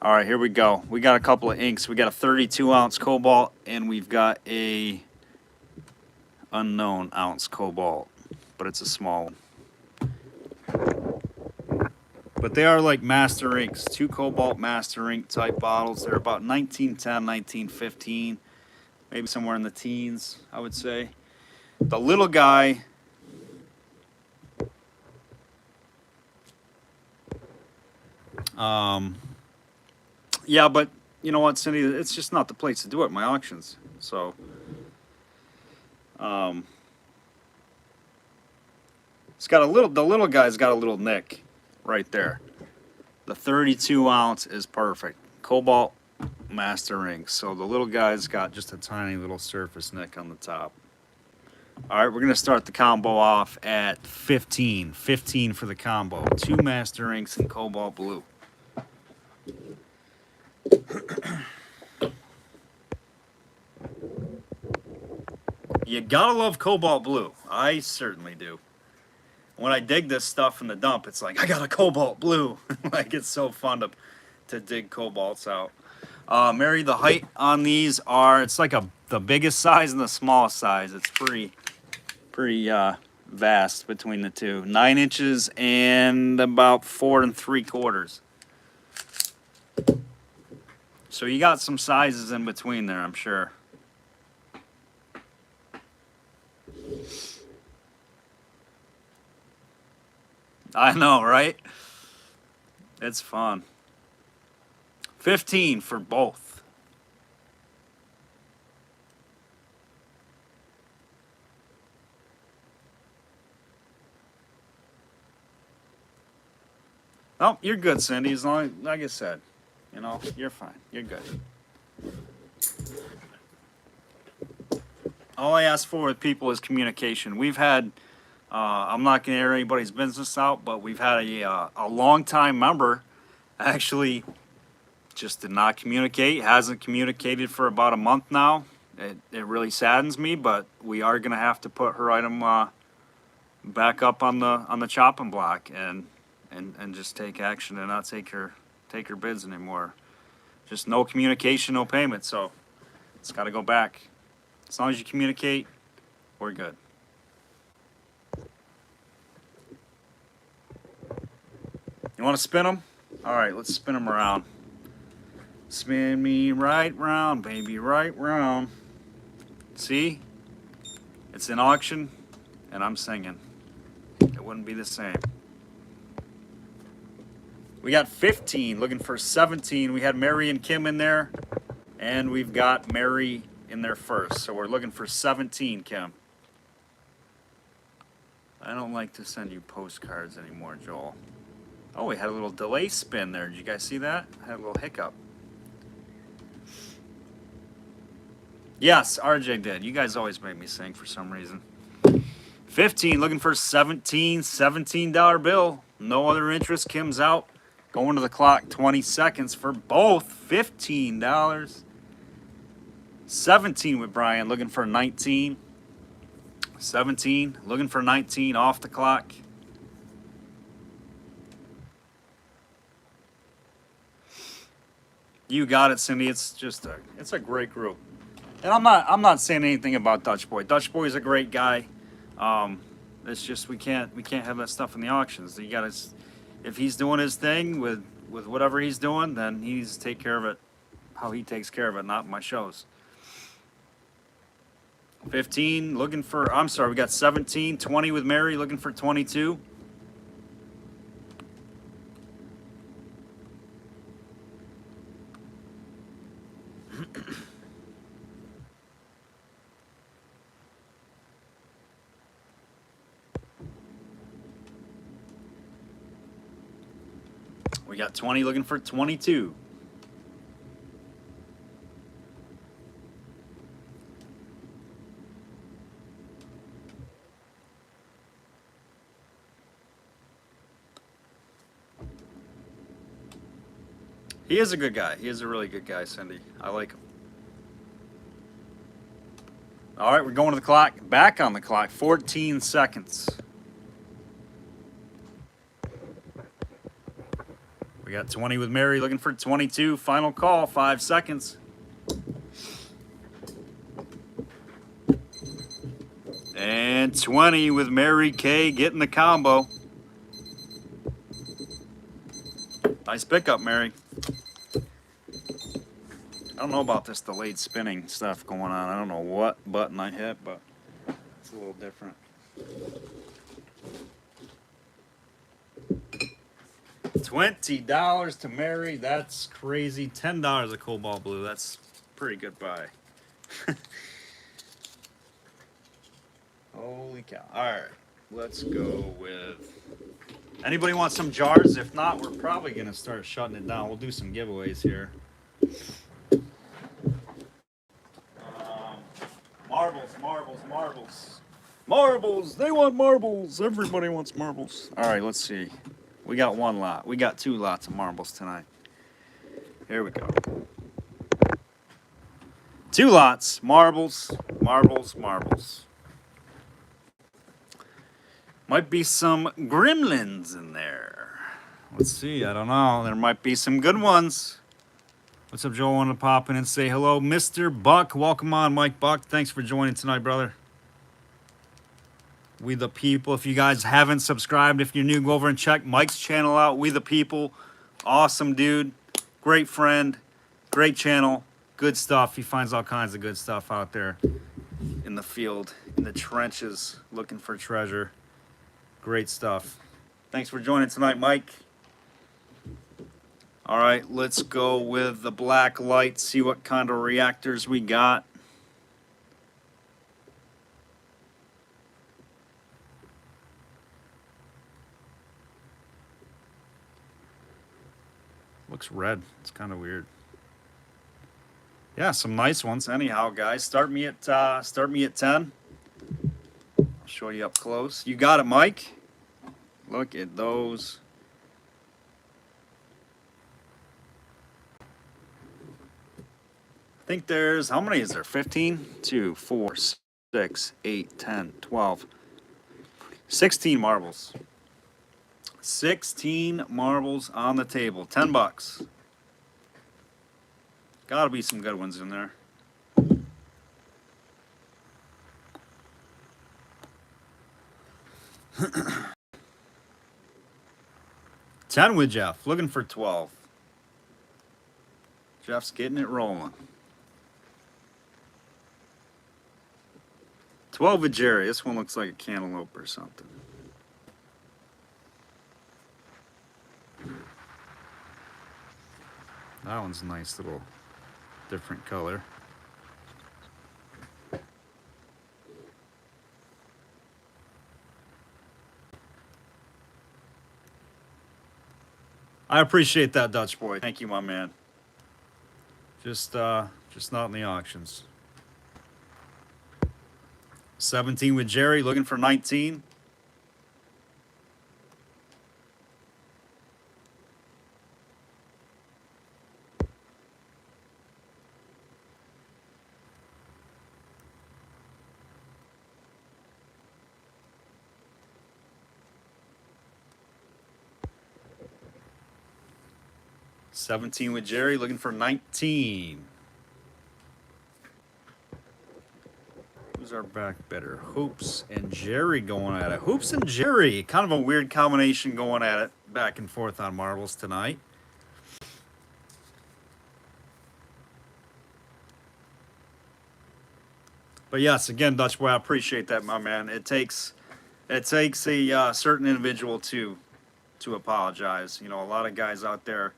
All right, here we go. We got a couple of inks. We got a 32-ounce cobalt, and we've got a unknown ounce cobalt, but it's a small one. But they are like master inks, 2 cobalt master ink type bottles. They're about 1910, 1915, maybe somewhere in the teens, I would say. The little guy, yeah, but you know what, Cindy, it's just not the place to do it in my auctions. So, it's got a little, the little guy's got a little nick right there. The 32-ounce is perfect. Cobalt master ink. So the little guy's got just a tiny little surface nick on the top. All right, we're going to start the combo off at 15. 15 for the combo. 2 master inks in cobalt blue. You gotta love cobalt blue. I certainly do. When I dig this stuff in the dump, it's like, I got a cobalt blue. Like, it's so fun to dig cobalts out. Mary, the height on these are, it's like the biggest size and the smallest size. It's pretty vast between the two. 9 inches and about 4 3/4. So you got some sizes in between there, I'm sure. I know, right? It's fun. 15 for both. Oh, you're good, Cindy. As long as, like I said, you know, you're fine. You're good. All I ask for with people is communication. We've had, I'm not going to air anybody's business out, but we've had a long-time member actually just did not communicate, hasn't communicated for about a month now. It really saddens me, but we are going to have to put her item back up on the chopping block and just take action and not take her bids anymore. Just no communication, no payment, so it's got to go back. As long as you communicate, we're good. You want to spin them? All right, let's spin them around. Spin me right round, baby, right round. See? It's an auction, and I'm singing. It wouldn't be the same. We got 15, looking for 17. We had Mary and Kim in there, and we've got Mary in there first. So we're looking for 17, Kim. I don't like to send you postcards anymore, Joel. Oh, we had a little delay spin there. Did you guys see that? I had a little hiccup. Yes, RJ did. You guys always make me sing for some reason. 15, looking for 17, $17 bill. No other interest. Kim's out. Going to the clock, 20 seconds for both, $15. 17 with Brian, looking for 19. 17, looking for 19, off the clock. You got it, Cindy. It's just it's a great group. And I'm not saying anything about Dutch Boy. Dutch Boy's a great guy. It's just we can't have that stuff in the auctions. You gotta, if he's doing his thing with whatever he's doing, then he needs to take care of it how he takes care of it, not my shows. 15, looking for, I'm sorry, we got 17, 20 with Mary, looking for 22. We got 20 looking for 22. He is a good guy. He is a really good guy, Cindy. I like him. All right, we're going to the clock. Back on the clock. 14 seconds. We got 20 with Mary, looking for 22. Final call, 5 seconds. And 20 with Mary K getting the combo. Nice pickup, Mary. I don't know about this delayed spinning stuff going on. I don't know what button I hit, but it's a little different. $20 to Mary. That's crazy. $10 a Cobalt Blue. That's pretty good buy. Holy cow. All right. Let's go with... Anybody want some jars? If not, we're probably going to start shutting it down. We'll do some giveaways here. Marbles, marbles, marbles. Marbles! They want marbles! Everybody wants marbles. All right, let's see. We got one lot. We got 2 lots of marbles tonight. Here we go. 2 lots. Marbles, marbles, marbles. Might be some gremlins in there. Let's see. I don't know. There might be some good ones. What's up, Joel? I want to pop in and say hello. Mr. Buck, welcome on, Mike Buck. Thanks for joining tonight, brother. We the People. If you guys haven't subscribed, if you're new, go over and check Mike's channel out. We the People. Awesome dude. Great friend. Great channel. Good stuff. He finds all kinds of good stuff out there in the field, in the trenches, looking for treasure. Great stuff. Thanks for joining tonight, Mike. All right, let's go with the black light, see what kind of reactors we got. Looks red. It's kind of weird. Yeah, some nice ones. Anyhow, guys, start me at 10. I'll show you up close. You got it, Mike. Look at those. I think there's, how many is there? 15? 2, 4, 6, 8, 10, 12. 16 marbles. 16 marbles on the table. $10. Gotta be some good ones in there. $10 with Jeff, looking for 12. Jeff's getting it rolling. 12 with Jerry. This one looks like a cantaloupe or something. That one's a nice little different color. I appreciate that, Dutch boy. Thank you, my man. Just not in the auctions. 17 with Jerry, looking for 19. $17 with Jerry, looking for 19. Who's our back better? Hoops and Jerry going at it. Hoops and Jerry, kind of a weird combination going at it back and forth on marbles tonight. But yes, again, Dutch boy, I appreciate that, my man. It takes a certain individual to apologize. You know, a lot of guys out there,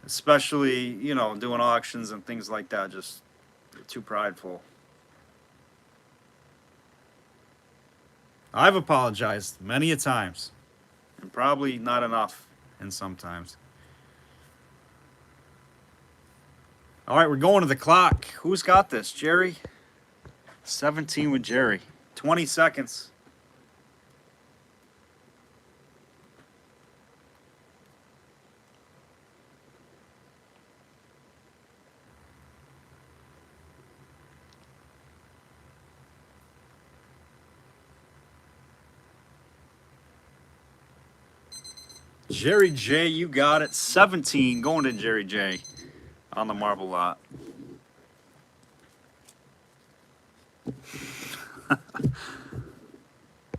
especially, you know, doing auctions and things like that, just too prideful. I've apologized many a times, and probably not enough and sometimes. All right, we're going to the clock. Who's got this? Jerry? 17 with Jerry. 20 seconds. Jerry J, you got it. 17 going to Jerry J on the marble lot.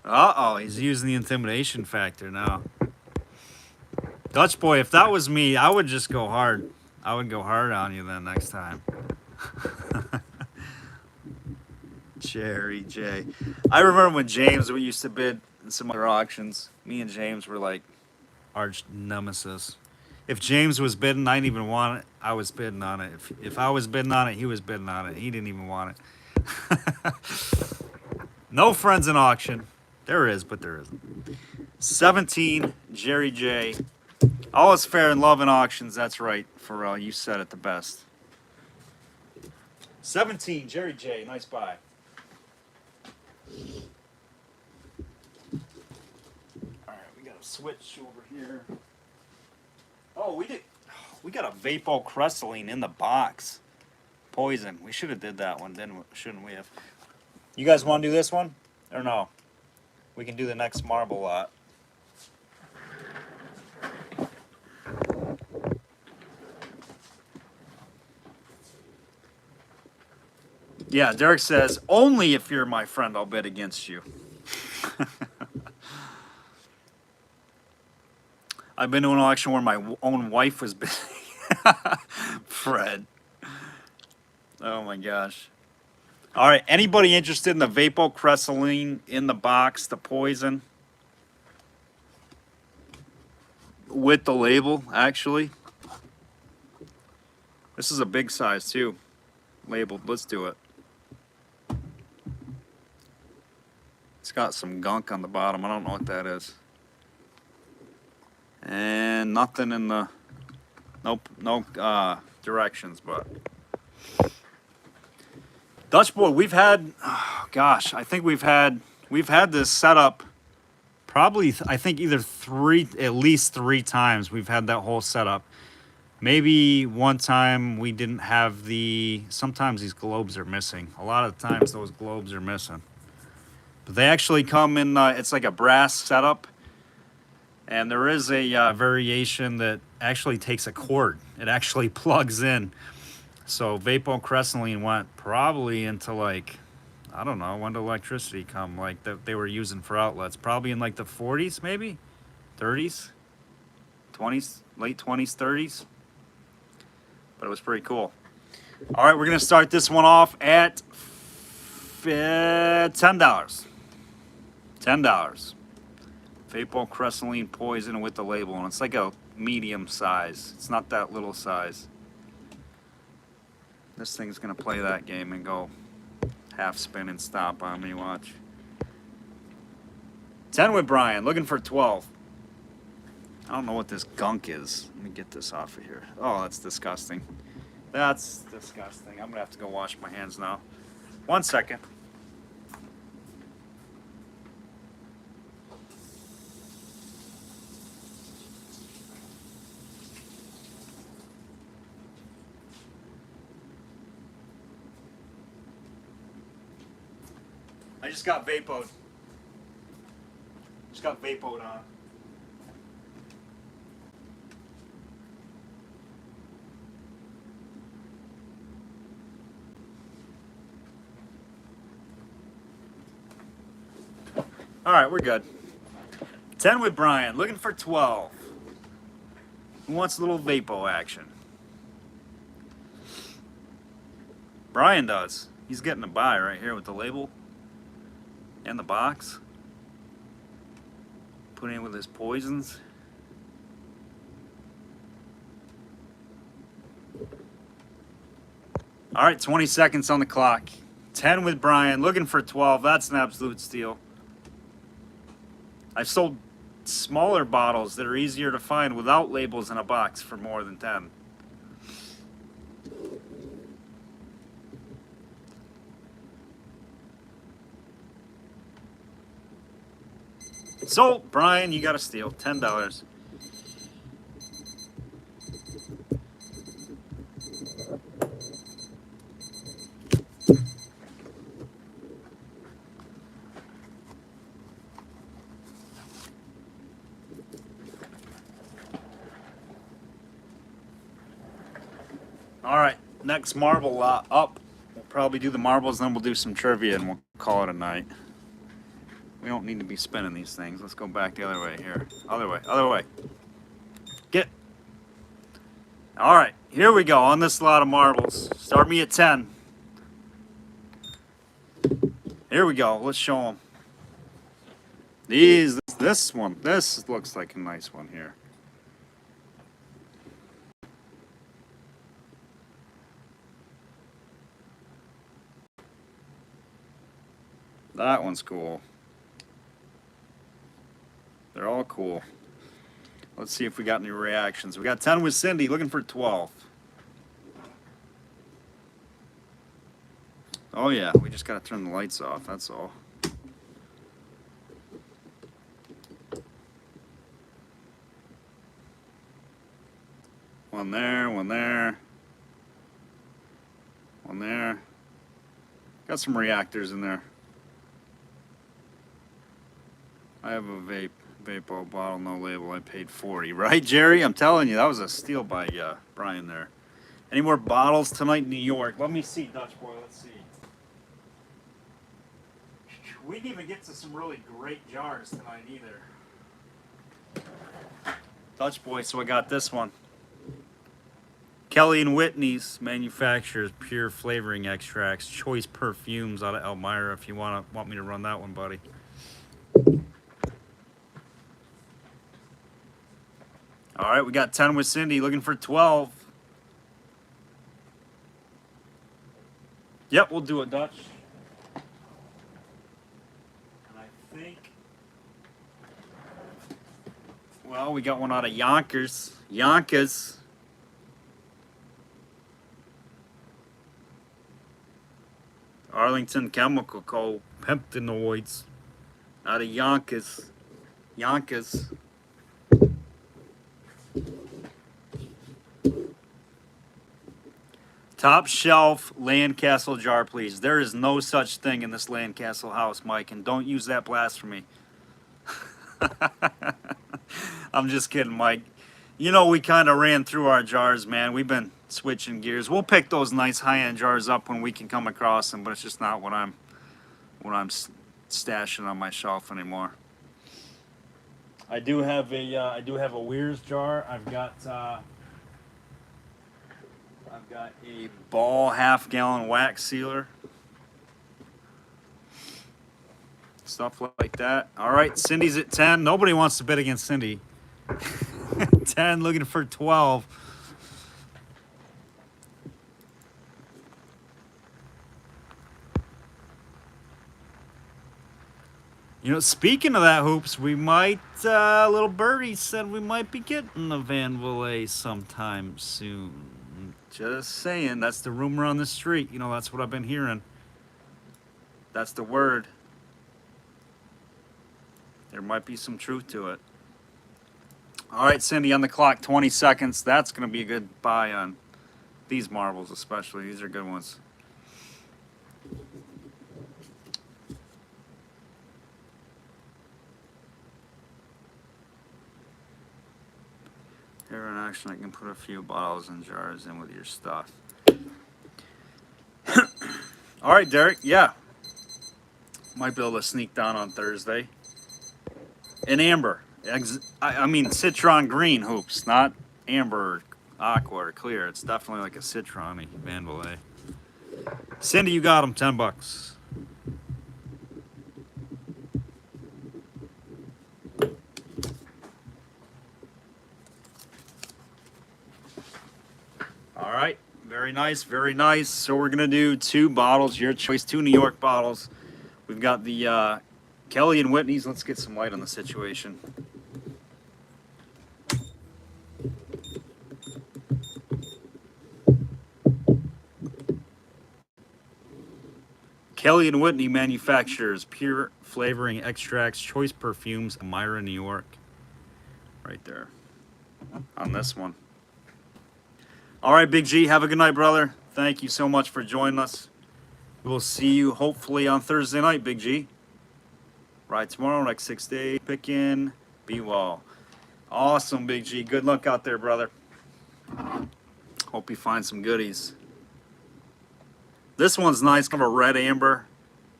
Uh-oh, he's using the intimidation factor now. Dutch boy, if that was me, I would just go hard. I would go hard on you then next time. Jerry J. I remember when James, we used to bid in some other auctions. Me and James were like arch nemesis. If James was bidding, I didn't even want it. I was bidding on it. If I was bidding on it, he was bidding on it. He didn't even want it. No friends in auction. There is, but there isn't. 17, Jerry J. All is fair in love and auctions. That's right, Pharrell. You said it the best. 17, Jerry J. Nice buy. All right, we got a switch over here. Oh, we got a Vapocresylene in the box. Poison. We should have did that one, shouldn't we have? You guys want to do this one? Or no? We can do the next marble lot. Yeah, Derek says, only if you're my friend, I'll bid against you. I've been to an auction where my own wife was bidding. Fred. Oh my gosh. All right, anybody interested in the Vapocresylene in the box, the poison? With the label, actually. This is a big size too. Labeled, let's do it. It's got some gunk on the bottom. I don't know what that is. And nothing in the Nope, no directions, but Dutch boy, we've had, oh, gosh, I think we've had this set up probably, I think at least three times we've had that whole setup. Maybe one time we didn't have sometimes these globes are missing. A lot of times those globes are missing. But they actually come in, it's like a brass setup. And there is a variation that actually takes a cord. It actually plugs in. So Vapocressyline went probably into like, I don't know, when did electricity come? Like that they were using for outlets. Probably in like the 40s, maybe? 30s? 20s? Late 20s, 30s? But it was pretty cool. All right, we're going to start this one off at $10. $10. Vapocressyline Poison with the label, and it's like a medium size. It's not that little size. This thing's going to play that game and go half spin and stop on me, watch. 10 with Brian, looking for 12. I don't know what this gunk is. Let me get this off of here. Oh, that's disgusting. That's disgusting. I'm going to have to go wash my hands now. 1 second. I just got vapoed. Just got vapoed on. All right, we're good. 10 with Brian, looking for 12. Who wants a little vapo action? Brian does. He's getting a buy right here with the label and the box. Put in with his poisons. All right, 20 seconds on the clock. 10 with Brian, looking for 12. That's an absolute steal. I've sold smaller bottles that are easier to find without labels in a box for more than 10. So, Brian, you got a steal. $10. All right, next marble up. We'll probably do the marbles, then we'll do some trivia, and we'll call it a night. We don't need to be spinning these things. Let's go back the other way here. Other way, other way. Get. All right, here we go on this lot of marbles. Start me at 10. Here we go. Let's show them. This one, this looks like a nice one here. That one's cool. They're all cool. Let's see if we got any reactions. We got 10 with Cindy, looking for 12. Oh yeah, we just gotta turn the lights off, that's all. One there, one there. One there. Got some reactors in there. I have a Vapo bottle, no label. I paid 40. Right, Jerry? I'm telling you, that was a steal by Brian there. Any more bottles tonight in New York? Let me see, Dutch boy. Let's see. We didn't even get to some really great jars tonight either. Dutch boy, so I got this one. Kelly and Whitney's manufactures pure flavoring extracts, choice perfumes out of Elmira. If you want me to run that one, buddy. All right, we got 10 with Cindy, looking for 12. Yep, we'll do it, Dutch. And I think, well, we got one out of Yonkers. Yonkers. Arlington Chemical Co. Peptinoids out of Yonkers. Yonkers. Top shelf Landcastle jar, please. There is no such thing in this Landcastle house, Mike, and don't use that blasphemy. I'm just kidding, Mike. You know, we kind of ran through our jars, man. We've been switching gears. We'll pick those nice high-end jars up when we can come across them, but it's just not what I'm stashing on my shelf anymore. I do have a Weir's jar. I've got a Ball half-gallon wax sealer. Stuff like that. All right, Cindy's at 10. Nobody wants to bet against Cindy. 10, looking for 12. You know, speaking of that, Hoops, we might, little birdie said we might be getting a Van Valet sometime soon. Just saying, that's the rumor on the street. You know, that's what I've been hearing. That's the word. There might be some truth to it. All right, Cindy, on the clock, 20 seconds. That's going to be a good buy on these marbles especially. These are good ones. Here in action, I can put a few bottles and jars in with your stuff. All right, Derek. Yeah. Might be able to sneak down on Thursday. In amber. I mean, citron green, Hoops, not amber or aqua or clear. It's definitely like a citron-y Van Valet. Cindy, you got them. $10. All right, very nice, very nice. So we're gonna do 2 bottles, your choice, 2 New York bottles. We've got the Kelly and Whitney's. Let's get some light on the situation. Kelly and Whitney manufactures pure flavoring extracts, choice perfumes, Myra, New York. Right there on this one. All right, Big G, have a good night, brother. Thank you so much for joining us. We'll see you hopefully on Thursday night, Big G. Right tomorrow, next 6 days. Pickin', be well. Awesome, Big G. Good luck out there, brother. Hope you find some goodies. This one's nice, kind of a red amber.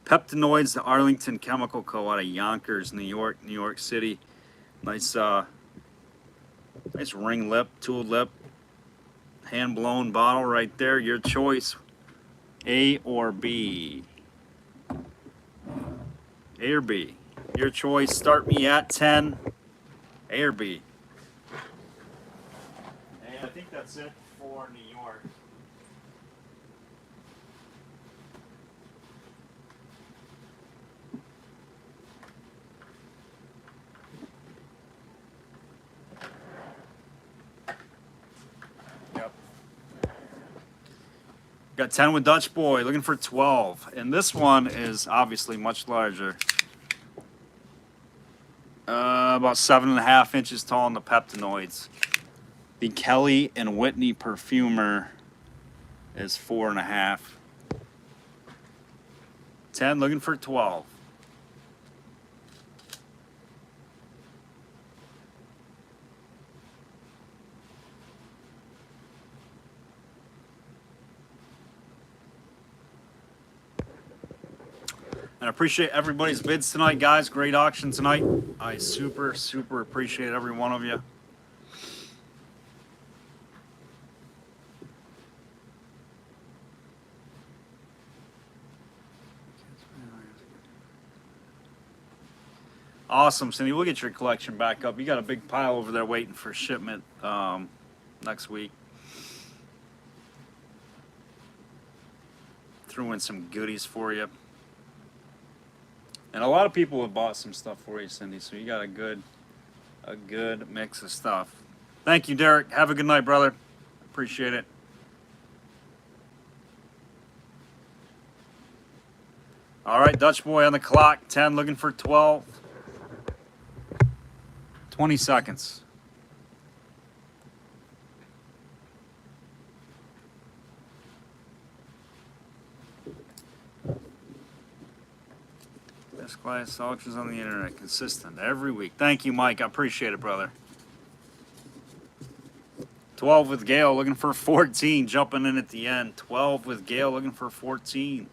Peptinoids, the Arlington Chemical Co. out of Yonkers, New York City. Nice, nice ring lip, tooled lip. Hand blown bottle right there. Your choice, A or B. A or B. Your choice. Start me at 10. A or B. And I think that's it for New York. Yep. Got 10 with Dutch Boy, looking for 12. And this one is obviously much larger. About 7.5 inches tall in the Peptinoids. The Kelly and Whitney Perfumer is 4.5. 10, looking for 12. And I appreciate everybody's bids tonight, guys. Great auction tonight. I super, super appreciate every one of you. Awesome, Cindy. We'll get your collection back up. You got a big pile over there waiting for shipment next week. Threw in some goodies for you. And a lot of people have bought some stuff for you, Cindy, so you got a good mix of stuff. Thank you, Derek. Have a good night, brother. Appreciate it. All right, Dutch boy on the clock. 10, looking for 12. 20 seconds. Best class auctions on the internet, consistent every week. Thank you, Mike. I appreciate it, brother. 12 with Gail, looking for 14, jumping in at the end. 12 with Gail, looking for 14.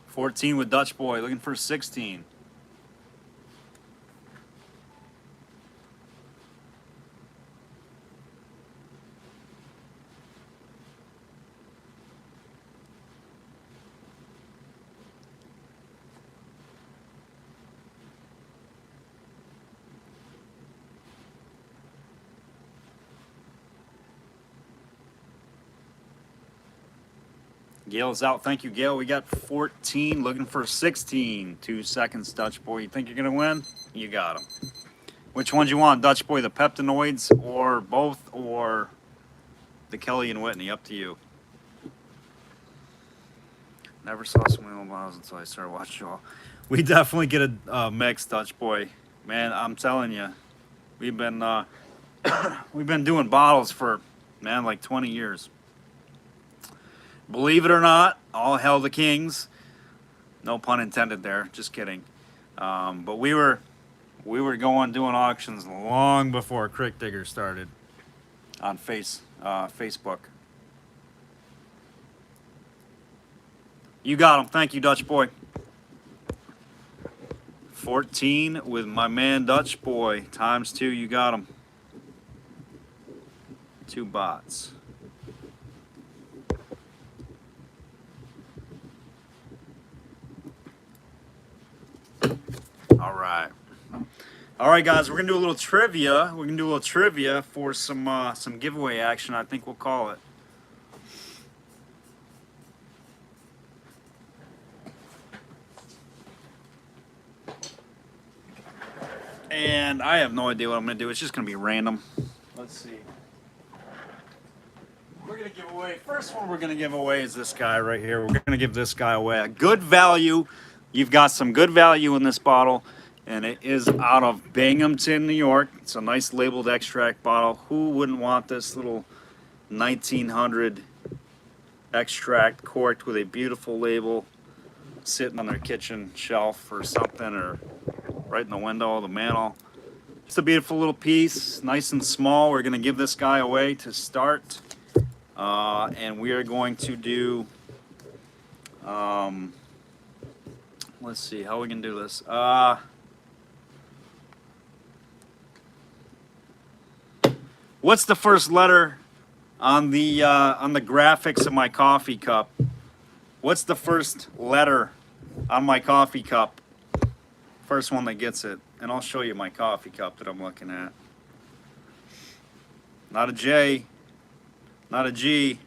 14 with Dutch boy, looking for 16. Gail's out. Thank you, Gail. We got 14, looking for 16. 2 seconds, Dutch boy. You think you're going to win? You got him. Which ones you want, Dutch boy? The peptinoids or both, or the Kelly and Whitney? Up to you. Never saw some wheel miles until I started watching y'all. We definitely get a mix, Dutch boy. Man, I'm telling you, we've been doing bottles for, man, like 20 years. Believe it or not, all hail the kings. No pun intended there. Just kidding. But we were doing auctions long before Crick Digger started on Facebook. You got him. Thank you, Dutch boy. 14 with my man Dutch boy. Times 2. You got him. 2 bots. All right, guys, we're gonna do a little trivia. We're gonna do a little trivia for some giveaway action. I think we'll call it. And I have no idea what I'm gonna do. It's just gonna be random. Let's see. We're gonna give away. First one we're gonna give away is this guy right here. We're gonna give this guy away. A good value. You've got some good value in this bottle. And it is out of Binghamton, New York. It's a nice labeled extract bottle. Who wouldn't want this little 1900 extract corked with a beautiful label sitting on their kitchen shelf or something, or right in the window, the mantle. It's a beautiful little piece, nice and small. We're going to give this guy away to start. And we are going to do, let's see, how we can do this. What's the first letter on the graphics of my coffee cup? What's the first letter on my coffee cup? First one that gets it. And I'll show you my coffee cup that I'm looking at. Not a J, not a G.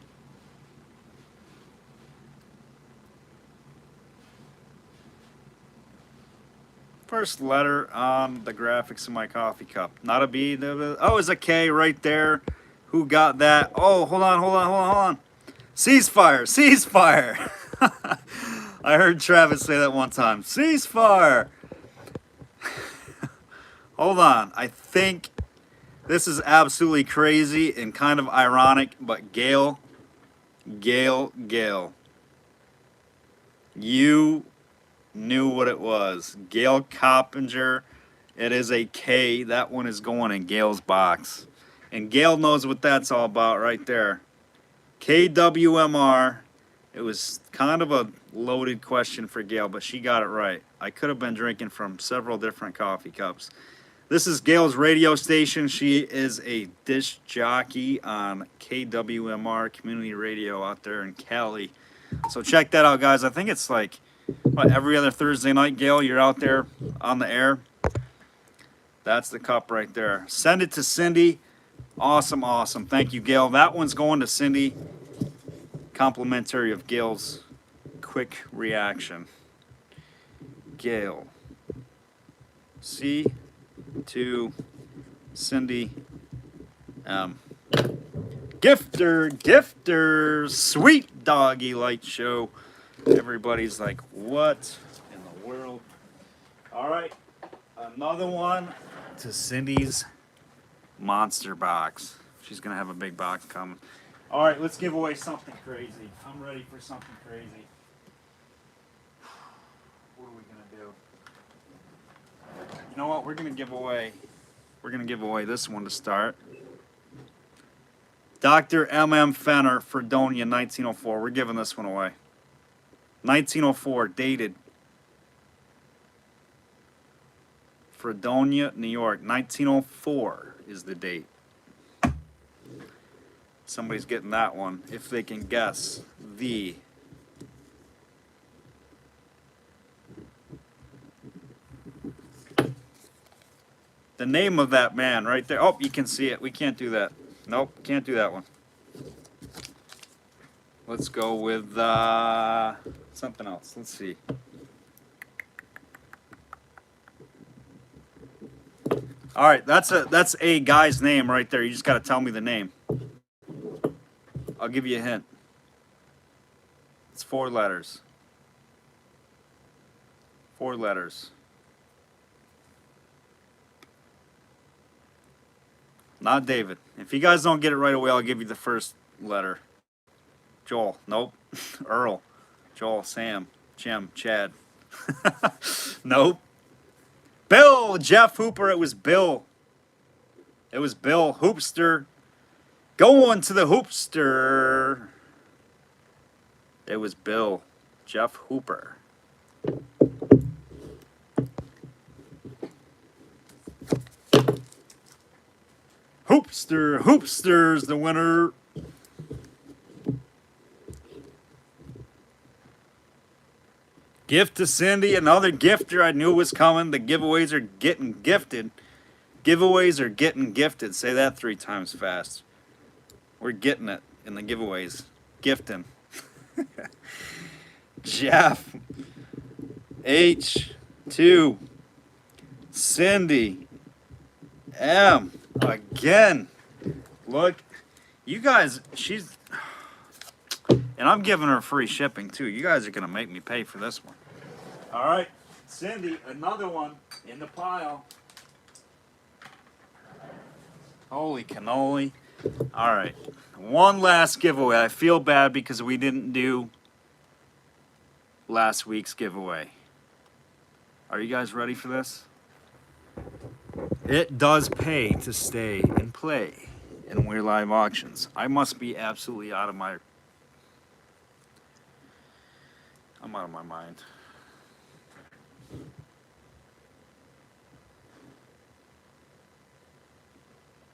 First letter on the graphics of my coffee cup. Not a B. Oh, it's a K right there. Who got that? Oh, hold on. Ceasefire. I heard Travis say that one time. Ceasefire. Hold on. I think this is absolutely crazy and kind of ironic, but Gail. You knew what it was. Gail Coppinger. It is a K. That one is going in Gail's box. And Gail knows what that's all about right there. KWMR. It was kind of a loaded question for Gail, but she got it right. I could have been drinking from several different coffee cups. This is Gail's radio station. She is a disc jockey on KWMR Community Radio out there in Cali. So check that out, guys. I think it's like every other Thursday night, Gail, you're out there on the air. That's the cup right there. Send it to Cindy. Awesome. Thank you, Gail. That one's going to Cindy. Complimentary of Gail's quick reaction. Gail. C to Cindy M. Gifter, sweet doggy light show. Everybody's like, what in the world? All right, another one to Cindy's monster box. She's gonna have a big box coming. All right, let's give away something crazy. I'm ready for something crazy. What are we gonna do? You know what? We're gonna give away this one to start. Dr. M.M. Fenner, Fredonia, 1904. We're giving this one away. 1904, dated. Fredonia, New York. 1904 is the date. Somebody's getting that one, if they can guess the name of that man right there. Oh, you can see it. We can't do that. Nope, can't do that one. Let's go with something else. Let's see. All right, that's a guy's name right there. You just got to tell me the name. I'll give you a hint. It's 4 letters. 4 letters. Not David. If you guys don't get it right away, I'll give you the first letter. Joel. Nope. Earl. Joel. Sam. Jim. Chad. Nope. Bill. Jeff Hooper. It was Bill. It was Bill. Hoopster. Going to the Hoopster. It was Bill. Jeff Hooper. Hoopster's the winner. Gift to Cindy, another gifter. I knew it was coming. The giveaways are getting gifted. Giveaways are getting gifted. Say that 3 times fast. We're getting it in the giveaways. Gifting. Jeff. H2. Cindy. M. Again. Look. You guys, she's... And I'm giving her free shipping, too. You guys are going to make me pay for this one. All right. Cindy, another one in the pile. Holy cannoli. All right. One last giveaway. I feel bad because we didn't do last week's giveaway. Are you guys ready for this? It does pay to stay and play in We'reLive auctions. I must be absolutely out of my... I'm out of my mind.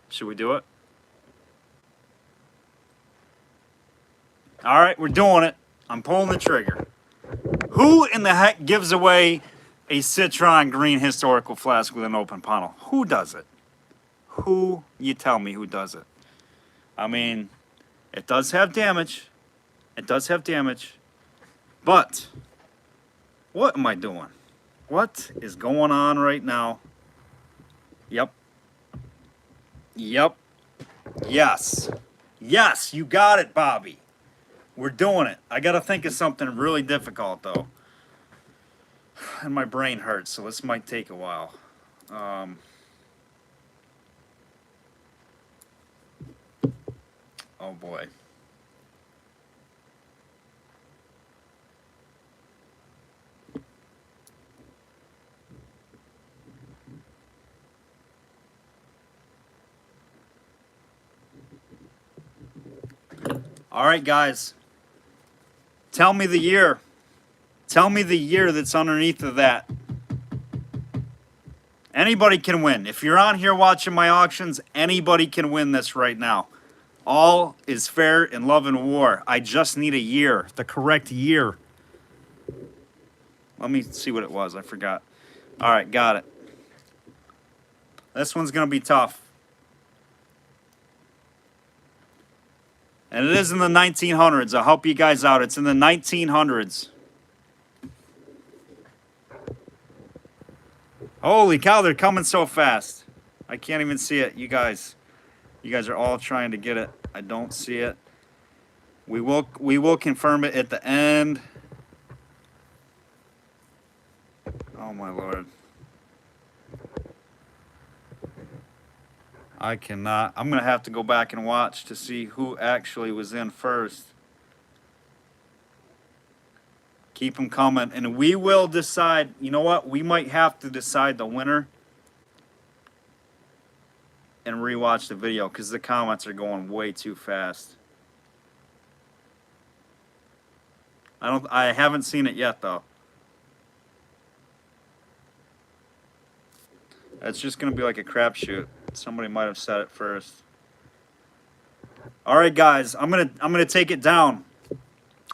Should we do it? All right, we're doing it. I'm pulling the trigger. Who in the heck gives away a Citron green historical flask with an open panel? Who does it? Who? You tell me who does it. I mean, it does have damage. It does have damage. But, what am I doing? What is going on right now? Yep. Yep. Yes. Yes, you got it, Bobby. We're doing it. I got to think of something really difficult, though. And my brain hurts, so this might take a while. Oh, boy. All right, guys. Tell me the year. Tell me the year that's underneath of that. Anybody can win. If you're on here watching my auctions, anybody can win this right now. All is fair in love and war. I just need a year, the correct year. Let me see what it was. I forgot. All right, got it. This one's going to be tough. And it is in the 1900s. I'll help you guys out. It's in the 1900s. Holy cow, they're coming so fast. I can't even see it. You guys are all trying to get it. I don't see it. We will confirm it at the end. Oh my Lord. I cannot. I'm going to have to go back and watch to see who actually was in first. Keep them coming. And we will decide. You know what? We might have to decide the winner and rewatch the video because the comments are going way too fast. I haven't seen it yet though. It's just going to be like a crapshoot. Somebody might have said it first. All right, guys, I'm gonna take it down.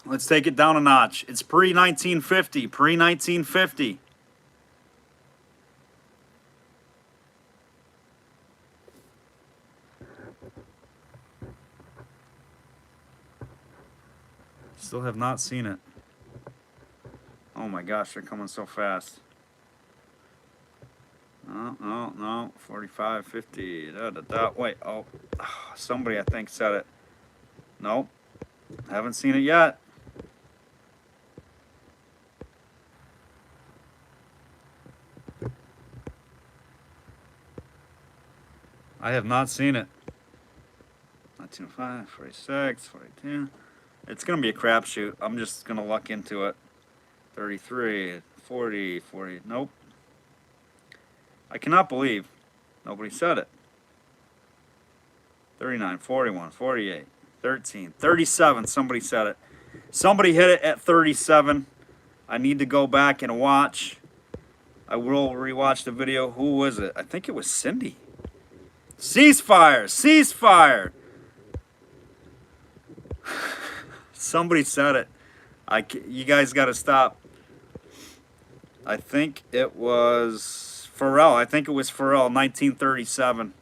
Let's take it down a notch. It's pre-1950. Pre-1950. Still have not seen it. Oh my gosh, they're coming so fast. No, 45, 50, wait, somebody I think said it. Nope, haven't seen it yet. I have not seen it. 1905, 46, 42. It's going to be a crapshoot. I'm just going to luck into it. 33, 40, 40, nope. I cannot believe nobody said it. 39, 41, 48, 13, 37. Somebody said it. Somebody hit it at 37. I need to go back and watch. I will rewatch the video. Who was it? I think it was Cindy. Ceasefire! Ceasefire! Somebody said it. You guys got to stop. I think it was Pharrell. I think it was Pharrell, 1937.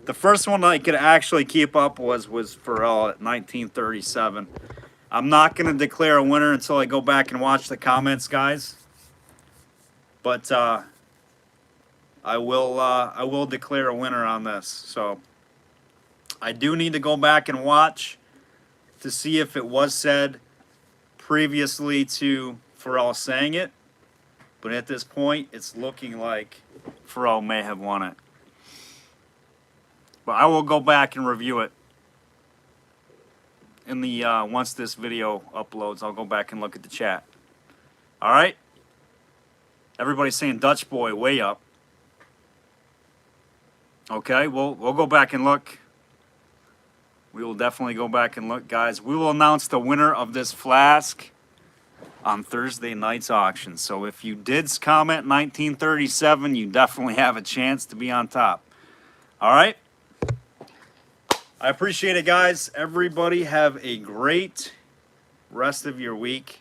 The first one I could actually keep up was Pharrell at 1937. I'm not going to declare a winner until I go back and watch the comments, guys. But I will declare a winner on this. So I do need to go back and watch to see if it was said previously to Pharrell saying it. But at this point, it's looking like Pharrell may have won it. But I will go back and review it. In the once this video uploads, I'll go back and look at the chat. All right? Everybody's saying Dutch boy way up. Okay, we'll go back and look. We will definitely go back and look, guys. We will announce the winner of this flask on Thursday night's auction. So if you did comment 1937, you definitely have a chance to be on top. All right? I appreciate it, guys. Everybody have a great rest of your week.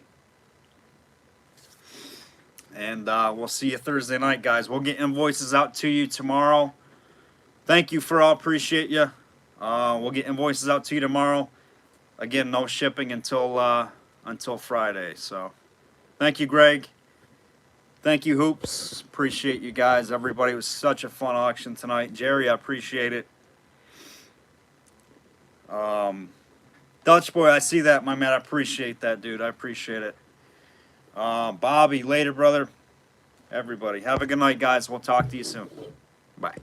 And we'll see you Thursday night, guys. We'll get invoices out to you tomorrow. Thank you for all. Appreciate you. We'll get invoices out to you tomorrow. Again, no shipping until Friday. So, thank you, Greg. Thank you, Hoops. Appreciate you guys. Everybody, it was such a fun auction tonight. Jerry, I appreciate it. Dutch boy, I see that, my man. I appreciate that, dude. I appreciate it. Bobby, later, brother. Everybody, have a good night, guys. We'll talk to you soon. Bye.